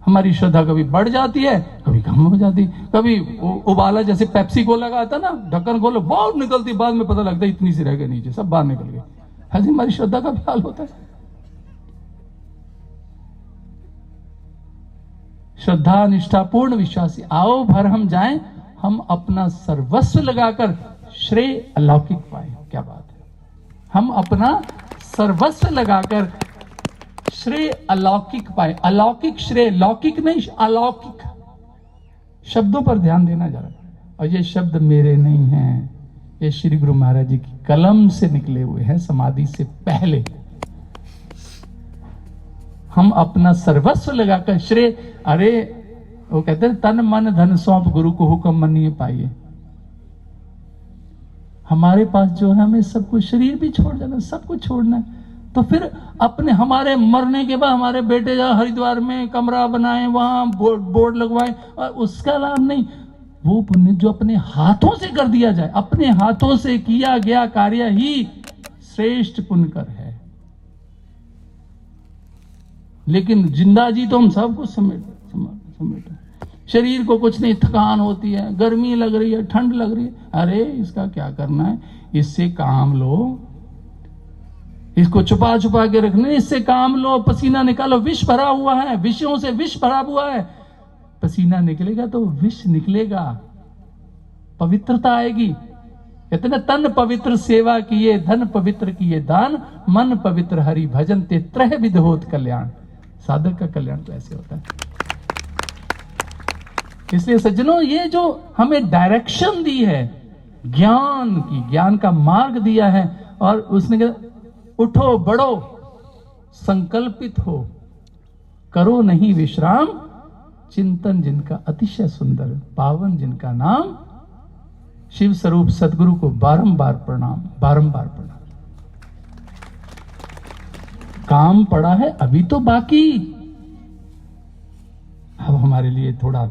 हमारी श्रद्धा कभी बढ़ जाती है, कभी कम हो जाती, कभी उबाला जैसे पेप्सी को लगाता ना, ढक्कन खोलो बहुत निकलती, बाद में पता लगता है इतनी सी रह गई, नीचे सब बाहर निकल गए। ऐसे हमारी श्रद्धा का भी हाल होता है। श्रद्धा निष्ठा पूर्ण विश्वास से आओ भर हम जाएं, हम अपना सर्वस्व लगाकर श्रेय अलौकिक पाए। क्या बात है, हम अपना सर्वस्व लगाकर श्रेय अलौकिक पाए। अलौकिक श्रेय, लौकिक नहीं, अलौकिक शब्दों पर ध्यान देना जरा। और ये शब्द मेरे नहीं हैं, ये श्री गुरु महाराज जी की कलम से निकले हुए हैं, समाधि से पहले। हम अपना सर्वस्व लगाकर श्रेय, अरे वो कहते हैं तन मन धन सौंप गुरु को हुक्म मनिए पाइए। हमारे पास जो है, हमें सब कुछ, शरीर भी छोड़ देना, सब कुछ छोड़ना है। तो फिर अपने, हमारे मरने के बाद हमारे बेटे जा हरिद्वार में कमरा बनाए, वहां बोर्ड लगवाए, और उसका लाभ नहीं। वो पुण्य जो अपने हाथों से कर दिया जाए, अपने हाथों से किया गया कार्य ही श्रेष्ठ पुण्यकर है। लेकिन जिंदा जी तो हम सब कुछ समेट शरीर को कुछ नहीं, थकान होती है, गर्मी लग रही है, ठंड लग रही है, अरे इसका क्या करना है, इससे काम लो, इसको छुपा छुपा के रखने, इससे काम लो, पसीना निकालो। विष भरा हुआ है, विषयों से विष भरा हुआ है, पसीना निकलेगा तो विष निकलेगा, पवित्रता आएगी। कहते ना तन पवित्र सेवा किए, धन पवित्र किए दान, मन पवित्र हरि भजन ते त्रह विध होत कल्याण। साधक का कल्याण तो ऐसे होता है। इसलिए सज्जनों, ये जो हमें डायरेक्शन दी है ज्ञान की, ज्ञान का मार्ग दिया है, और उसने कहा उठो बढ़ो संकल्पित हो, करो नहीं विश्राम, चिंतन जिनका अतिशय सुंदर, पावन जिनका नाम, शिव स्वरूप सदगुरु को बारंबार प्रणाम, बारंबार प्रणाम। काम पड़ा है अभी तो बाकी, अब हमारे लिए थोड़ा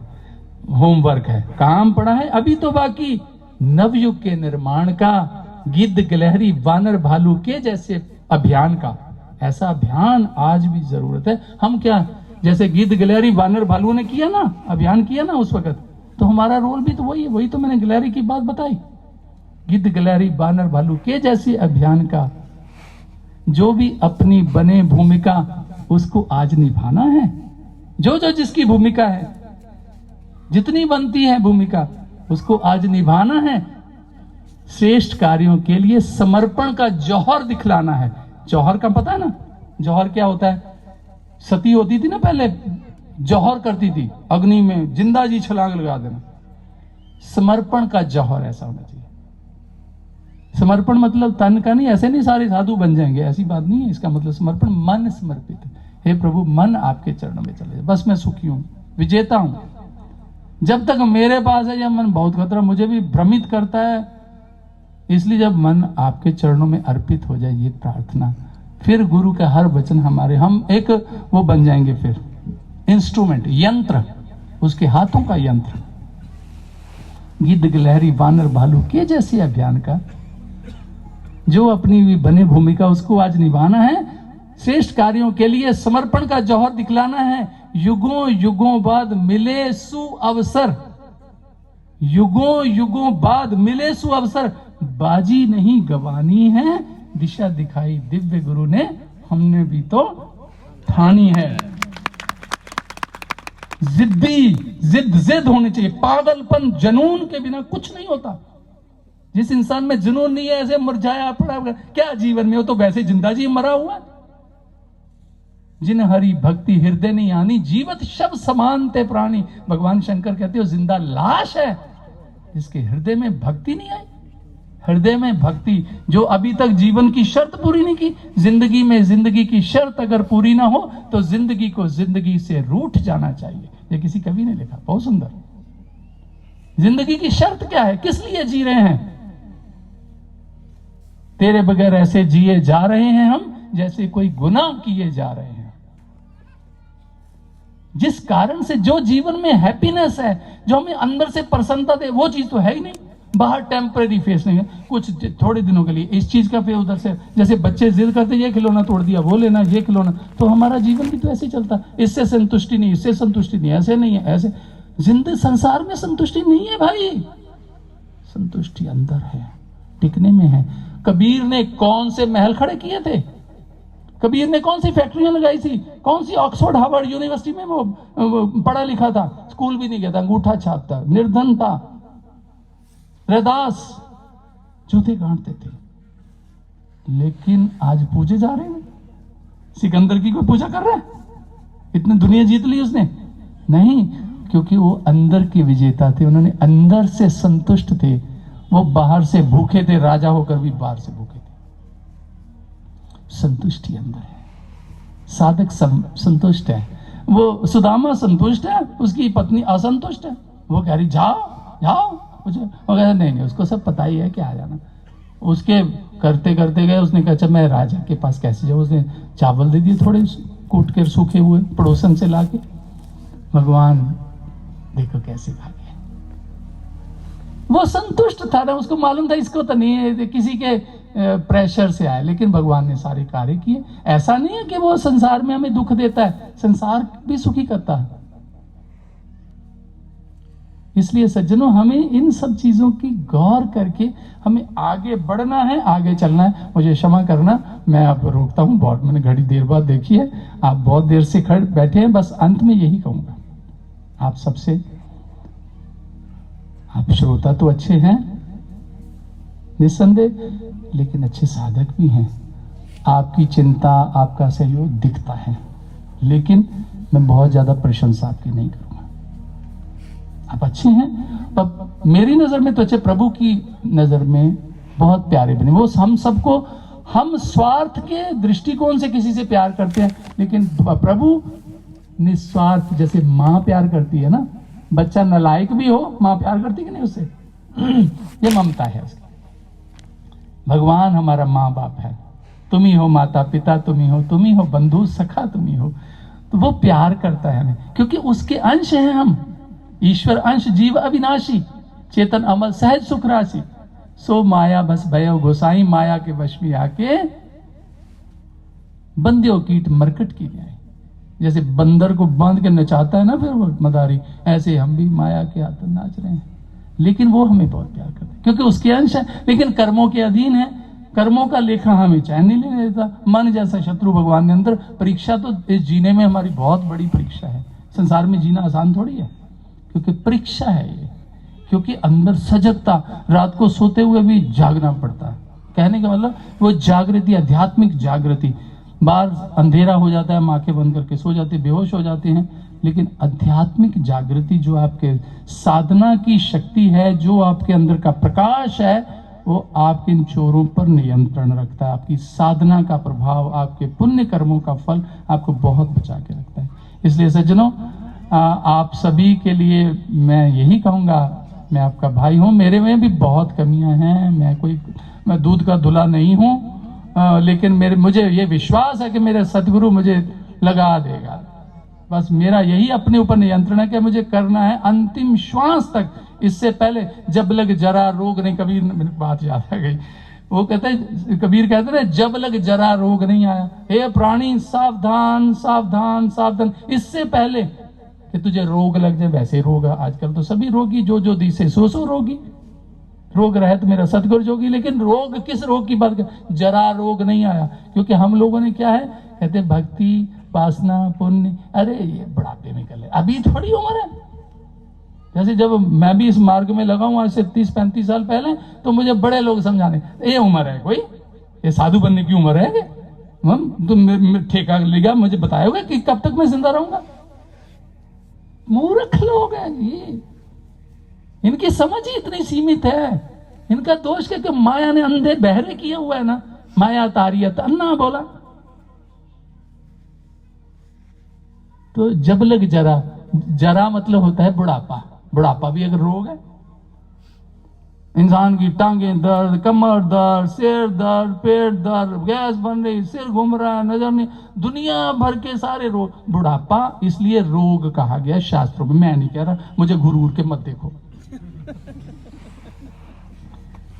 होमवर्क है। काम पड़ा है अभी तो बाकी, नवयुग के निर्माण का, गिद्ध गिलहरी वानर भालू के जैसे अभियान का, ऐसा अभियान आज भी जरूरत है। हम क्या, जैसे गिद्ध गिलहरी वानर भालू ने किया ना, अभियान किया ना उस वक्त, तो हमारा रोल भी तो वही है। वही तो मैंने गिलहरी की बात बताई, गिद्ध गिलहरी वानर भालू के जैसे अभियान का जो भी अपनी बने भूमिका उसको आज निभाना है। जो जो जिसकी भूमिका है, जितनी बनती है भूमिका, उसको आज निभाना है। श्रेष्ठ कार्यों के लिए समर्पण का जौहर दिखलाना है। जौहर का पता है ना, जौहर क्या होता है? सती होती थी ना पहले, जौहर करती थी अग्नि में, जिंदा जी छलांग लगा देना। समर्पण का जौहर ऐसा होना चाहिए। समर्पण मतलब तन का नहीं, ऐसे नहीं सारे साधु बन जाएंगे, ऐसी बात नहीं है। इसका मतलब समर्पण मन समर्पित। हे प्रभु, मन आपके चरणों में चले जाए, बस मैं सुखी हूं, विजेता हूं। जब तक मेरे पास है यह मन बहुत खतरा, मुझे भी भ्रमित करता है। इसलिए जब मन आपके चरणों में अर्पित हो जाए, ये प्रार्थना, फिर गुरु का हर वचन हमारे, हम एक वो बन जाएंगे, फिर इंस्ट्रूमेंट, यंत्र, उसके हाथों का यंत्र। गिद्ध गिलहरी वानर भालू के जैसे अभियान का जो अपनी भी बने भूमिका उसको आज निभाना है। श्रेष्ठ कार्यों के लिए समर्पण का जौहर दिखलाना है। युगों युगों बाद मिले सुअवसर, युगों युगों बाद मिले सुअवसर, बाजी नहीं गवानी है, दिशा दिखाई दिव्य गुरु ने, हमने भी तो ठानी है। जिद होनी चाहिए। पागलपन, जुनून के बिना कुछ नहीं होता। जिस इंसान में जुनून नहीं है, ऐसे मुरझाया पड़ा क्या जीवन में, हो तो वैसे जिंदा जी मरा हुआ। जिन हरि भक्ति हृदय नहीं आनी, जीवत शव समान ते प्राणी। भगवान शंकर कहते हो जिंदा लाश है जिसके हृदय में भक्ति नहीं आई। हृदय में भक्ति, जो अभी तक जीवन की शर्त पूरी नहीं की, जिंदगी में जिंदगी की शर्त अगर पूरी ना हो तो जिंदगी को जिंदगी से रूठ जाना चाहिए। ये किसी कवि ने लिखा, बहुत सुंदर। जिंदगी की शर्त क्या है, किस लिए जी रहे हैं? तेरे बगैर ऐसे जिए जा रहे हैं हम जैसे कोई गुनाह किए जा रहे हैं। जिस कारण से, जो जीवन में हैप्पीनेस है, जो हमें अंदर से प्रसन्नता दे, वो चीज तो है ही नहीं। बाहर टेम्परेरी फेस नहीं है, कुछ थोड़े दिनों के लिए इस चीज का पे, उधर से, जैसे बच्चे जिद करते, ये खिलौना तोड़ दिया, वो लेना, ये खिलौना, तो हमारा जीवन भी तो ऐसे ही चलता। इससे संतुष्टि नहीं, इससे संतुष्टि नहीं, ऐसे नहीं है, ऐसे। जिंदगी संसार में संतुष्टि नहीं है भाई, संतुष्टि अंदर है, टिकने में है। कबीर ने कौन से महल खड़े किए थे? कबीर ने कौन सी फैक्ट्रियां लगाई थी? कौन सी ऑक्सफोर्ड हार्वर्ड यूनिवर्सिटी में वो पढ़ा लिखा था? स्कूल भी नहीं गया था, अंगूठा छापता, निर्धन था, रैदास, जूते गांठते थे। लेकिन आज पूजे जा रहे हैं। सिकंदर की कोई पूजा कर रहा है? इतनी दुनिया जीत ली उसने? नहीं, क्योंकि वो अंदर के विजेता थे, उन्होंने अंदर से संतुष्ट थे। वो बाहर से भूखे थे, राजा होकर भी बाहर से भूखे थे। संतुष्टि अंदर है। साधक संतुष्ट है। वो सुदामा संतुष्ट है, उसकी पत्नी असंतुष्ट है। वो कह रही जाओ जाओ, वो कह नहीं, उसको सब पता ही है कि आ जाना। उसके करते करते गए, उसने कहा अच्छा मैं राजा के पास कैसे जाऊँ। उसने चावल दे दिए थोड़े कूट कर सूखे हुए, पड़ोसन से लाके। भगवान देखो कैसे भागे। वो संतुष्ट था ना, उसको मालूम था इसको तो नहीं है, किसी के प्रेशर से आए, लेकिन भगवान ने सारे कार्य किए। ऐसा नहीं है कि वो संसार में हमें दुख देता है, संसार भी सुखी करता है। इसलिए सज्जनों, हमें इन सब चीजों की गौर करके हमें आगे बढ़ना है, आगे चलना है। मुझे क्षमा करना, मैं अब रोकता हूं, बहुत मैंने घड़ी देर बाद देखी है, आप बहुत देर से खड़े बैठे हैं। बस अंत में यही कहूंगा आप सबसे, आप श्रोता तो अच्छे हैं निस्संदेह, लेकिन अच्छे साधक भी हैं। आपकी चिंता, आपका सहयोग दिखता है, लेकिन मैं बहुत ज्यादा प्रशंसा आपकी नहीं करूंगा। आप अच्छे हैं, पर मेरी नजर में तो अच्छे, प्रभु की नजर में बहुत प्यारे बने। वो हम सबको, हम स्वार्थ के दृष्टिकोण से किसी से प्यार करते हैं, लेकिन प्रभु निस्वार्थ, जैसे माँ प्यार करती है ना, बच्चा नालायक भी हो माँ प्यार करती कि नहीं उससे, ये ममता है उसकी। भगवान हमारा माँ बाप है, तुम ही हो माता पिता, तुम ही हो बंधु सखा, तुम ही हो। तो वो प्यार करता है हमें, क्योंकि उसके अंश हैं हम। ईश्वर अंश जीव अविनाशी, चेतन अमल सहज सुख राशि, सो माया बस भयो गोसाई, माया के वश में आके बंदियों कीट मरकट की न्याय। जैसे बंदर को बांध के नचाता है ना फिर वो मदारी, ऐसे हम भी माया के हाथ नाच रहे हैं। लेकिन वो हमें बहुत प्यार करता है क्योंकि उसके अंश है, लेकिन कर्मों के अधीन है। कर्मों का लेखा हमें चैन नहीं लेने देता। मन जैसा शत्रु भगवान के अंदर। परीक्षा तो इस जीने में हमारी बहुत बड़ी परीक्षा है। संसार में जीना आसान थोड़ी है, क्योंकि परीक्षा है ये। क्योंकि अंदर सजगता, रात को सोते हुए भी जागना पड़ता है। कहने का मतलब वो जागृति, आध्यात्मिक जागृति। बाहर अंधेरा हो जाता है, हम आंखें बंद करके सो जाते, बेहोश हो जाते हैं, लेकिन आध्यात्मिक जागृति जो आपके साधना की शक्ति है, जो आपके अंदर का प्रकाश है, वो आपके इन चोरों पर नियंत्रण रखता है। आपकी साधना का प्रभाव, आपके पुण्य कर्मों का फल आपको बहुत बचा के रखता है। इसलिए सज्जनों, आप सभी के लिए मैं यही कहूँगा, मैं आपका भाई हूँ, मेरे में भी बहुत कमियां हैं, मैं दूध का धुला नहीं हूँ, लेकिन मुझे ये विश्वास है कि मेरे सदगुरु मुझे लगा देगा। बस मेरा यही अपने ऊपर नियंत्रण है कि मुझे करना है अंतिम श्वास तक। इससे पहले जब लग जरा रोग नहीं, कबीर बात याद आ गई, वो कबीर कहते हैं जब लग जरा रोग नहीं आया, हे प्राणी सावधान सावधान सावधान। इससे पहले कि तुझे रोग लग जाए, वैसे रोग आजकल तो सभी रोगी, जो दिसे सो रोगी। रोग रहे तो मेरा सतगुरु जोगी। लेकिन रोग, किस रोग की बात कर, जरा रोग नहीं आया। क्योंकि हम लोगों ने क्या है, कहते भक्ति, वासना, पुण्य, अरे ये बुढ़ापे में कर ले, अभी थोड़ी उम्र है। जैसे जब मैं भी इस मार्ग में लगा हूं आज से 30-35 साल पहले, तो मुझे बड़े लोग समझाने, ये उम्र है कोई, ये साधु बनने की उम्र है? तुम ठेका लिया, मुझे बताओगे कि कब तक मैं जिंदा रहूंगा? मूर्ख लोग हैं ये, इनकी समझ ही इतनी सीमित है। इनका दोष क्या कि माया ने अंधे बहरे किया हुआ है ना। माया तारियत अन्ना बोला। तो जब लग जरा, जरा मतलब होता है बुढ़ापा। बुढ़ापा भी अगर रोग है। इंसान की टांगें दर्द, कमर दर्द, सिर दर्द, पेट दर्द, गैस बन रही, सिर घूम रहा है, नजर नहीं, दुनिया भर के सारे रोग। बुढ़ापा इसलिए रोग कहा गया शास्त्रों में। मैं नहीं कह रहा, मुझे घूर के मत देखो।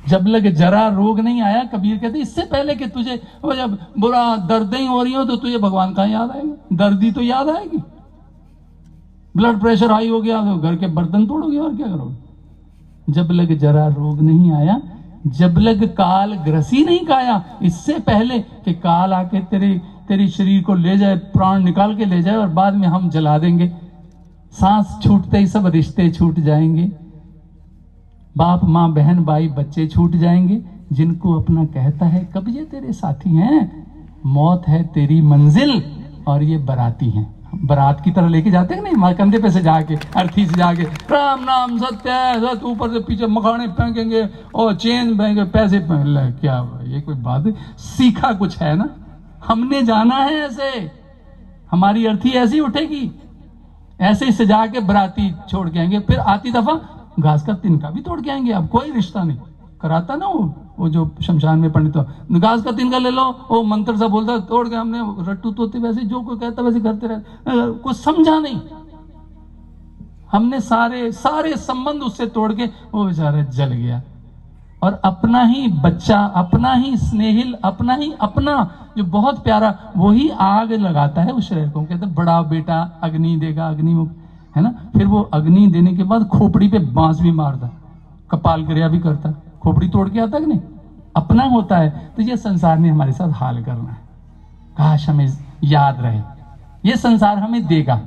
जब लग जरा रोग नहीं आया, कबीर कहते इससे पहले कि तुझे जब बुरा दर्दें हो रही हो तो तुझे भगवान का याद आएगा, दर्दी तो याद आएगी। ब्लड प्रेशर हाई हो गया तो घर के बर्तन तोड़ोगे और क्या करोगे। जब लग जरा रोग नहीं आया, जब लग काल ग्रसी नहीं काया, इससे पहले कि काल आके तेरे शरीर को ले जाए, प्राण निकाल के ले जाए और बाद में हम जला देंगे। सांस छूटते ही सब रिश्ते छूट जाएंगे, बाप माँ बहन भाई बच्चे छूट जाएंगे। जिनको अपना कहता है कब ये तेरे साथी हैं। मौत है तेरी मंजिल और ये बराती हैं। बारात की तरह लेके जाते हैं नहीं, माँ कंधे पे से जाके, अर्थी से जाके, राम नाम सत्य है, सत्य, ऊपर से पीछे मखाने फेंकेंगे और चेन फेंकेंगे, पैसे क्या ये कोई बात है? सीखा कुछ है ना, हमने जाना है ऐसे। हमारी अर्थी ऐसी उठेगी, ऐसे ही सजा के बराती छोड़ के आएंगे। फिर आती दफा घास का तिनका भी तोड़ के आएंगे। अब कोई रिश्ता नहीं कराता ना वो जो शमशान में पंडित, घास का तिनका ले लो, वो मंत्र सा बोलता तोड़ के, हमने रट्टू तोते वैसे जो कोई कहता वैसे करते रहते, कुछ समझा नहीं। हमने सारे संबंध उससे तोड़ के वो बेचारा जल गया। और अपना ही बच्चा, अपना ही स्नेहिल, अपना जो बहुत प्यारा, वही आग लगाता है उस शरीर को। कहते बड़ा बेटा अग्नि देगा, अग्निमुख है ना। फिर वो अग्नि देने के बाद खोपड़ी पे बांस भी मारता, कपाल क्रिया भी करता, खोपड़ी तोड़ के आता कि नहीं। अपना होता है। तो ये संसार ने हमारे साथ हाल करना है। काश हमें याद रहे, ये संसार हमें देगा,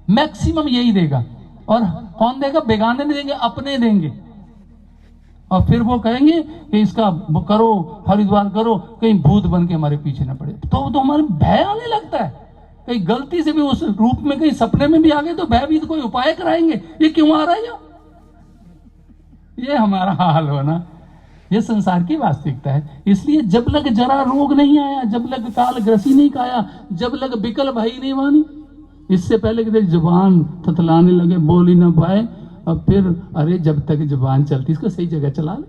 मैक्सिमम यही देगा। और कौन देगा? बेगाने नहीं देंगे, अपने देंगे। और फिर वो कहेंगे कि इसका वो करो, हरिद्वार करो, कहीं भूत बन के हमारे पीछे ना पड़े। तो हमारे भय आने लगता है। कहीं गलती से भी उस रूप में, कहीं सपने में भी आ गए तो भयभीत कोई उपाय कराएंगे, ये क्यों आ रहा है? ये हमारा हाल होना, ये संसार की वास्तविकता है। इसलिए जब लग जरा रोग नहीं आया, जब लग काल ग्रसी नहीं काया, जब लग बिकल भई नहीं वानी। इससे पहले कि तेरी जुबान थतलाने लगे, बोल ही ना पाए, अब फिर अरे जब तक जुबान चलती इसको सही जगह चला ले,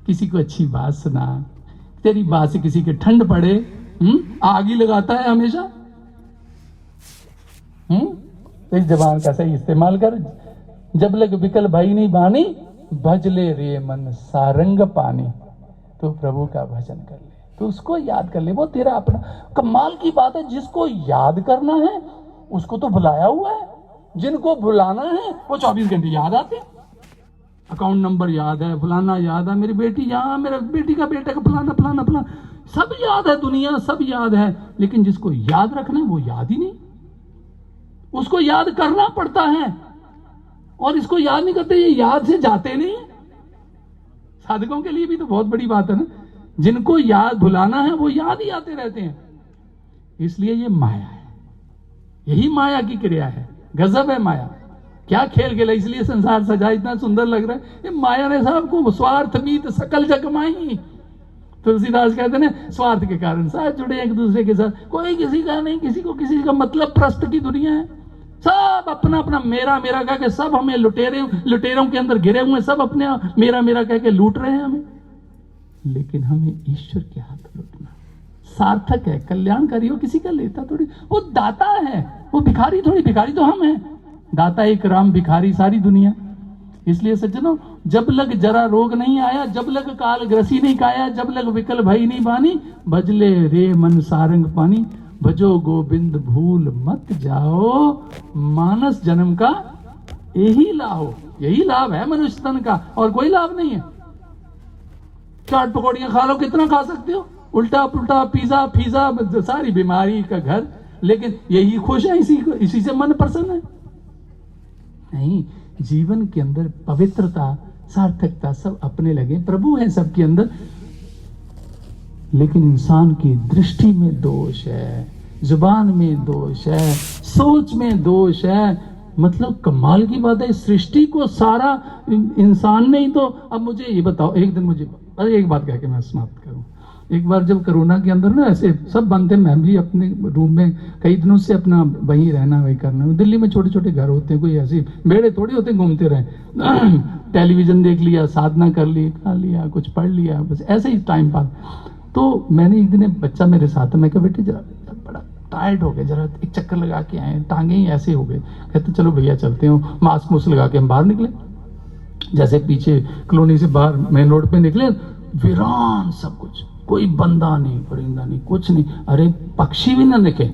किसी को अच्छी बात सुना, तेरी बात से किसी के ठंड पड़े, आग ही लगाता है हमेशा। तेरी जबान का सही इस्तेमाल कर। जब लग विकल भाई नहीं बानी, भजले रे मन सारंग पानी। तो प्रभु का भजन कर ले, तो उसको याद कर ले, वो तेरा अपना। कमाल की बात है, जिसको याद करना है उसको तो बुलाया हुआ है, जिनको बुलाना है वो 24 घंटे याद आते। अकाउंट नंबर याद है, फलाना याद है, मेरी बेटी यहाँ, मेरे बेटी का बेटा का फलाना फलाना फलाना, सब याद है, दुनिया सब याद है, लेकिन जिसको याद रखना है वो याद ही नहीं। उसको याद करना पड़ता है, और इसको याद नहीं करते, ये याद से जाते नहीं। साधकों के लिए भी तो बहुत बड़ी बात है ना, जिनको याद भुलाना है वो याद ही आते रहते हैं। इसलिए ये माया है, यही माया की क्रिया है। गजब है माया, क्या खेल खेला, इसलिए संसार सजा इतना सुंदर लग रहा है। ये माया ने साहब को स्वार्थ मीत सकल जग माही। तुलसीदास कहते हैं स्वार्थ के कारण साथ जुड़े एक दूसरे के साथ, कोई किसी का नहीं, किसी को किसी का मतलब प्रस्त की दुनिया है। सब अपना अपना मेरा मेरा कह के सब हमें लुटेरों के अंदर घिरे हुए, सब अपने मेरा मेरा कह के लूट रहे हैं हमें। लेकिन हमें ईश्वर के हाथ लूटना सार्थक है, कल्याणकारी हो, किसी का लेता थोड़ी, वो दाता है, वो भिखारी थोड़ी, भिखारी तो हम हैं, दाता एक राम, भिखारी सारी दुनिया। इसलिए सज्जनों, जब लग जरा रोग नहीं आया, जब लग काल ग्रसी नहीं काया, जब लग विकल भई नहीं बानी, भजले रे मन सारंग पानी, भजो गोविंद भूल मत जाओ, मानस जन्म का यही लाभ, यही लाभ है मनुष्य तन का, और कोई लाभ नहीं है। चाट पकौड़ियां खा लो, कितना खा सकते हो, उल्टा पुल्टा पिज्जा फीजा, सारी बीमारी का घर, लेकिन यही खुश है, इसी से मन प्रसन्न है। नहीं, जीवन के अंदर पवित्रता सार्थकता सब अपने लगे, प्रभु है सबके अंदर, लेकिन इंसान की दृष्टि में दोष है, जुबान में दोष है, सोच में दोष है। मतलब कमाल की बात है, सृष्टि को सारा इंसान ने ही तो। अब मुझे ये बताओ, एक दिन मुझे, अरे एक बात कह के मैं समाप्त करूं। एक बार जब कोरोना के अंदर ना ऐसे सब बंद थे, मैं भी अपने रूम में कई दिनों से अपना वहीं रहना वही करना। दिल्ली में छोटे छोटे घर होते हैं, कोई ऐसे बेड़े थोड़ी होते, घूमते रहे टेलीविजन देख लिया, साधना कर ली, खा लिया, कुछ पढ़ लिया, बस ऐसे ही टाइम पास। तो मैंने एक दिन एक बच्चा मेरे साथ, मैं कहा बेटे जरा बड़ा टायर्ड हो गए, जरा एक चक्कर लगा के आए, टांगे ही ऐसे हो गए। कहते चलो भैया चलते हो, मास्क मुस्क लगा के हम बाहर निकले। जैसे पीछे कॉलोनी से बाहर मेन रोड पे निकले, वीरान सब कुछ, कोई बंदा नहीं, परिंदा नहीं, कुछ नहीं, अरे पक्षी भी ना दिखे।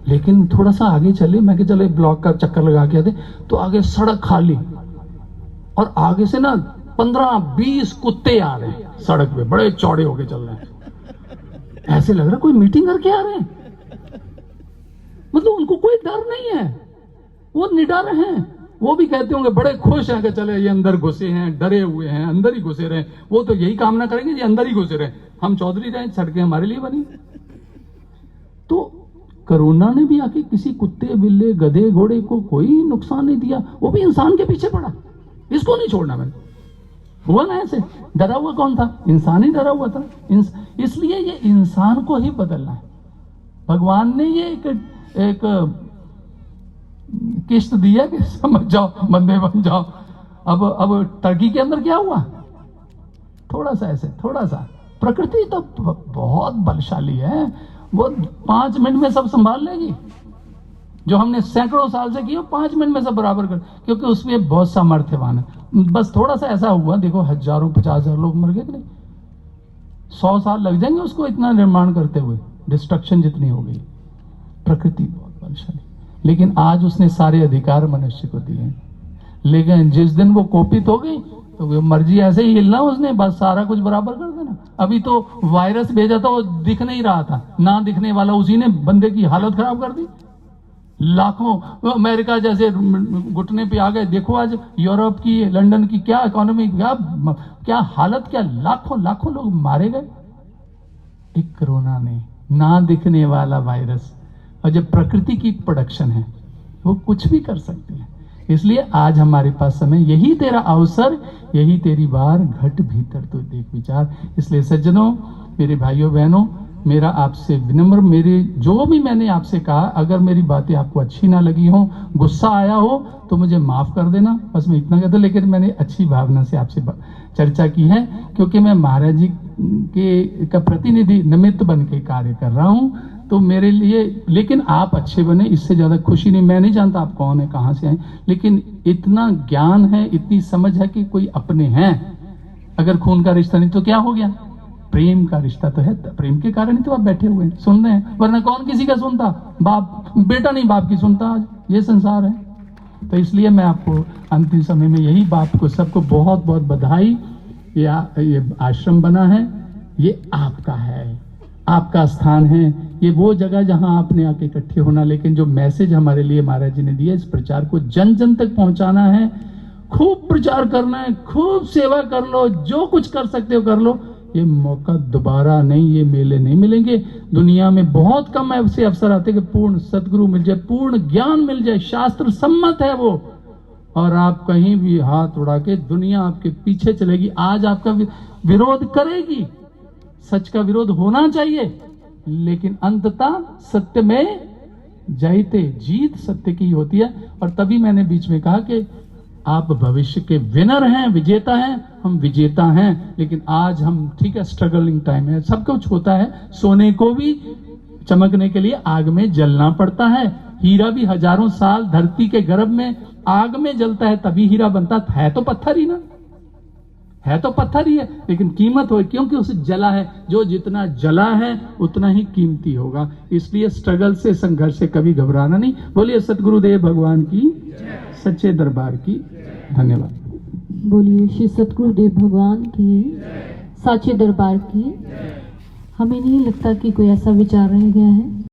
लेकिन थोड़ा सा आगे चले, मैं कि चलो ब्लॉक का चक्कर लगा के आते, तो आगे सड़क खाली, और आगे से ना 15-20 कुत्ते आ रहे हैं सड़क पे, बड़े चौड़े होके चल रहे हैं। ऐसे लग रहा कोई मीटिंग करके आ रहे हैं, मतलब उनको कोई डर नहीं है, वो निडर हैं। वो भी कहते होंगे, बड़े खुश हैं कि चले ये अंदर घुसे हैं, डरे हुए हैं, अंदर ही घुसे रहे। वो तो यही कामना करेंगे ये अंदर ही घुसे रहे, हम चौधरी रहे, सड़कें हमारे लिए बनी। तो कोरोना ने भी आके किसी कुत्ते बिल्ले गधे घोड़े को कोई नुकसान नहीं दिया, वो भी इंसान के पीछे पड़ा, इसको नहीं छोड़ना। मैंने हुआ ना ऐसे, डरा हुआ कौन था? इंसान ही डरा हुआ था। इसलिए ये इंसान को ही बदलना है। भगवान ने ये एक किस्त दिया कि समझ जाओ, बंदे बन जाओ। अब टर्की के अंदर क्या हुआ? थोड़ा सा ऐसे, थोड़ा सा। प्रकृति तो बहुत बलशाली है, वो 5 मिनट में सब संभाल लेगी। जो हमने सैकड़ों साल से किया 5 मिनट में सब बराबर कर, क्योंकि उसमें बहुत सामर्थ्यवान है। बस थोड़ा सा ऐसा हुआ, देखो हजारों 50,000 लोग मर गए कि नहीं, 100 साल लग जाएंगे उसको इतना निर्माण करते हुए, डिस्ट्रक्शन जितनी हो गई। प्रकृति बहुत बलशाली, लेकिन आज उसने सारे अधिकार मनुष्य को दिए। लेकिन जिस दिन वो कोपित हो गई तो वो मर्जी ऐसे ही हिलना उसने, बस सारा कुछ बराबर कर देना। अभी तो वायरस भेजा था, वो दिख नहीं रहा था, ना दिखने वाला उसी ने बंदे की हालत खराब कर दी। लाखों, अमेरिका जैसे घुटने पे आ गए, देखो आज यूरोप की, लंदन की क्या इकोनॉमी, क्या हालत, क्या लाखों लाखों लोग मारे गए एक कोरोना ने, ना दिखने वाला वायरस। और जब प्रकृति की प्रोडक्शन है वो कुछ भी कर सकती है। इसलिए आज हमारे पास समय, यही तेरा अवसर, यही तेरी बार, घट भीतर तो देख विचार। इसलिए सज्जनों, मेरे भाइयों बहनों, मेरा आपसे विनम्र, मेरे जो भी मैंने आपसे कहा, अगर मेरी बातें आपको अच्छी ना लगी हो, गुस्सा आया हो, तो मुझे माफ कर देना। बस मैं इतना कहता, लेकिन मैंने अच्छी भावना से आपसे चर्चा की है, क्योंकि मैं महाराज जी के का प्रतिनिधि निमित्त बन के कार्य कर रहा हूँ। तो मेरे लिए, लेकिन आप अच्छे बने, इससे ज्यादा खुशी नहीं। मैं नहीं जानता आप कौन है, कहाँ से आए, लेकिन इतना ज्ञान है, इतनी समझ है कि कोई अपने हैं। अगर खून का रिश्ता नहीं तो क्या हो गया, प्रेम का रिश्ता तो है। प्रेम के कारण ही तो आप बैठे हुए हैं, सुन रहे हैं, वरना कौन किसी का सुनता। बाप बेटा नहीं बाप की सुनता, आज ये संसार है। तो इसलिए मैं आपको अंतिम समय में यही बात को, सबको बहुत बहुत बधाई। ये आश्रम बना है, ये आपका है, आपका स्थान है, ये वो जगह जहां आपने आके इकट्ठे होना। लेकिन जो मैसेज हमारे लिए महाराज जी ने दिया, इस प्रचार को जन जन तक पहुंचाना है, खूब प्रचार करना है, खूब सेवा कर लो, जो कुछ कर सकते हो कर लो। ये मौका दोबारा नहीं, ये मेले नहीं मिलेंगे। दुनिया में बहुत कम ऐसे अवसर आते कि पूर्ण सदगुरु मिल जाए, पूर्ण ज्ञान मिल जाए, शास्त्र सम्मत है वो, और आप कहीं भी हाथ उड़ा के, दुनिया आपके पीछे चलेगी। आज आपका विरोध करेगी, सच का विरोध होना चाहिए, लेकिन अंततः सत्य में जयते, जीत सत्य की होती है। और तभी मैंने बीच में कहा कि आप भविष्य के विनर हैं, विजेता हैं, हम विजेता हैं। लेकिन आज हम, ठीक है, स्ट्रगलिंग टाइम है, सब कुछ होता है। सोने को भी चमकने के लिए आग में जलना पड़ता है। हीरा भी हजारों साल धरती के गर्भ में आग में जलता है, तभी हीरा बनता है। तो पत्थर ही ना है, तो पत्थर ही है, लेकिन कीमत हो, क्योंकि उसे जला है। जो जितना जला है उतना ही कीमती होगा। इसलिए स्ट्रगल से, संघर्ष से कभी घबराना नहीं। बोलिए सतगुरुदेव भगवान की, सच्चे दरबार की। धन्यवाद। बोलिए श्री सतगुरुदेव भगवान की, साचे दरबार की। हमें नहीं लगता कि कोई ऐसा विचार रह गया है।